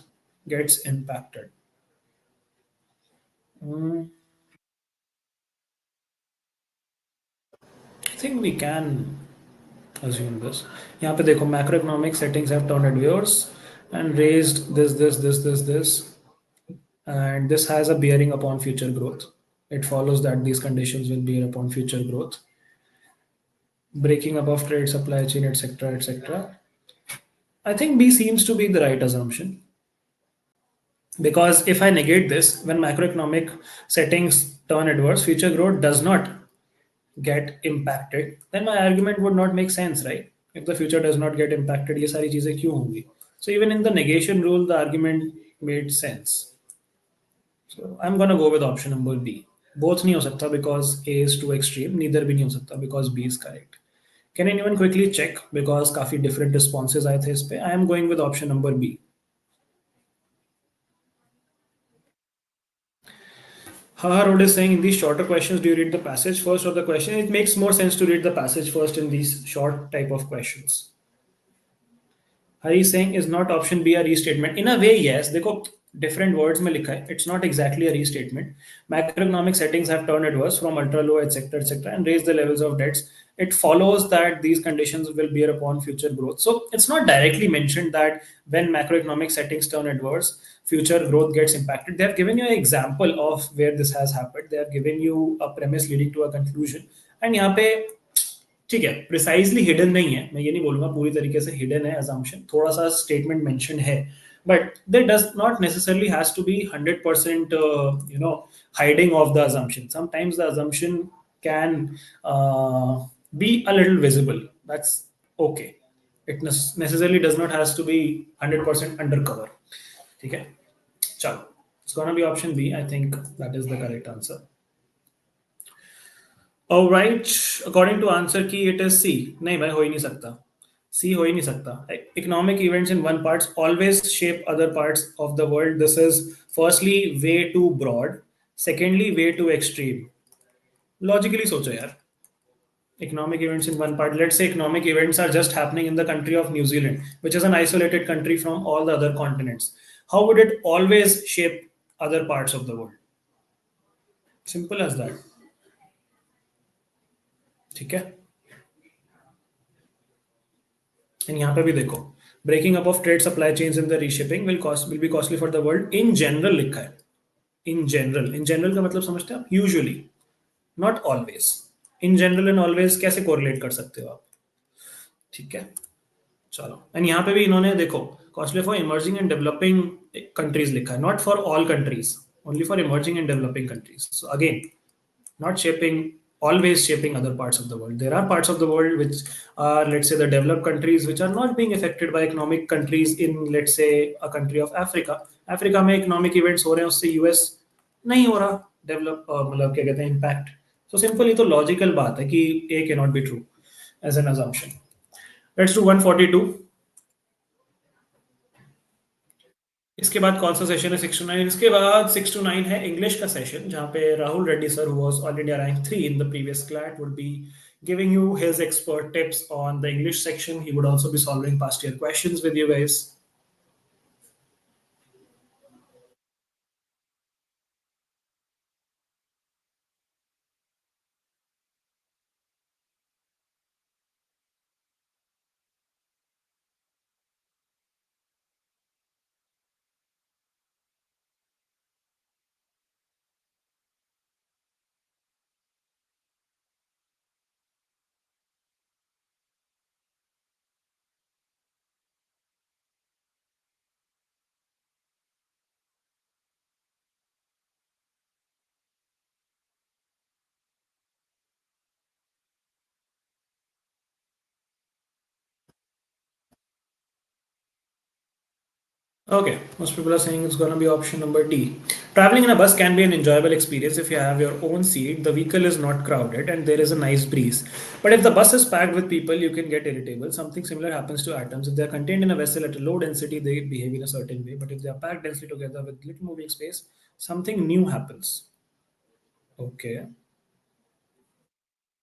gets impacted. Hmm, I think we can assume this. यहाँ पे देखो macroeconomic settings have turned adverse and raised this, and this has a bearing upon future growth. It follows that these conditions will bear upon future growth, breaking up of trade supply chain, etc., etc. I think B seems to be the right assumption because if I negate this, when macroeconomic settings turn adverse, future growth does not get impacted, then my argument would not make sense, right? If the future does not get impacted, ये सारी चीजें क्यों होंगी? So even in the negation rule, the argument made sense. So I'm gonna go with option number B. Both नहीं हो सकता because A is too extreme. Neither भी नहीं हो सकता because B is correct. Can anyone quickly check because काफी different responses आए थे इस पे? I am going with option number B. Haha Road is saying in these shorter questions, do you read the passage first or the question? It makes more sense to read the passage first in these short type of questions. Hari saying is not option B a restatement? In a way, yes. देखो different words में लिखा है. It's not exactly a restatement. Macroeconomic settings have turned adverse from ultra low, etc., and raised the levels of debts. It follows that these conditions will bear upon future growth. So it's not directly mentioned that when macroeconomic settings turn adverse, future growth gets impacted. They have given you an example of where this has happened. They have given you a premise leading to a conclusion. And यहाँ पे ठीक है precisely hidden नहीं है मैं ये नहीं बोलूंगा पूरी तरीके से हिडन है assumption थोड़ा सा स्टेटमेंट मेंशन है but there does not necessarily has to be 100% hiding of the assumption. Sometimes the assumption can be a little visible. That's okay. It necessarily does not has to be 100% undercover. ठीक है चलो it's gonna be option B. I think that is the correct answer. All right, according to answer key, it is C. नहीं भाई हो ही नहीं सकता. C हो ही नहीं सकता. Economic events in one parts always shape other parts of the world. This is firstly way too broad. Secondly, way too extreme. Logically सोचो यार. Economic events in one part. Let's say economic events are just happening in the country of New Zealand, which is an isolated country from all the other continents. How would it always shape other parts of the world? Simple as that. ठीक है and यहाँ पे भी देखो breaking up of trade supply chains in the reshipping will be costly for the world in general लिखा है in general का मतलब समझते हैं आप usually not always in general and always कैसे कोरिलेट कर सकते हो आप ठीक है चलो एंड यहाँ पे भी इन्होंने देखो costly for emerging and developing countries लिखा है not for all countries only for emerging and developing countries. So again, not shaping always shaping other parts of the world. There are parts of the world which are, let's say, the developed countries which are not being affected by economic countries in, let's say, a country of Africa. Africa में economic events हो रहे हैं उससे US नहीं हो रहा develop मतलब क्या कहते हैं impact. So simply तो logical बात है कि A cannot be true as an assumption. Let's do 142। इसके बाद कौन सा सेशन है? 6 to 9। इसके बाद 6 to 9 है इंग्लिश का सेशन, जहाँ पे Rahul Reddy sir, who was all India rank 3 in the previous CLAT, would be giving you his expert tips on the English section. He would also be solving past year questions with you guys. Okay, most people are saying it's gonna be option number D. Traveling in a bus can be an enjoyable experience if you have your own seat, the vehicle is not crowded, and there is a nice breeze. But if the bus is packed with people, you can get irritable. Something similar happens to atoms. If they are contained in a vessel at a low density, they behave in a certain way. But if they are packed densely together with little moving space, something new happens. Okay.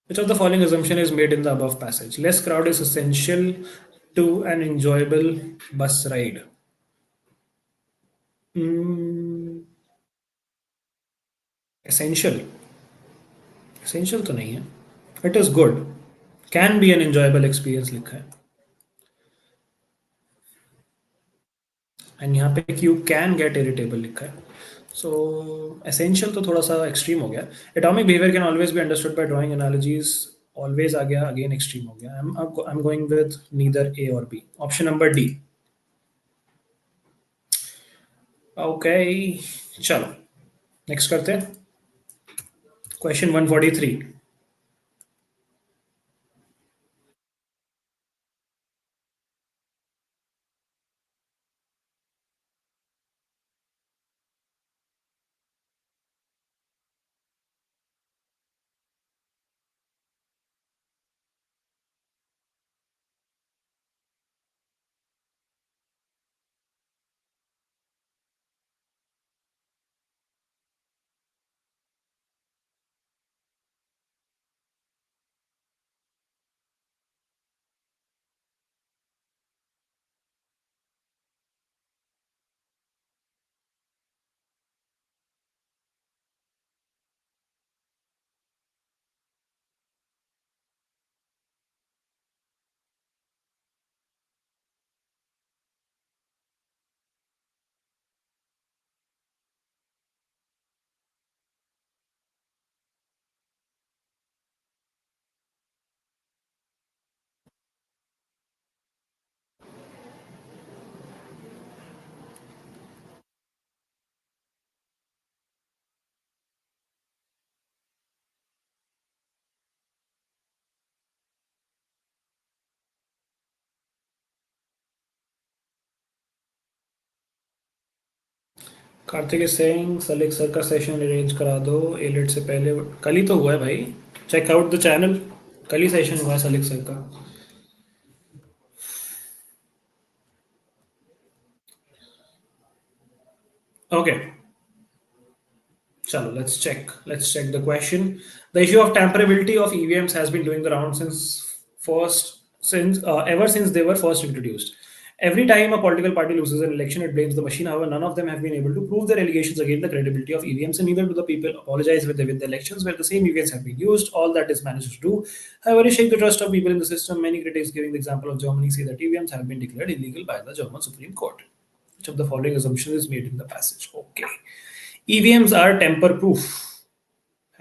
Which of the following assumption is made in the above passage? Less crowd is essential to an enjoyable bus ride. Hmm, essential. Essential तो नहीं है. It is good. Can be N enjoyable experience लिखा है. And यहाँ पे you can get irritable लिखा है. सो essential तो थोड़ा सा एक्सट्रीम हो गया. Atomic behavior can always be understood by drawing analogies. Always आ गया, अगेन एक्सट्रीम हो गया. I am going with neither A और B. Option number D. Okay, चलो नेक्स्ट करते हैं. क्वेश्चन 143. कार्तिक इज सेइंग सलेक सर का सेशन अरेंज करा दो एलेट से पहले. कल ही तो हुआ है भाई. Check out the channel. कल ही सेशन हुआ है सलेक सर का. Okay, chalo, let's check the question. The issue of tamperability of EVMs has been doing the round since ever since they were first introduced. Every time a political party loses an election, it blames the machine. However, none of them have been able to prove their allegations against the credibility of EVMs, and neither do the people apologize when they win the elections where the same EVMs have been used. All that is managed to do, however, is shake the trust of people in the system. Many critics, giving the example of Germany, say that EVMs have been declared illegal by the German Supreme Court. Which of the following assumption is made in the passage? Okay. EVMs are tamper proof.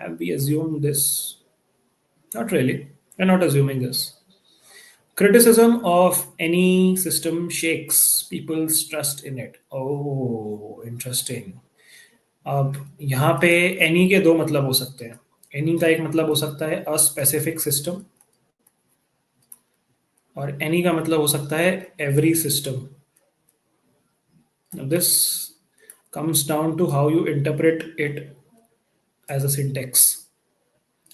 Have we assumed this? Not really. We're not assuming this. Criticism of any system shakes people's trust in it. Oh, interesting. अब यहाँ पे any के दो मतलब हो सकते हैं. Any का एक मतलब हो सकता है a specific system, और any का मतलब हो सकता है every system. Now this comes down to how you interpret it as a syntax.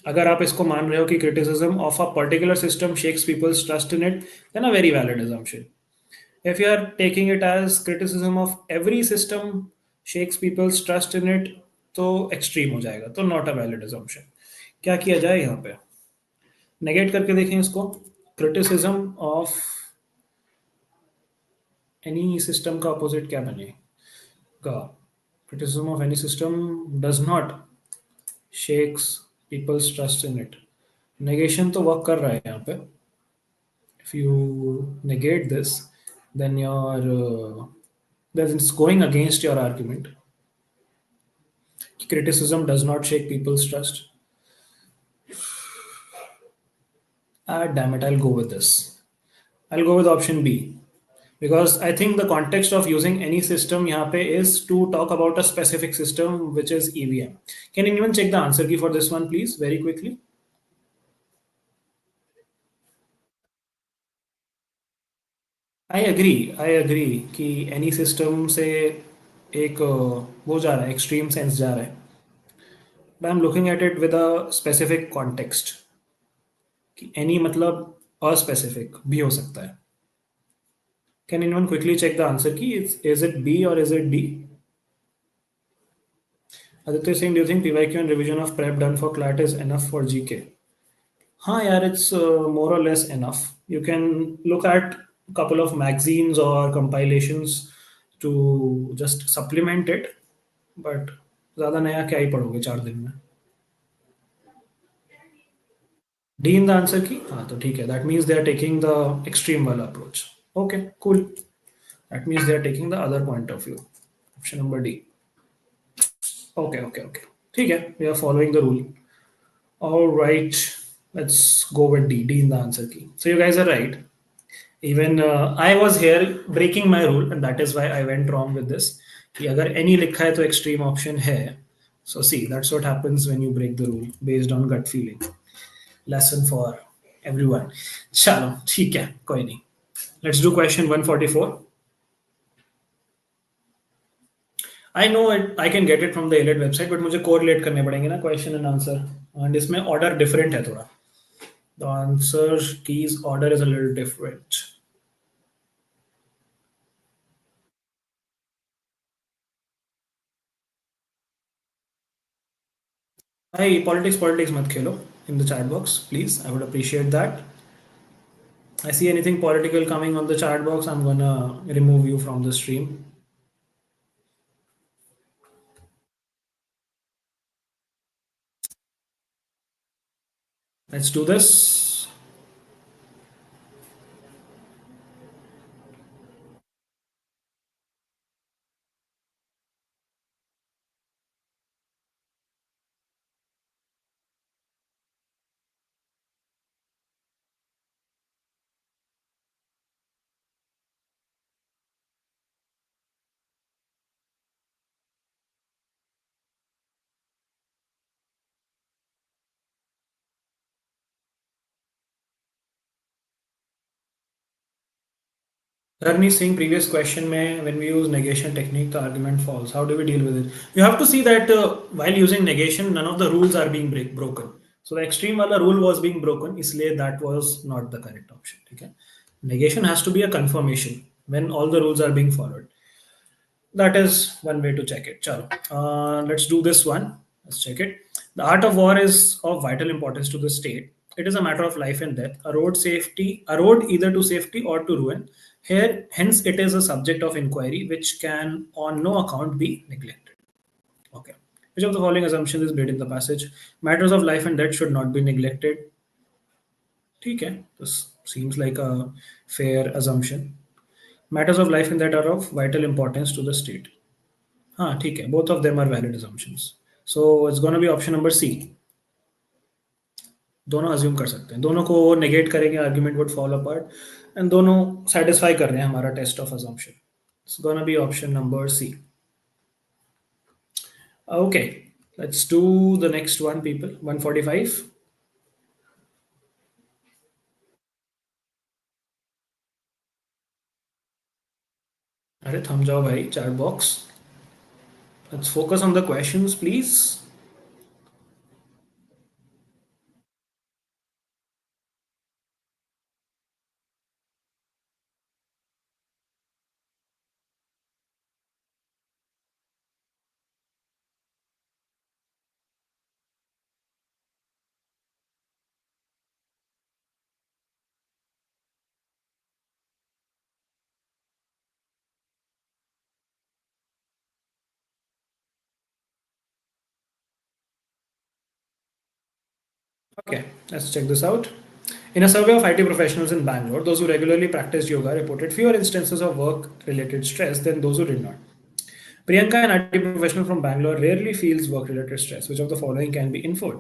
अगर आप इसको मान रहे हो कि criticism of a particular system shakes people's trust in it, then a very valid assumption. If you are taking it as criticism of every system shakes people's trust in it, तो extreme हो जाएगा, तो not a valid assumption. क्या किया जाए यहाँ पे? Negate करके देखें इसको. क्रिटिसिज्म ऑफ एनी सिस्टम का अपोजिट क्या बनेगा? Criticism of any system does not shakes people's trust in it. Negation तो वर्क कर रहा है यहाँ पे. If you negate this, then then it's going against your argument. Criticism does not shake people's trust. Ah, damn it, I'll go with this. I'll go with option B. Because I think the context of using any system यहाँ पे is to talk about a specific system which is EVM. Can anyone check the answer key for this one, please, very quickly? I agree कि any system से एक वो जा रहा है, extreme sense जा रहा है. But I'm looking at it with a specific context. कि any मतलब अspecific भी हो सकता है. Can anyone quickly check the answer key? Is it B or is it D? Aditya Singh, do you think PYQ and revision of prep done for CLAT is enough for GK? हाँ यार, it's more or less enough. You can look at a couple of magazines or compilations to just supplement it, but ज़्यादा नया क्या ही पढ़ोगे 4 दिन में. D in the answer key? हाँ तो ठीक है. That means they are taking the extreme वाला approach. Okay, cool. That means they are taking the other point of view. Option number D. Okay. ठीक है. We are following the rule. All right. Let's go with D. D in the answer key. So you guys are right. Even I was here breaking my rule, and that is why I went wrong with this. कि अगर any लिखा है तो extreme option है. So see, that's what happens when you break the rule based on gut feeling. Lesson for everyone. चलो ठीक है, कोई नहीं. Let's do question 144. I know it, I can get it from the AILET website, but मुझे correlate करने पड़ेंगे ना question and answer, and इसमें ऑर्डर डिफरेंट है थोड़ा. The answer keys order is a little different. भाई पॉलिटिक्स पॉलिटिक्स मत खेलो in the chat box please, I would appreciate that. I see anything political coming on the chat box, I am gonna remove you from the stream. Let's do this. Ragni Singh, previous question में when we use negation technique, the argument falls. How do we deal with it? You have to see that while using negation, none of the rules are being broken. So the extreme वाला rule was being broken, इसलिए that was not the correct option. ठीक है? Negation has to be a confirmation when all the rules are being followed. That is one way to check it. Chalo. Let's do this one. Let's check it. The art of war is of vital importance to the state. It is a matter of life and death. A road either to safety or to ruin. Here, hence, it is a subject of inquiry which can, on no account, be neglected. Okay. Which of the following assumptions is made in the passage? Matters of life and death should not be neglected. Okay. This seems like a fair assumption. Matters of life and death are of vital importance to the state. हाँ ठीक है, both of them are valid assumptions. So it's gonna be option number C. दोनों assume कर सकते हैं, दोनों को negate करेंगे, argument would fall apart, and दोनों सेटिस्फाई कर रहे हैं हमारा test of assumption. It's gonna be option number C. Okay, let's do the next one people. 145. अरे थम जाओ भाई chat box. Let's focus on the questions please. Okay, let's check this out. In a survey of IT professionals in Bangalore, those who regularly practiced yoga reported fewer instances of work related stress than those who did not. Priyanka, an IT professional from Bangalore, rarely feels work related stress. Which of the following can be inferred?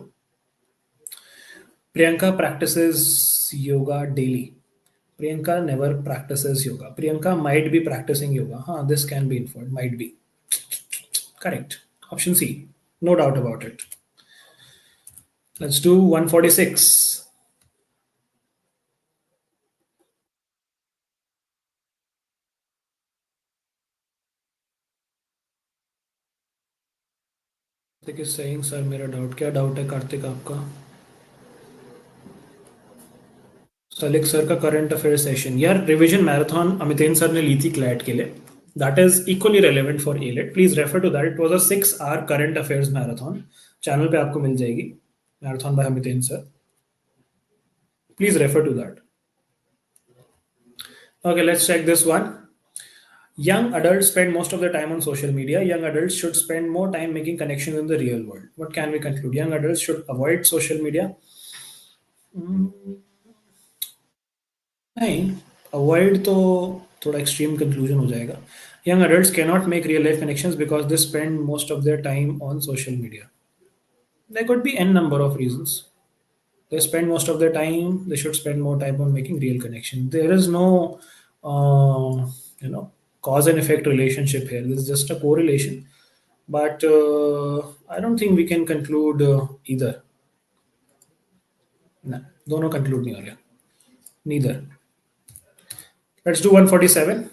Priyanka practices yoga daily. Priyanka never practices yoga. Priyanka might be practicing yoga. Huh, this can be inferred. Might be. Correct. Option C. No doubt about it. Let's do 146. Kartik is saying sir मेरा doubt क्या doubt है कार्तिक आपका सलिक sir का current affair session यार revision marathon Amiten sir ने ली थी क्लैट के लिए that is equally relevant for AILET please refer to that it was a 6 hour current affairs marathon channel पे आपको मिल जाएगी marathon by Amiten sir please refer to that okay let's check this one Young adults spend most of their time on social media. Young adults should spend more time making connections in the real world. What can we conclude? Young adults should avoid social media. नहीं avoid तो थोड़ा extreme conclusion हो जाएगा young adults cannot make real life connections because they spend most of their time on social media. There could be n number of reasons. They spend most of their time. They should spend more time on making real connection. There is no, you know, cause and effect relationship here. This is just a correlation. But I don't think we can conclude either. No, दोनों conclude नहीं हो रहा. Neither. Let's do 147.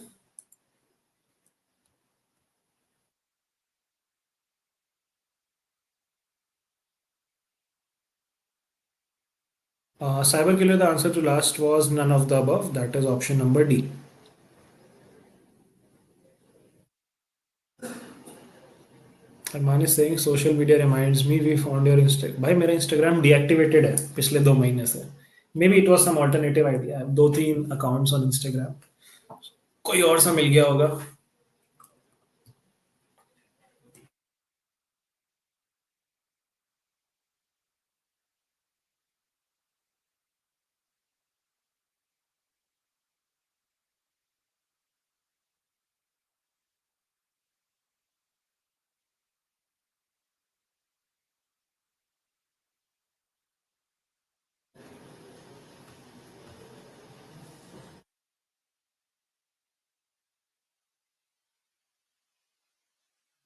Cyber killer, the answer to last was none of the above. That is option number D. Arman is saying social media reminds me we found your Instagram. भाई मेरा Instagram deactivated है पिछले 2 महीने से. Maybe it was some alternative idea. I have 2-3 accounts on Instagram. कोई और सा मिल गया होगा.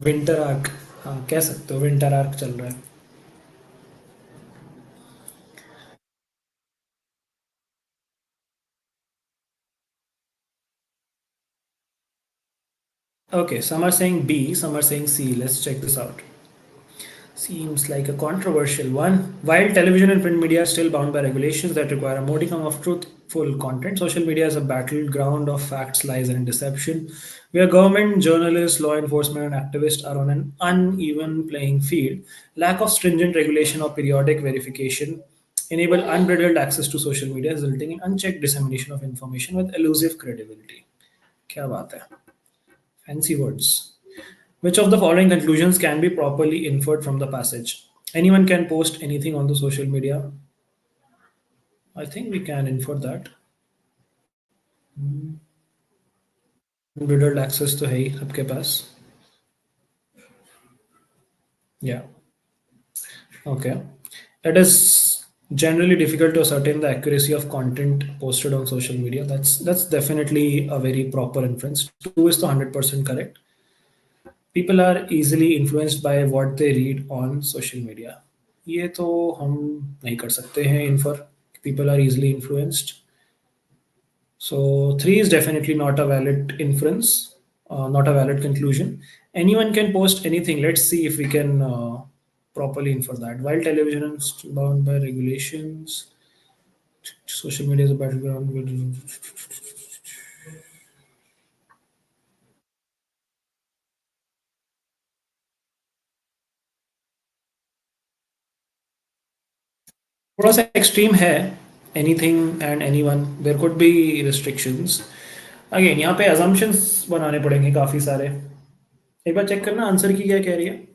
विंटर आर्क हाँ कह सकते हो विंटर आर्क चल रहा है. Okay, some are saying B, some are saying C. Let's check this out. Seems like a controversial one. While television and print media are still bound by regulations that require a modicum of truthful content, social media is a battleground of facts, lies, and deception, where government, journalists, law enforcement, and activists are on an uneven playing field. Lack of stringent regulation or periodic verification enable unbridled access to social media, resulting in unchecked dissemination of information with elusive credibility. क्या बात है? Fancy words. Which of the following conclusions can be properly inferred from the passage? Anyone can post anything on the social media. I think we can infer that. Unbridled access to है ही सबके पास. Yeah. Okay. It is generally difficult to ascertain the accuracy of content posted on social media. That's definitely a very proper inference. Two is the 100% correct. People are easily influenced by what they read on social media. ये तो हम नहीं कर सकते हैं infer. People are easily influenced. So 3 is definitely not a valid inference, not a valid conclusion. Anyone can post anything. Let's see if we can properly infer that. While television is bound by regulations, social media is a battleground. थोड़ा सा extreme है anything and anyone there could be restrictions again यहाँ पे assumptions बनाने पड़ेंगे काफ़ी सारे एक बार चेक करना आंसर की क्या कह रही है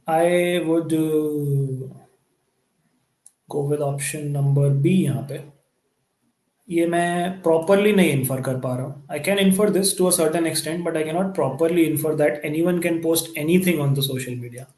I would go with option number B यहाँ पे। ये मैं प्रॉपरली नहीं इन्फर कर पा रहा हूँ। I can infer this to a certain extent but I can not properly infer that anyone can post anything on the social media.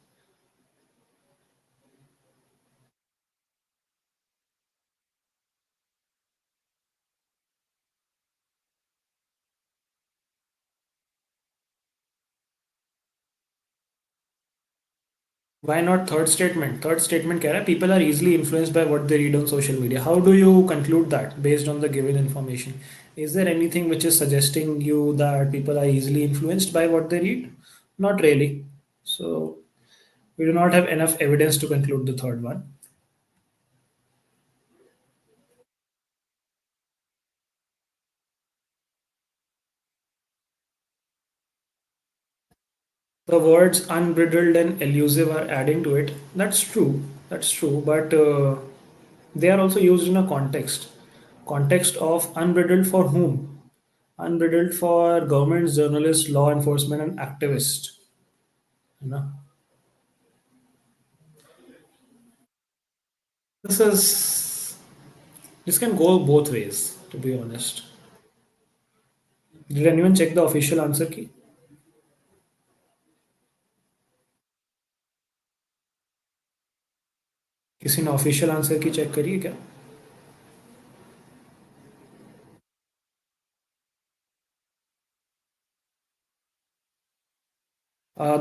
Why not third statement? Third statement कह रहा है people are easily influenced by what they read on social media. How do you conclude that based on the given information? Is there anything which is suggesting you that people are easily influenced by what they read? Not really. So we do not have enough evidence to conclude the third one. The words unbridled and elusive are adding to it. That's true. That's true. But they are also used in a context. Context of unbridled for whom? Unbridled for governments, journalists, law enforcement, and activists. You know, this is this can go both ways. To be honest, did anyone check the official answer key? किसी ने official answer की check करी है क्या?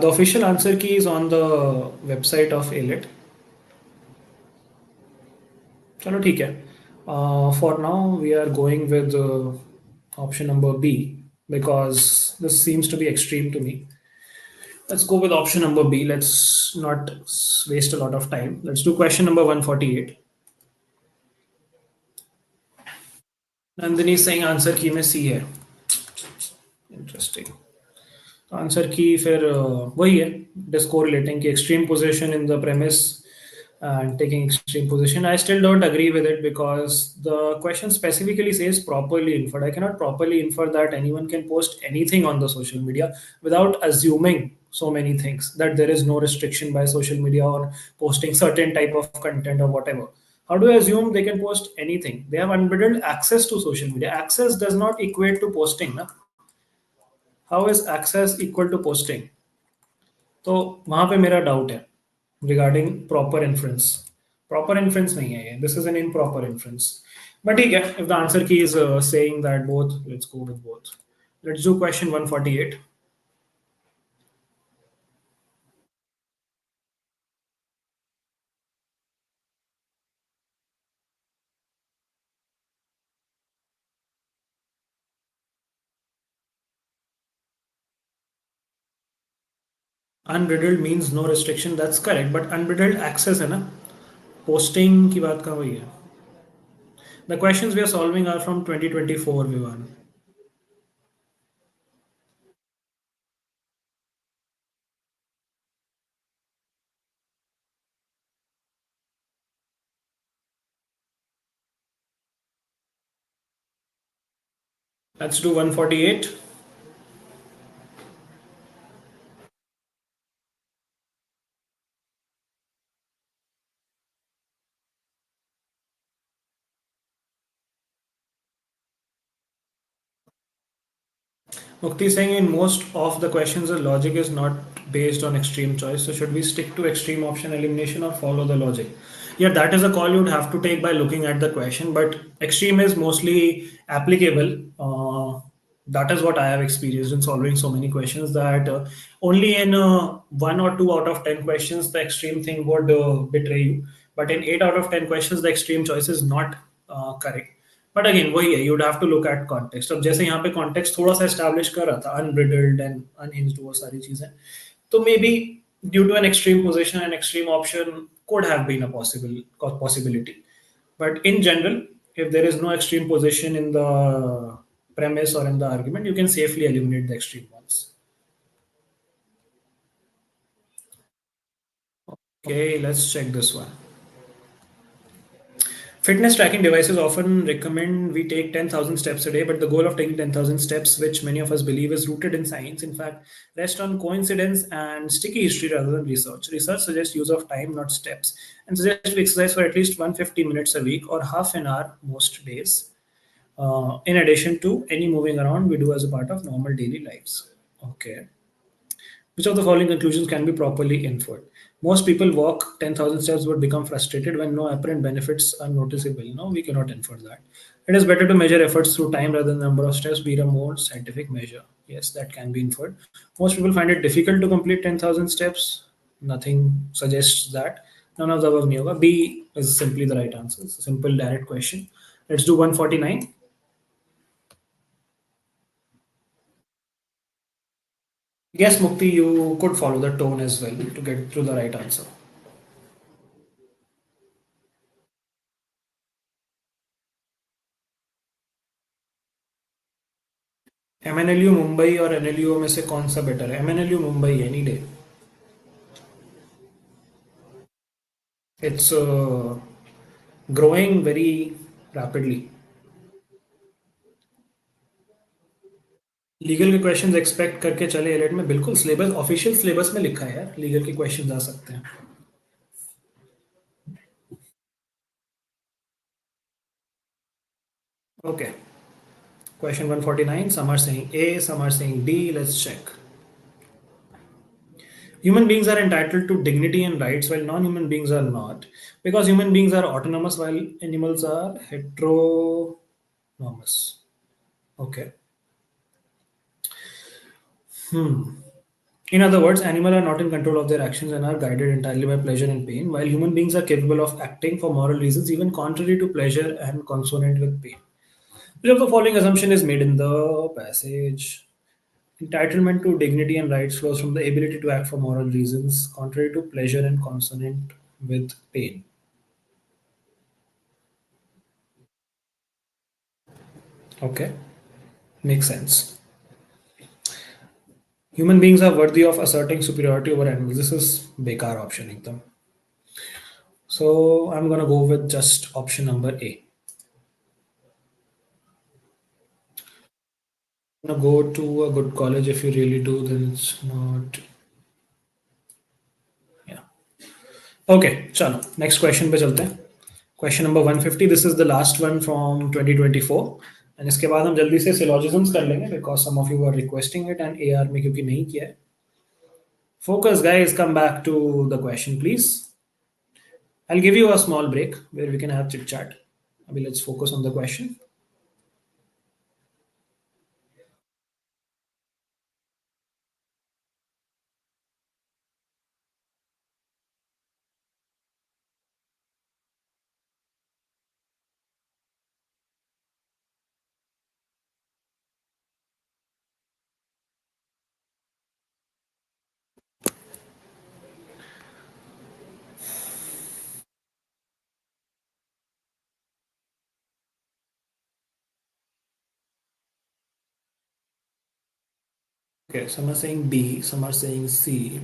The official answer key is on the website of AILET. चलो ठीक है. For now, we are going with option number B because this seems to be extreme to me. Let's go with option number B. Let's not waste a lot of time. Let's do question number 148. Nandini is saying answer key में C है. Interesting. Answer की फिर वही है डिस्कोरिलेटिंग की extreme position in the premise and taking extreme position. I still don't agree with it because the question specifically says properly inferred. I cannot properly infer that anyone can post anything on the social media without assuming so many things that there is no restriction by social media on posting certain type of content or whatever. How do I assume they can post anything? They have unbridled access to social media. Access does not equate to posting. Na? How is access equal to posting? तो वहां पे मेरा डाउट है regarding proper inference. Proper inference नहीं है ये. This is an improper inference. But ठीक है, if the answer key is saying that both, let's go with both. Let's do question 148. Unbridled means no restriction, that's correct, but unbridled access है ना. Posting की बात कहाँ हुई है? The questions we are solving are from 2024 Vivaan. Let's do 148. Mukti saying in most of the questions the logic is not based on extreme choice. So should we stick to extreme option elimination or follow the logic? Yeah, that is a call you'd have to take by looking at the question. But extreme is mostly applicable. That is what I have experienced in solving so many questions. That only in one or two out of 10 questions the extreme thing would betray you. But in 8 out of 10 questions the extreme choice is not correct. But again वही है, you'd have to look at context. अब जैसे यहाँ पे context थोड़ा सा establish कर रहा था अनब्रिडल्ड एंड अनहिंज्ड, वो सारी चीजें, तो maybe due to an extreme position and extreme option could have been a possibility. But in general, if there is no extreme position in the premise or in the argument, you can safely eliminate the extreme ones. Okay, let's check this one. Fitness tracking devices often recommend we take 10,000 steps a day, but the goal of taking 10,000 steps, which many of us believe is rooted in science, in fact, rests on coincidence and sticky history rather than research. Research suggests use of time, not steps, and suggests we exercise for at least 150 minutes a week or half an hour most days, in addition to any moving around we do as a part of normal daily lives. Okay. Which of the following conclusions can be properly inferred? Most people walk 10,000 steps but become frustrated when no apparent benefits are noticeable. No, we cannot infer that. It is better to measure efforts through time rather than number of steps, be a more scientific measure. Yes, that can be inferred. Most people find it difficult to complete 10,000 steps. Nothing suggests that. None of the above yoga. B is simply the right answer. It's a simple, direct question. Let's do 149. Yes, Mukti, you could follow the tone as well to get to the right answer. MNLU Mumbai और NLU में से कौन सा better है? MNLU Mumbai any day. It's growing very rapidly. Legal के questions expect करके चले AILET में, बिल्कुल सिलेबस, ऑफिशियल सिलेबस में लिखा है यार, लीगल के क्वेश्चंस आ सकते हैं. Okay, question 149. some are saying A, some are saying D. Let's check. Human beings are entitled to dignity and rights while non-human beings are not, because human beings are autonomous while animals are heteronomous. Okay. In other words, animals are not in control of their actions and are guided entirely by pleasure and pain, while human beings are capable of acting for moral reasons, even contrary to pleasure and consonant with pain. Which of the following assumption is made in the passage? Entitlement to dignity and rights flows from the ability to act for moral reasons, contrary to pleasure and consonant with pain. Okay, makes sense. Human beings are worthy of asserting superiority over animals. This is bekar option ekdam. So I'm gonna go with just option number A. Gonna go to a good college. If you really do, then it's not. Yeah. Okay, चलो next question पे चलते हैं. Question number 150. This is the last one from 2024. And इसके बाद हम जल्दी से syllogisms कर लेंगे because some of you were requesting it and AR में क्योंकि नहीं किया है. Focus, guys. Come back to the question, please. I'll give you a small break where we can have chit chat. अभी let's focus on the question. Okay, some are saying B, some are saying C.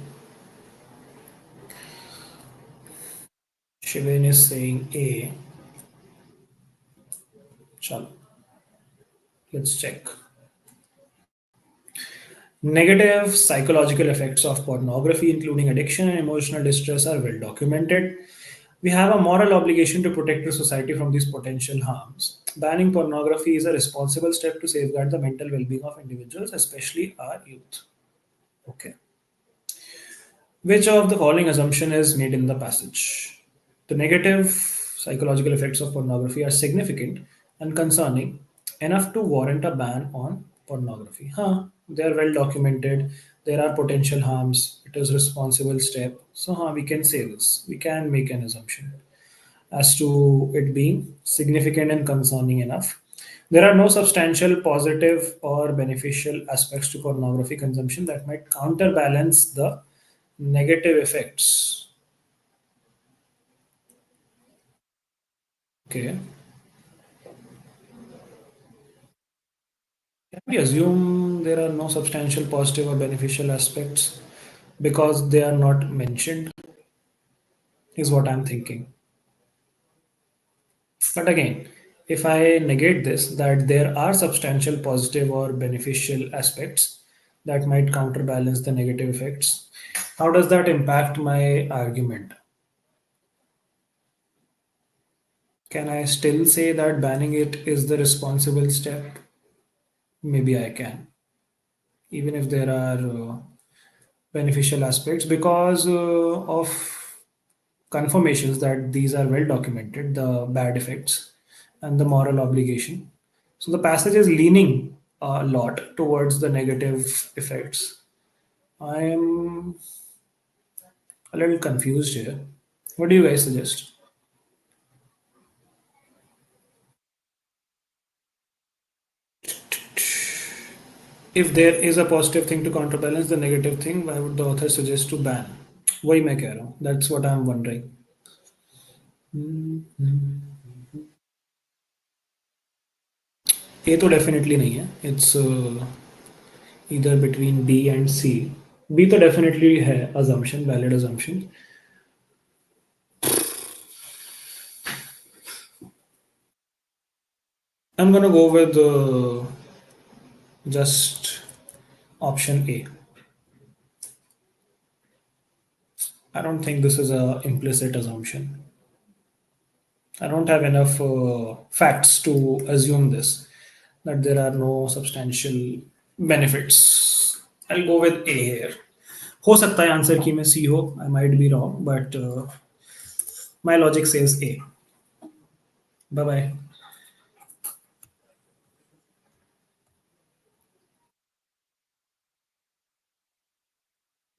Shivan is saying A. Chalo, let's check. Negative psychological effects of pornography, including addiction and emotional distress, are well documented. We have a moral obligation to protect the society from these potential harms. Banning pornography is a responsible step to safeguard the mental well being of individuals, especially our youth. Okay. Which of the following assumption is made in the passage? The negative psychological effects of pornography are significant and concerning enough to warrant a ban on pornography. Huh, they are well documented. There are potential harms. It is responsible step. So huh, we can say this. We can make an assumption as to it being significant and concerning enough. There are no substantial positive or beneficial aspects to pornography consumption that might counterbalance the negative effects. Okay. Can we assume there are no substantial positive or beneficial aspects because they are not mentioned? Is what I'm thinking. But again, if I negate this, that there are substantial positive or beneficial aspects that might counterbalance the negative effects, how does that impact my argument? Can I still say that banning it is the responsible step? Maybe I can, even if there are beneficial aspects, because of confirmations that these are well documented, the bad effects and the moral obligation. So the passage is leaning a lot towards the negative effects. I am a little confused here. What do you guys suggest? If there is a positive thing to counterbalance the negative thing, why would the author suggest to ban? वही मैं कह रहा हूँ. That's what I'm wondering. A तो definitely नहीं है. It's either between B and C. B तो definitely है assumption, valid assumption. I'm gonna go with just option A. I don't think this is a implicit assumption. I don't have enough facts to assume this, that there are no substantial benefits. I'll go with A here. हो सकता है answer की में C हो. I might be wrong, but my logic says A. Bye bye.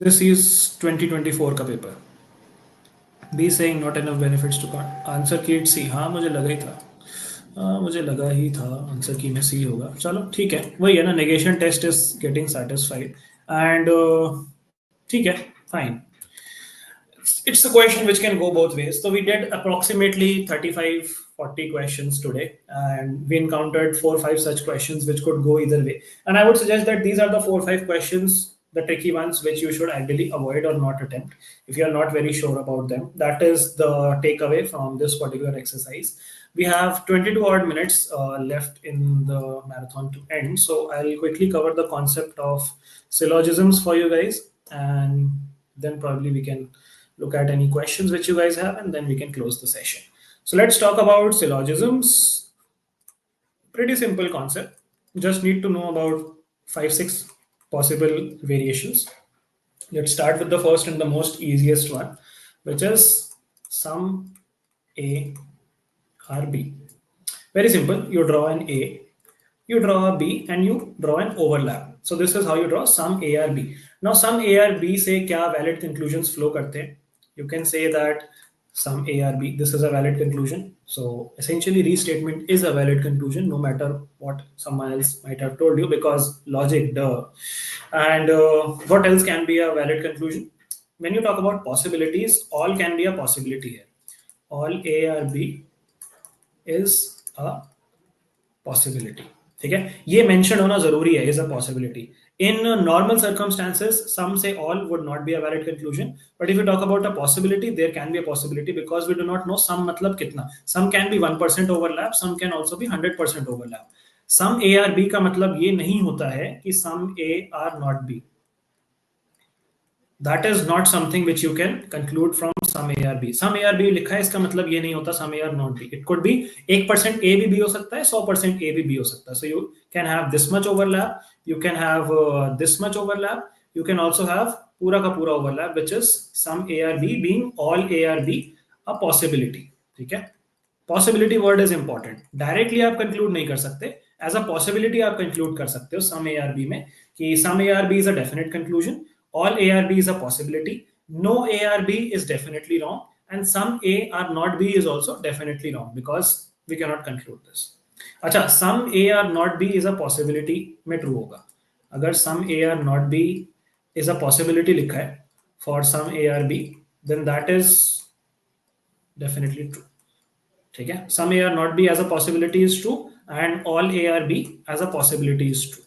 This is 2024 का paper. B saying not enough benefits to answer की C. हाँ मुझे लगा ही था. मुझे लगा ही था आंसर की में सी होगा. चलो ठीक है, वही है ना, negation test is getting satisfied and ठीक है, fine. It's a question which can go both ways. So we did approximately 35-40 questions today, and we encountered 4 or 5 such questions which could go either way. And I would suggest that these are the 4 or 5 questions, the tricky ones, which you should ideally avoid or not attempt if you are not very sure about them. That is the takeaway from this particular exercise. We have 22 odd minutes left in the marathon to end. So I'll quickly cover the concept of syllogisms for you guys, and then probably we can look at any questions which you guys have, and then we can close the session. So let's talk about syllogisms. Pretty simple concept. Just need to know about 5-6 possible variations. Let's start with the first and the most easiest one, which is sum A or B. Very simple. You draw an A, you draw a B, and you draw an overlap. So this is how you draw sum A or B. Now sum A or B से क्या valid conclusions flow करते हैं? You can say that sum A or B, this is a valid conclusion. So essentially restatement is a valid conclusion no matter what someone else might have told you, because logic, duh. And what else can be a valid conclusion? When you talk about possibilities, all can be a possibility here. All A or B is a possibility. ठीक है, ये mention होना जरूरी है, is a possibility. In normal circumstances, some say all would not be a valid conclusion, but if you talk about a possibility, there can be a possibility, because we do not know sum मतलब कितना. Some can be 1% overlap, some can also be 100% overlap. Sum A or B का मतलब ये नहीं होता है कि sum A or not B. That is not something which you can conclude from sum A or B. Sum A or B लिखा है, इसका मतलब ये नहीं होता sum A or not B. It could be 1% A भी हो सकता है, 100% A भी हो सकता है. So you can have this much overlap, you can have this much overlap, you can also have पूरा का पूरा overlap, which is sum A or B being all A or B a possibility. ठीक है, possibility word is important. Directly आप conclude नहीं कर सकते, as a possibility आप कंक्लूड कर सकते हो सम ए आर बी में कि some A are B is a definite conclusion, all A or B is a possibility, no A or B is definitely wrong, and some A or not B is also definitely wrong, because we cannot conclude this. अच्छा, some A or not B is a possibility में true होगा. अगर some A or not B is a possibility लिखा है for some A or B, then that is definitely true. ठीक है, some A or not B as a possibility is true, and all A or B as a possibility is true.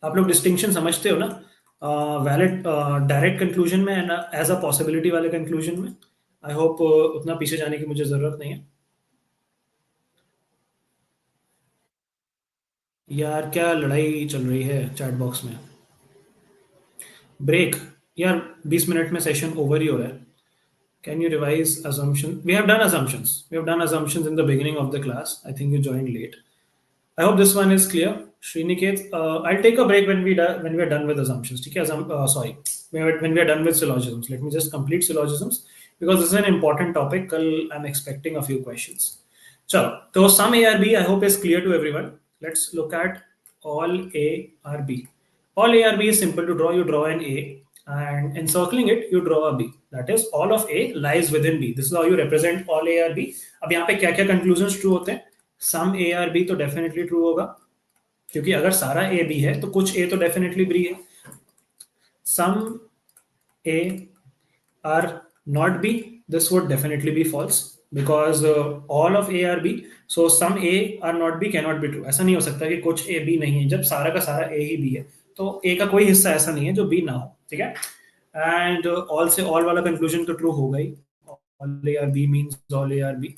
आप लोग distinction समझते हो ना, valid direct conclusion में and as a possibility वाले conclusion में. आई होप उतना पीछे जाने की मुझे ज़रूरत नहीं है. यार क्या लड़ाई चल रही है चैट बॉक्स में? ब्रेक? यार 20 मिनट में सेशन ओवर ही हो रहा है. Can you revise assumption? We have done assumptions in the beginning of the class. I think you joined late. I hope this one is clear. Sriniket, I'll take a break when we are done with assumptions. ठीक है? Sorry, when we are done with syllogisms. Let me just complete syllogisms because this is an important topic. कल I'm expecting a few questions. चलो, तो sum A or B I hope is clear to everyone. Let's look at all A or B. All A or B is simple to draw. You draw an A, and encircling it, you draw a B. That is, all of A lies within B. This is how you represent all A or B. अब यहाँ पे क्या क्या conclusions true होते हैं? Sum A or B तो definitely true होगा, क्योंकि अगर सारा A B है तो कुछ A तो definitely B है. Sum A or not B, this would definitely be false because all of A are B. So sum A or not B cannot be true. ऐसा नहीं हो सकता कि कुछ A B नहीं है. जब सारा का सारा A ही B है तो A का कोई हिस्सा ऐसा नहीं है जो B ना हो. ठीक है? एंड ऑल से ऑल वाला कंक्लूजन तो ट्रू होगा ही. All A are B means all A are B.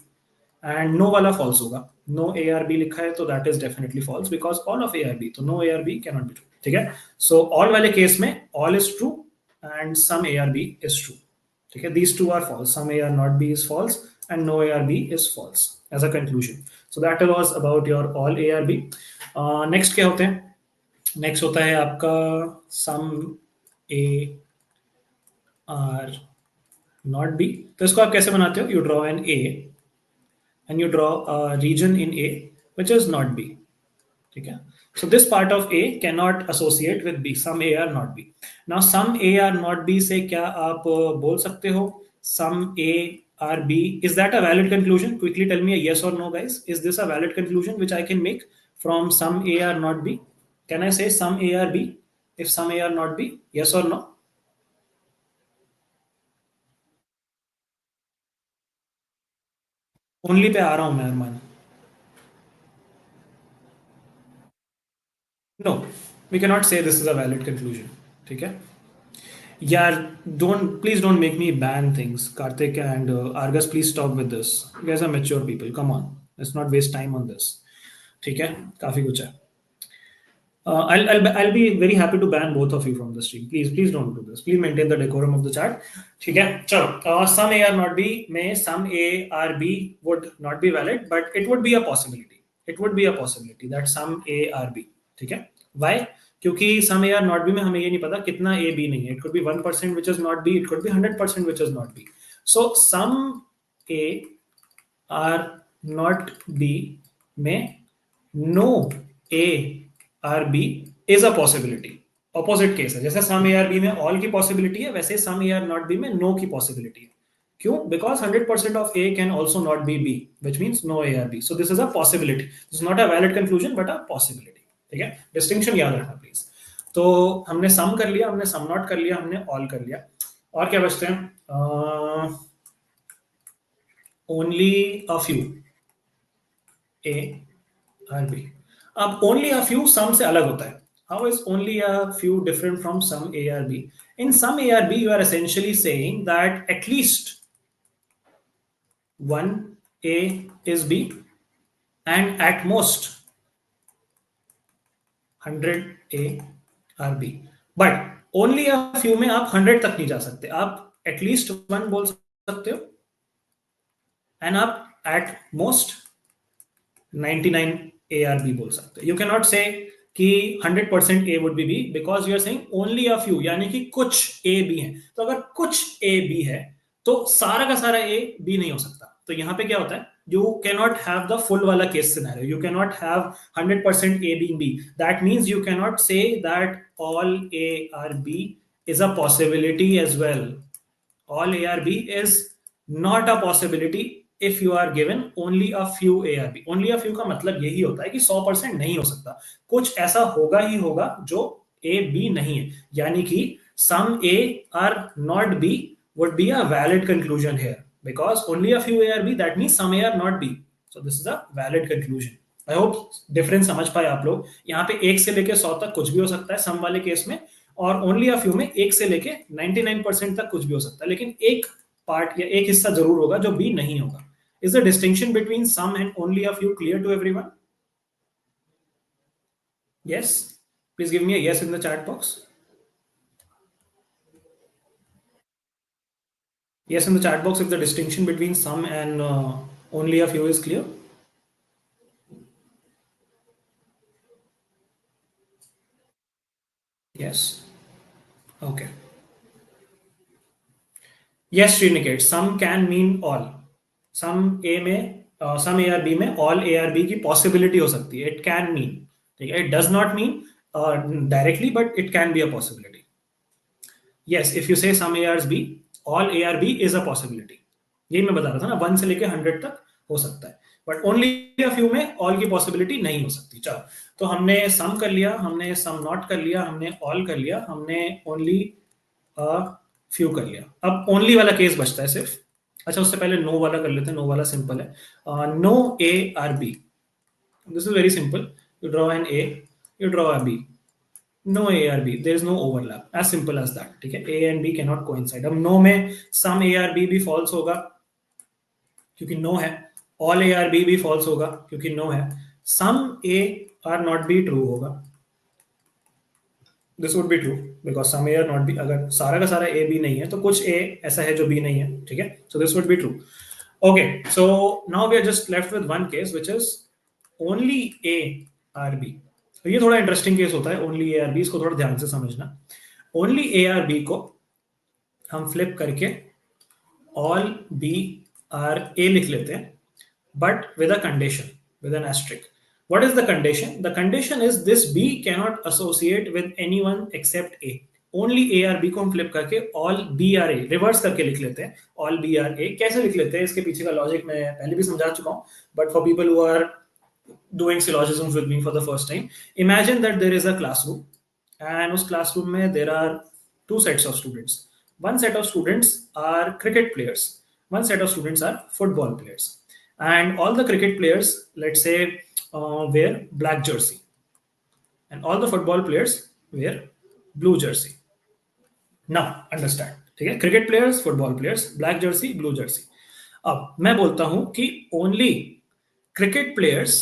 And no वाला फॉल्स होगा. नो ए आर बी लिखा है तो that is definitely false because all of A are B. तो no A are B can not B true. ठीक है? So all वाले case में all is true and some A are B is true. ठीक है? These two are false. Some A are not B is false and no A are B is false as a conclusion. So that was about your all A are B. Next क्या होते हैं? Next होता है आपका some A are not B. तो इसको आप कैसे बनाते हो? You draw an A and you draw a region in A which is not B. ठीक है? So this part of A cannot associate with B. Some A are not B. Now some A are not B से क्या आप बोल सकते हो some A are B? Is that a valid conclusion? Quickly tell me a yes or no, guys. Is this a valid conclusion which I can make from some A are not B? Can I say some A are B if some A are not B? Yes or no? Only पे आ रहा हूं मैं Armaan. No, we can not say this is a valid conclusion. ठीक है? यार please don't make me ban things. Kartik and Argus, please stop with this. You guys are mature people. Come on, let's not waste time on this. ठीक है? काफी कुछ है. I'll be very happy to ban both of you from the stream. Please don't do this. Please maintain the decorum of the chat. ठीक है? चलो, some A or not B में some A or B would not be valid, but it would be a possibility. It would be a possibility that some A or B. ठीक है? Why? क्योंकि some A or not B में हमें ये नहीं पता कितना A B नहीं है. It could be 1% which is not B. It could be 100% which is not B. So some A or not B में no A are B is a possibility. Opposite case है. जैसे some A are B में all की possibility है, वैसे some A are not B में no की possibility है. क्यों? Because 100% of A can also not be B, which means no A are B. So this is a possibility. This is not a valid conclusion but a possibility. ठीक है? Distinction याद रखना please. तो हमने सम कर लिया, हमने सम नॉट कर लिया, हमने ऑल कर लिया. और क्या बचते हैं? Only a few A are B. अब only a few sum से अलग होता है. How is only a few different from some A or B? In some A or B, you are essentially saying that at least one A is B and at most 100 A are B. But only a few में आप 100 तक नहीं जा सकते. आप at least one बोल सकते हो and आप at most 99 A or B बोल सकते हो. You cannot say कि 100% A would be B because you are saying only a few, यानी कि कुछ A B है. तो अगर कुछ A B है तो सारा का सारा A B नहीं हो सकता. तो यहाँ पे क्या होता है? You cannot have the full वाला case scenario. You cannot have 100% A being B. That means you cannot say that all A or B is a possibility as well. All A or B is not a possibility if you are given only a few A or B. Only a few का मतलब यही होता है कि 100% नहीं हो सकता. कुछ ऐसा होगा ही होगा जो A B नहीं है. यानी कि some A or not B would be a valid conclusion here because only a few A or B, that means some A or not B. So this is a valid conclusion. I hope difference समझ पाए आप लोग. यहाँ पे 1 से लेके 100 तक कुछ भी हो सकता है सम वाले केस में, और ओनली अ फ्यू में 1 से लेके 99% तक कुछ भी हो सकता है. लेकिन एक पार्ट या एक हिस्सा जरूर होगा जो बी नहीं होगा. Is the distinction between some and only a few clear to everyone? Yes. Please give me a yes in the chat box. Yes in the chat box if the distinction between some and only a few is clear. Yes. Okay. Yes, Srinikit, some can mean all. Some A में some A और B में all A और B की possibility हो सकती है. It can mean. ठीक है? It does not mean directly, but it can be a possibility. Yes, if you say some A or B, all A or B is a possibility. यही मैं बता रहा था ना, 1 से लेके 100 तक हो सकता है. बट ओनली अ फ्यू में ऑल की पॉसिबिलिटी नहीं हो सकती. चलो, तो हमने सम कर लिया, हमने सम नॉट कर लिया, हमने ऑल कर लिया, हमने ओनली फ्यू कर लिया. अब ओनली वाला केस बचता है सिर्फ. अच्छा, उससे पहले नो वाला कर लेते हैं. नो वाला सिंपल है. No A are B. This is very simple. You draw an A, you draw a B. No A are B, there is no overlap. As simple as that. ठीक है, A and B can not coincide. अब no में some A are B भी false होगा क्योंकि no है. All A are B भी false होगा क्योंकि नो है. Some A are not B true होगा. This would be true because some A are not B. अगर सारा का सारा ए बी नहीं है तो कुछ ए ऐसा है जो बी नहीं है. ठीक है, so this would be true. Okay, so now we are just left with one case which is only A are B. ये थोड़ा इंटरेस्टिंग केस होता है. ओनली ए आर बी, इसको थोड़ा ध्यान से समझना. ओनली ए आर बी को हम फ्लिप करके ऑल बी आर ए लिख लेते हैं, but with a condition, with an asterisk. What is the condition? The condition is this B cannot associate with anyone except A. Only A और B को हम flip करके all B और A reverse करके लिख लेते हैं. All B और A कैसे लिख लेते हैं, इसके पीछे का लॉजिक मैं पहले भी समझा चुका हूँ. But for people who are doing syllogisms with me for the first time, imagine that there is a classroom, and उस classroom में there are two sets of students. One set of students are cricket players. One set of students are football players. And all the cricket players, let's say, wear black jersey, and all the football players wear blue jersey. Now understand. ठीक है, cricket players, football players, black jersey, blue jersey. अब मैं बोलता हूं कि only cricket players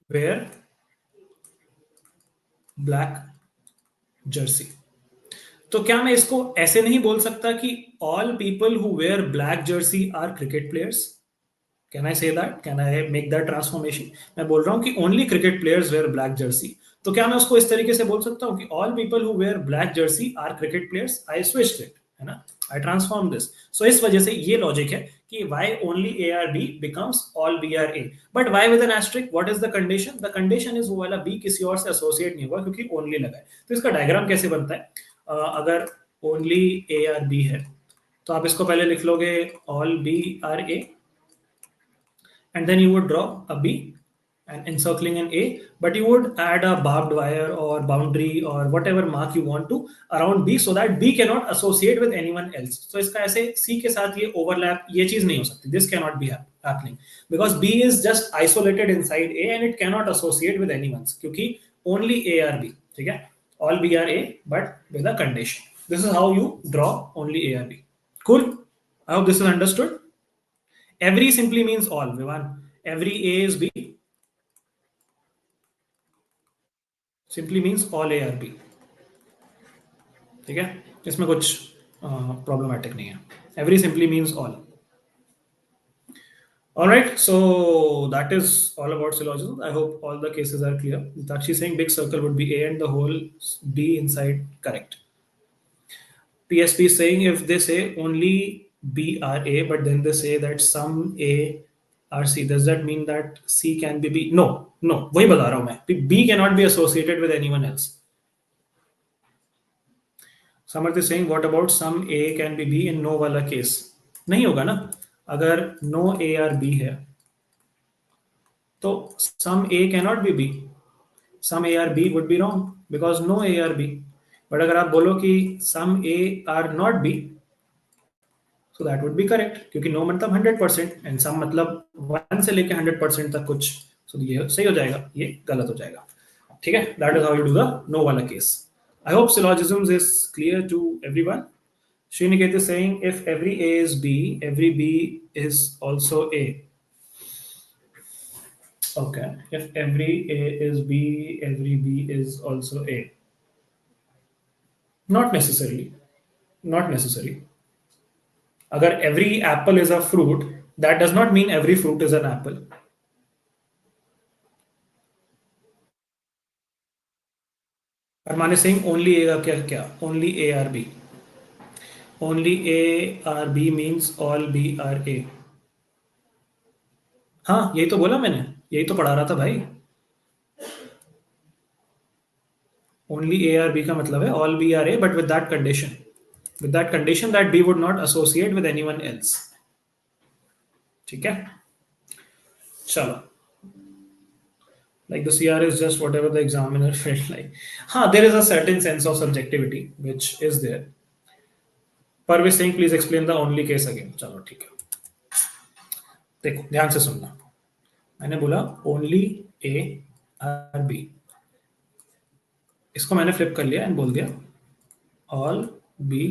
wear black jersey. तो क्या मैं इसको ऐसे नहीं बोल सकता कि all people who wear black jersey are cricket players? Can I say that? Can I make that transformation? मैं बोल रहा हूं कि only cricket players wear black jersey. तो क्या मैं उसको इस तरीके से बोल सकता हूं कि all people who wear black jersey are cricket players? I switched it, है ना. आई ट्रांसफॉर्म दिस. सो इस वजह से ये लॉजिक है कि why only A are B becomes all B are A. But why with an asterisk? What is the condition? The condition is वो वाला बी किसी और से एसोसिएट नहीं हुआ क्योंकि ओनली लगा है. तो इसका डायग्राम कैसे बनता है? अगर ओनली ए आर बी है तो आप इसको पहले लिख लोगे all B are A, and then you would draw a B and encircling an A, but you would add a barbed wire or boundary or whatever mark you want to around B so that B cannot associate with anyone else. So इसका ऐसे C के साथ ये overlap ये चीज नहीं हो सकती. This cannot be happening because B is just isolated inside A and it cannot associate with anyone क्योंकि only A are B. ठीक है, all B are A but with a condition. This is how you draw only A are B. Cool. I hope this is understood. Every simply means all, Vivan. Every A is B simply means all A are B. ठीक है, इसमें कुछ problematic नहीं है. Every simply means all. All right, so that is all about syllogism. I hope all the cases are clear. Actually saying big circle would be A and the whole B inside, correct. PSP is saying if they say only B are A, but then they say that some A are C, does that mean that C can be B? No, no, वही बता रहा हूँ मैं. B cannot be associated with anyone else. Samarth is saying what about some A can be B in no वाला case? नहीं होगा ना. अगर no A और B है तो some A cannot be B. Some A or B would be wrong because no A or B. But अगर आप बोलो कि some A are not B, so that would be correct क्योंकि no मतलब 100% and some मतलब 1 से लेके 100% तक कुछ. So ये सही हो जाएगा, ये गलत हो जाएगा. ठीक है, that is how you do the no वाला case. I hope syllogisms is clear to everyone. Sriniket is saying if every A is B, every B is also A. Okay. If every A is B, every B is also A. Not necessarily. Not necessary. Agar every apple is a fruit, that does not mean every fruit is an apple. Arman is saying only A का क्या क्या? Only A or B. Only A or B means all B are A. हाँ यही तो बोला मैंने, यही तो पढ़ा रहा था भाई. Only A or B का मतलब है all B are A, but with that condition. With that condition that B would not associate with anyone else. ठीक है. चलो. Like the CR is just whatever the examiner felt like. हाँ, there is a certain sense of subjectivity which is there. Parvesh saying please explain the only case again. चलो ठीक है. देखो ध्यान से सुनना. मैंने बोला only A or B. इसको मैंने फ्लिप कर लिया एंड बोल दिया all B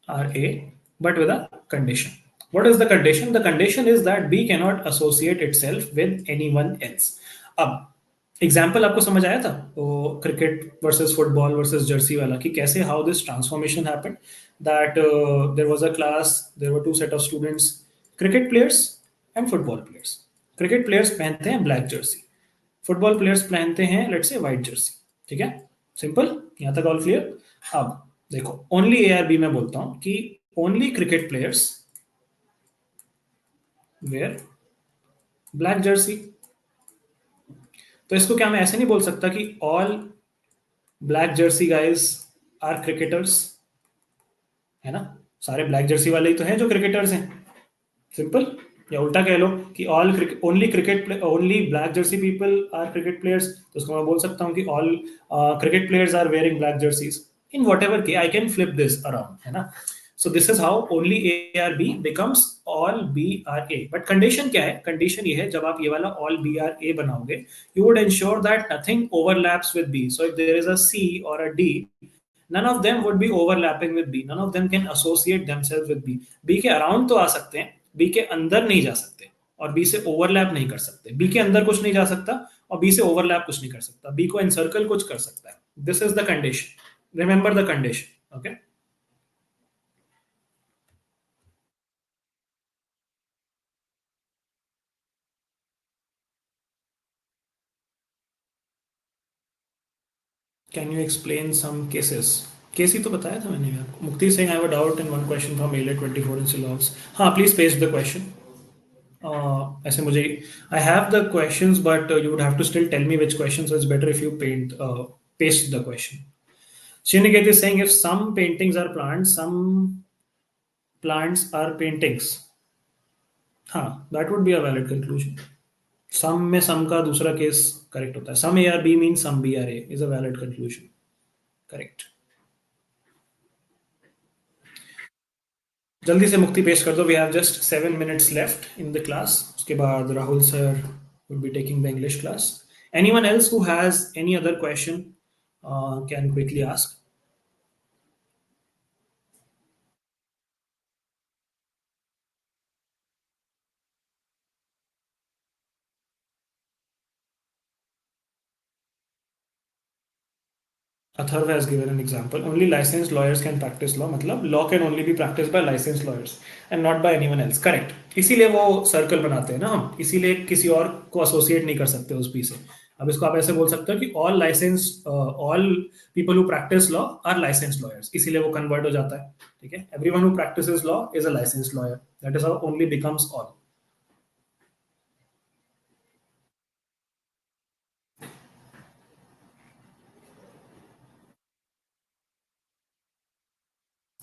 are A, but with a condition. What is the condition? The condition is that B cannot associate itself with anyone else. अब एग्जाम्पल आपको समझ आया था वो cricket versus football versus jersey वाला कि कैसे how this transformation happened that there was a class, there were two set of students, cricket players and football players. Cricket players पहनते हैं ब्लैक जर्सी, फुटबॉल प्लेयर्स पहनते हैं let's say white Jersey. ठीक है, simple, यहाँ तक all clear. अब देखो ओनली ए आर बी में बोलता हूं कि only cricket players wear black jersey. तो इसको क्या मैं ऐसे नहीं बोल सकता कि all black jersey guys are cricketers, है ना? सारे ब्लैक जर्सी वाले ही तो हैं जो क्रिकेटर्स हैं. सिंपल. या उल्टा कह लो कि all only cricket only black jersey people are cricket players, तो उसको मैं बोल सकता हूँ कि all cricket players are wearing black jerseys. In whatever के I can flip this around, है ना? So this is how only A are B becomes all B are A. But condition क्या है? कंडीशन ये है जब आप ये वाला ऑल बी आर ए बनाओगे, you would ensure that nothing overlaps with B. So if there is a C or a D, none of them would be overlapping with B. None of them can associate themselves with B. B के around तो आ सकते हैं, B के अंदर नहीं जा सकते और B से ओवरलैप नहीं कर सकते. B के अंदर कुछ नहीं जा सकता और B से ओवरलैप कुछ नहीं कर सकता. B को एनसर्कल कुछ कर सकता है. This is the condition. Remember the condition. Okay. Can you explain some cases? Case ही तो बताया था मैंने आपको. Mukti Singh, I have a doubt in one question from AILET 24 in syllogisms. हाँ प्लीज पेस्ट द क्वेश्चन. ऐसे मुझे I have the questions but you would have to still tell me which question, so it's better if you paste the question. Shriniket is saying if some paintings are plants, some plants are paintings. हाँ, that would be a valid conclusion. Some में some का दूसरा case correct होता है. Some A are B mean some B are A is a valid conclusion. Correct. जल्दी से मुक्ति पेश कर दो. We have just 7 minutes left in the class. उसके बाद Rahul sir will be taking the English class. Anyone else who has any other question can quickly ask. Atharva has given an example. Only licensed lawyers can practice law. मतलब law can only be practiced by licensed lawyers and not by anyone else. Correct. इसीलिए वो circle बनाते हैं ना हम. इसीलिए किसी और को एसोसिएट नहीं कर सकते उस पी से. अब इसको आप ऐसे बोल सकते हो कि all license all people who practice law are licensed lawyers. इसीलिए वो कन्वर्ट हो जाता है. ठीक है. Everyone who practices law is a licensed lawyer. That is how only becomes all.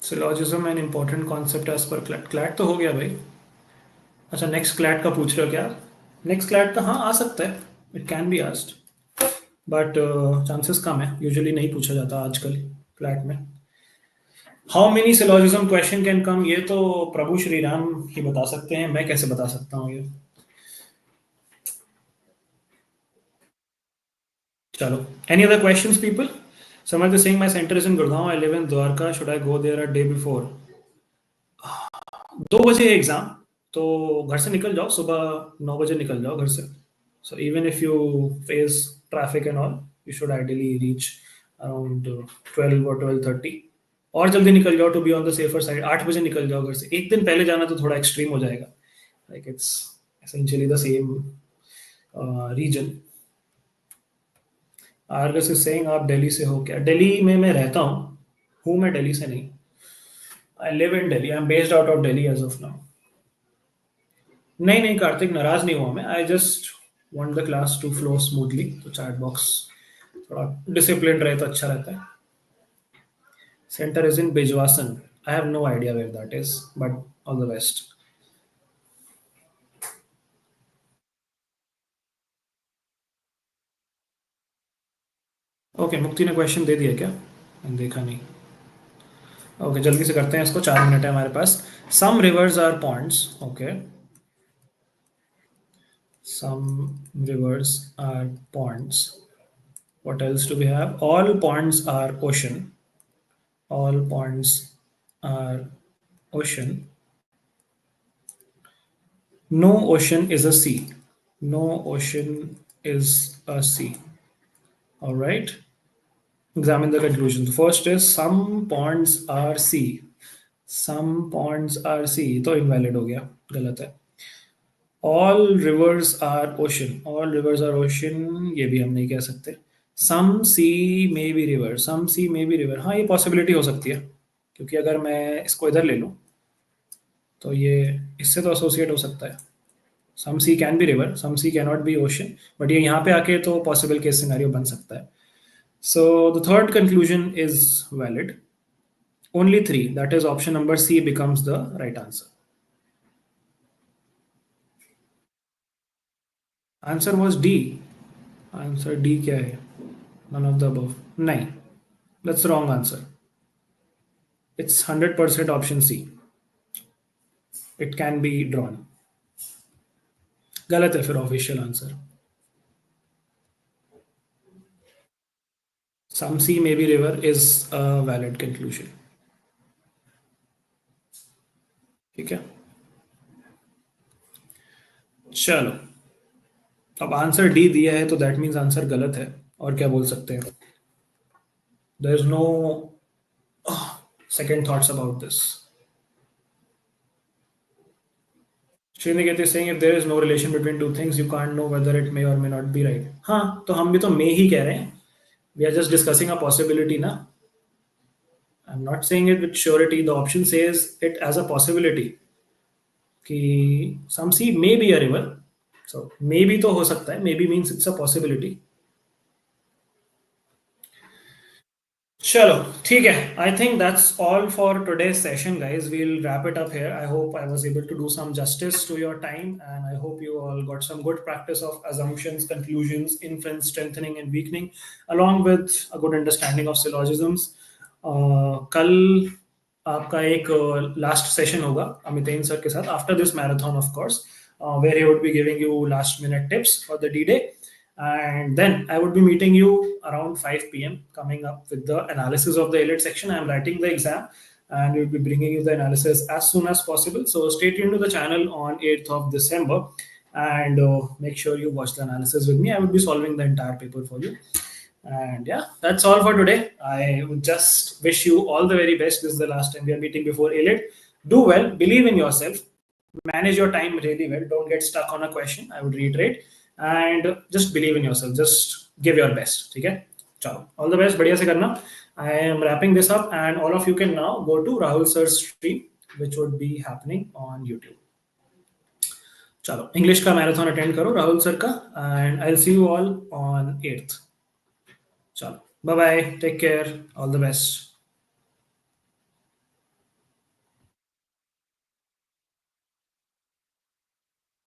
Syllogism an important concept as per CLAT. CLAT तो हो गया भाई. अच्छा नेक्स्ट क्लैट का पूछ रहे हो क्या? नेक्स्ट क्लैट का हाँ आ सकता है. It can be asked but chances कम है. यूजुअली नहीं पूछा जाता आजकल क्लैट में. How many syllogism question can come, ये तो प्रभु श्री राम ही बता सकते हैं. मैं कैसे बता सकता हूँ ये? चलो. Any other questions people? समझ Singh my centre is in Gurgaon. I live in Dwarka. Should I go there a day before? 2 बजे है एग्जाम, तो घर से निकल जाओ. सुबह 9 बजे निकल जाओ घर से. So even if you face traffic and all, you should ideally reach around 12 or 12:30, और जल्दी निकल जाओ to be on the safer side. 8 बजे निकल जाओ घर से. एक दिन पहले जाना तो थोड़ा एक्सट्रीम हो जाएगा. Like it's essentially the same reason. Argus is saying आप दिल्ली से हो क्या? दिल्ली में मैं रहता हूँ मैं दिल्ली से नहीं. I live in Delhi. I am based out of Delhi as of now. नहीं नहीं कार्तिक, नाराज नहीं हुआ मैं. I just want the class to flow smoothly. तो चैट बॉक्स थोड़ा डिसिप्लिन रहे तो अच्छा रहता है. Centre is in Bijwasan. I have no idea where that is, but all the best. Okay, Mukti ने क्वेश्चन दे दिया क्या? मैंने देखा नहीं. ओके, जल्दी से करते हैं इसको. 4 मिनट है हमारे पास. Some rivers are ponds. Okay, some rivers are ponds. What else do we have? All ponds are ocean. All ponds are ocean. No ocean is a sea. No ocean is a sea. All right. Examine the conclusion. First is some ponds are sea. Some ponds are sea. तो invalid हो गया, गलत है. All rivers are ocean. All rivers are ocean. ये भी हम नहीं कह सकते. Some sea may be river. Some sea may be river. हाँ, ये पॉसिबिलिटी हो सकती है, क्योंकि अगर मैं इसको इधर ले लूँ तो ये इससे तो एसोसिएट हो सकता है. Some sea can be river. Some sea cannot be ocean. But ये यहाँ पे आके तो पॉसिबल केस सिनेरियो बन सकता है. So the third conclusion is valid. Only three. That is option number C becomes the right answer. Answer was D. Answer D क्या है? None of the above. नहीं. That's the wrong answer. It's 100% option C. It can be drawn. गलत है फिर official answer. Some sea may be river is a valid conclusion. ठीक है, चलो. अब आंसर डी दिया है तो दैट मीन्स आंसर गलत है. और क्या बोल सकते हैं? There is no second thoughts about this. Srinivas is saying if there is no relation between two things, you can't know whether it may or may not be right. हाँ, तो हम भी तो may ही कह रहे हैं. We are just discussing a possibility ना. I'm not saying it with surety. The option says it as a possibility. कि some sea may be a river. So maybe तो हो सकता है. Maybe means it's a possibility. चलो ठीक है. I think that's all for today's session, guys. We'll wrap it up here. I hope I was able to do some justice to your time, and I hope you all got some good practice of assumptions, conclusions, inference, strengthening, and weakening, along with a good understanding of syllogisms. कल आपका एक last session होगा अमितेन sir के साथ after this marathon, of course, where he would be giving you last minute tips for the D-Day. And then I would be meeting you around 5 p.m. coming up with the analysis of the AILET section. I'm writing the exam and we'll be bringing you the analysis as soon as possible. So stay tuned to the channel on 8th of December and make sure you watch the analysis with me. I will be solving the entire paper for you. And yeah, that's all for today. I would just wish you all the very best. This is the last time we are meeting before AILET. Do well, believe in yourself, manage your time really well. Don't get stuck on a question. I would reiterate. And just believe in yourself. Just give your best. ठीक है, चलो, all the best. बढ़िया से करना. I am wrapping this up, and all of you can now go to Rahul sir's stream, which would be happening on YouTube. चलो, English का marathon attend करो Rahul sir का, and I'll see you all on 8th. चलो, bye bye. Take care. All the best.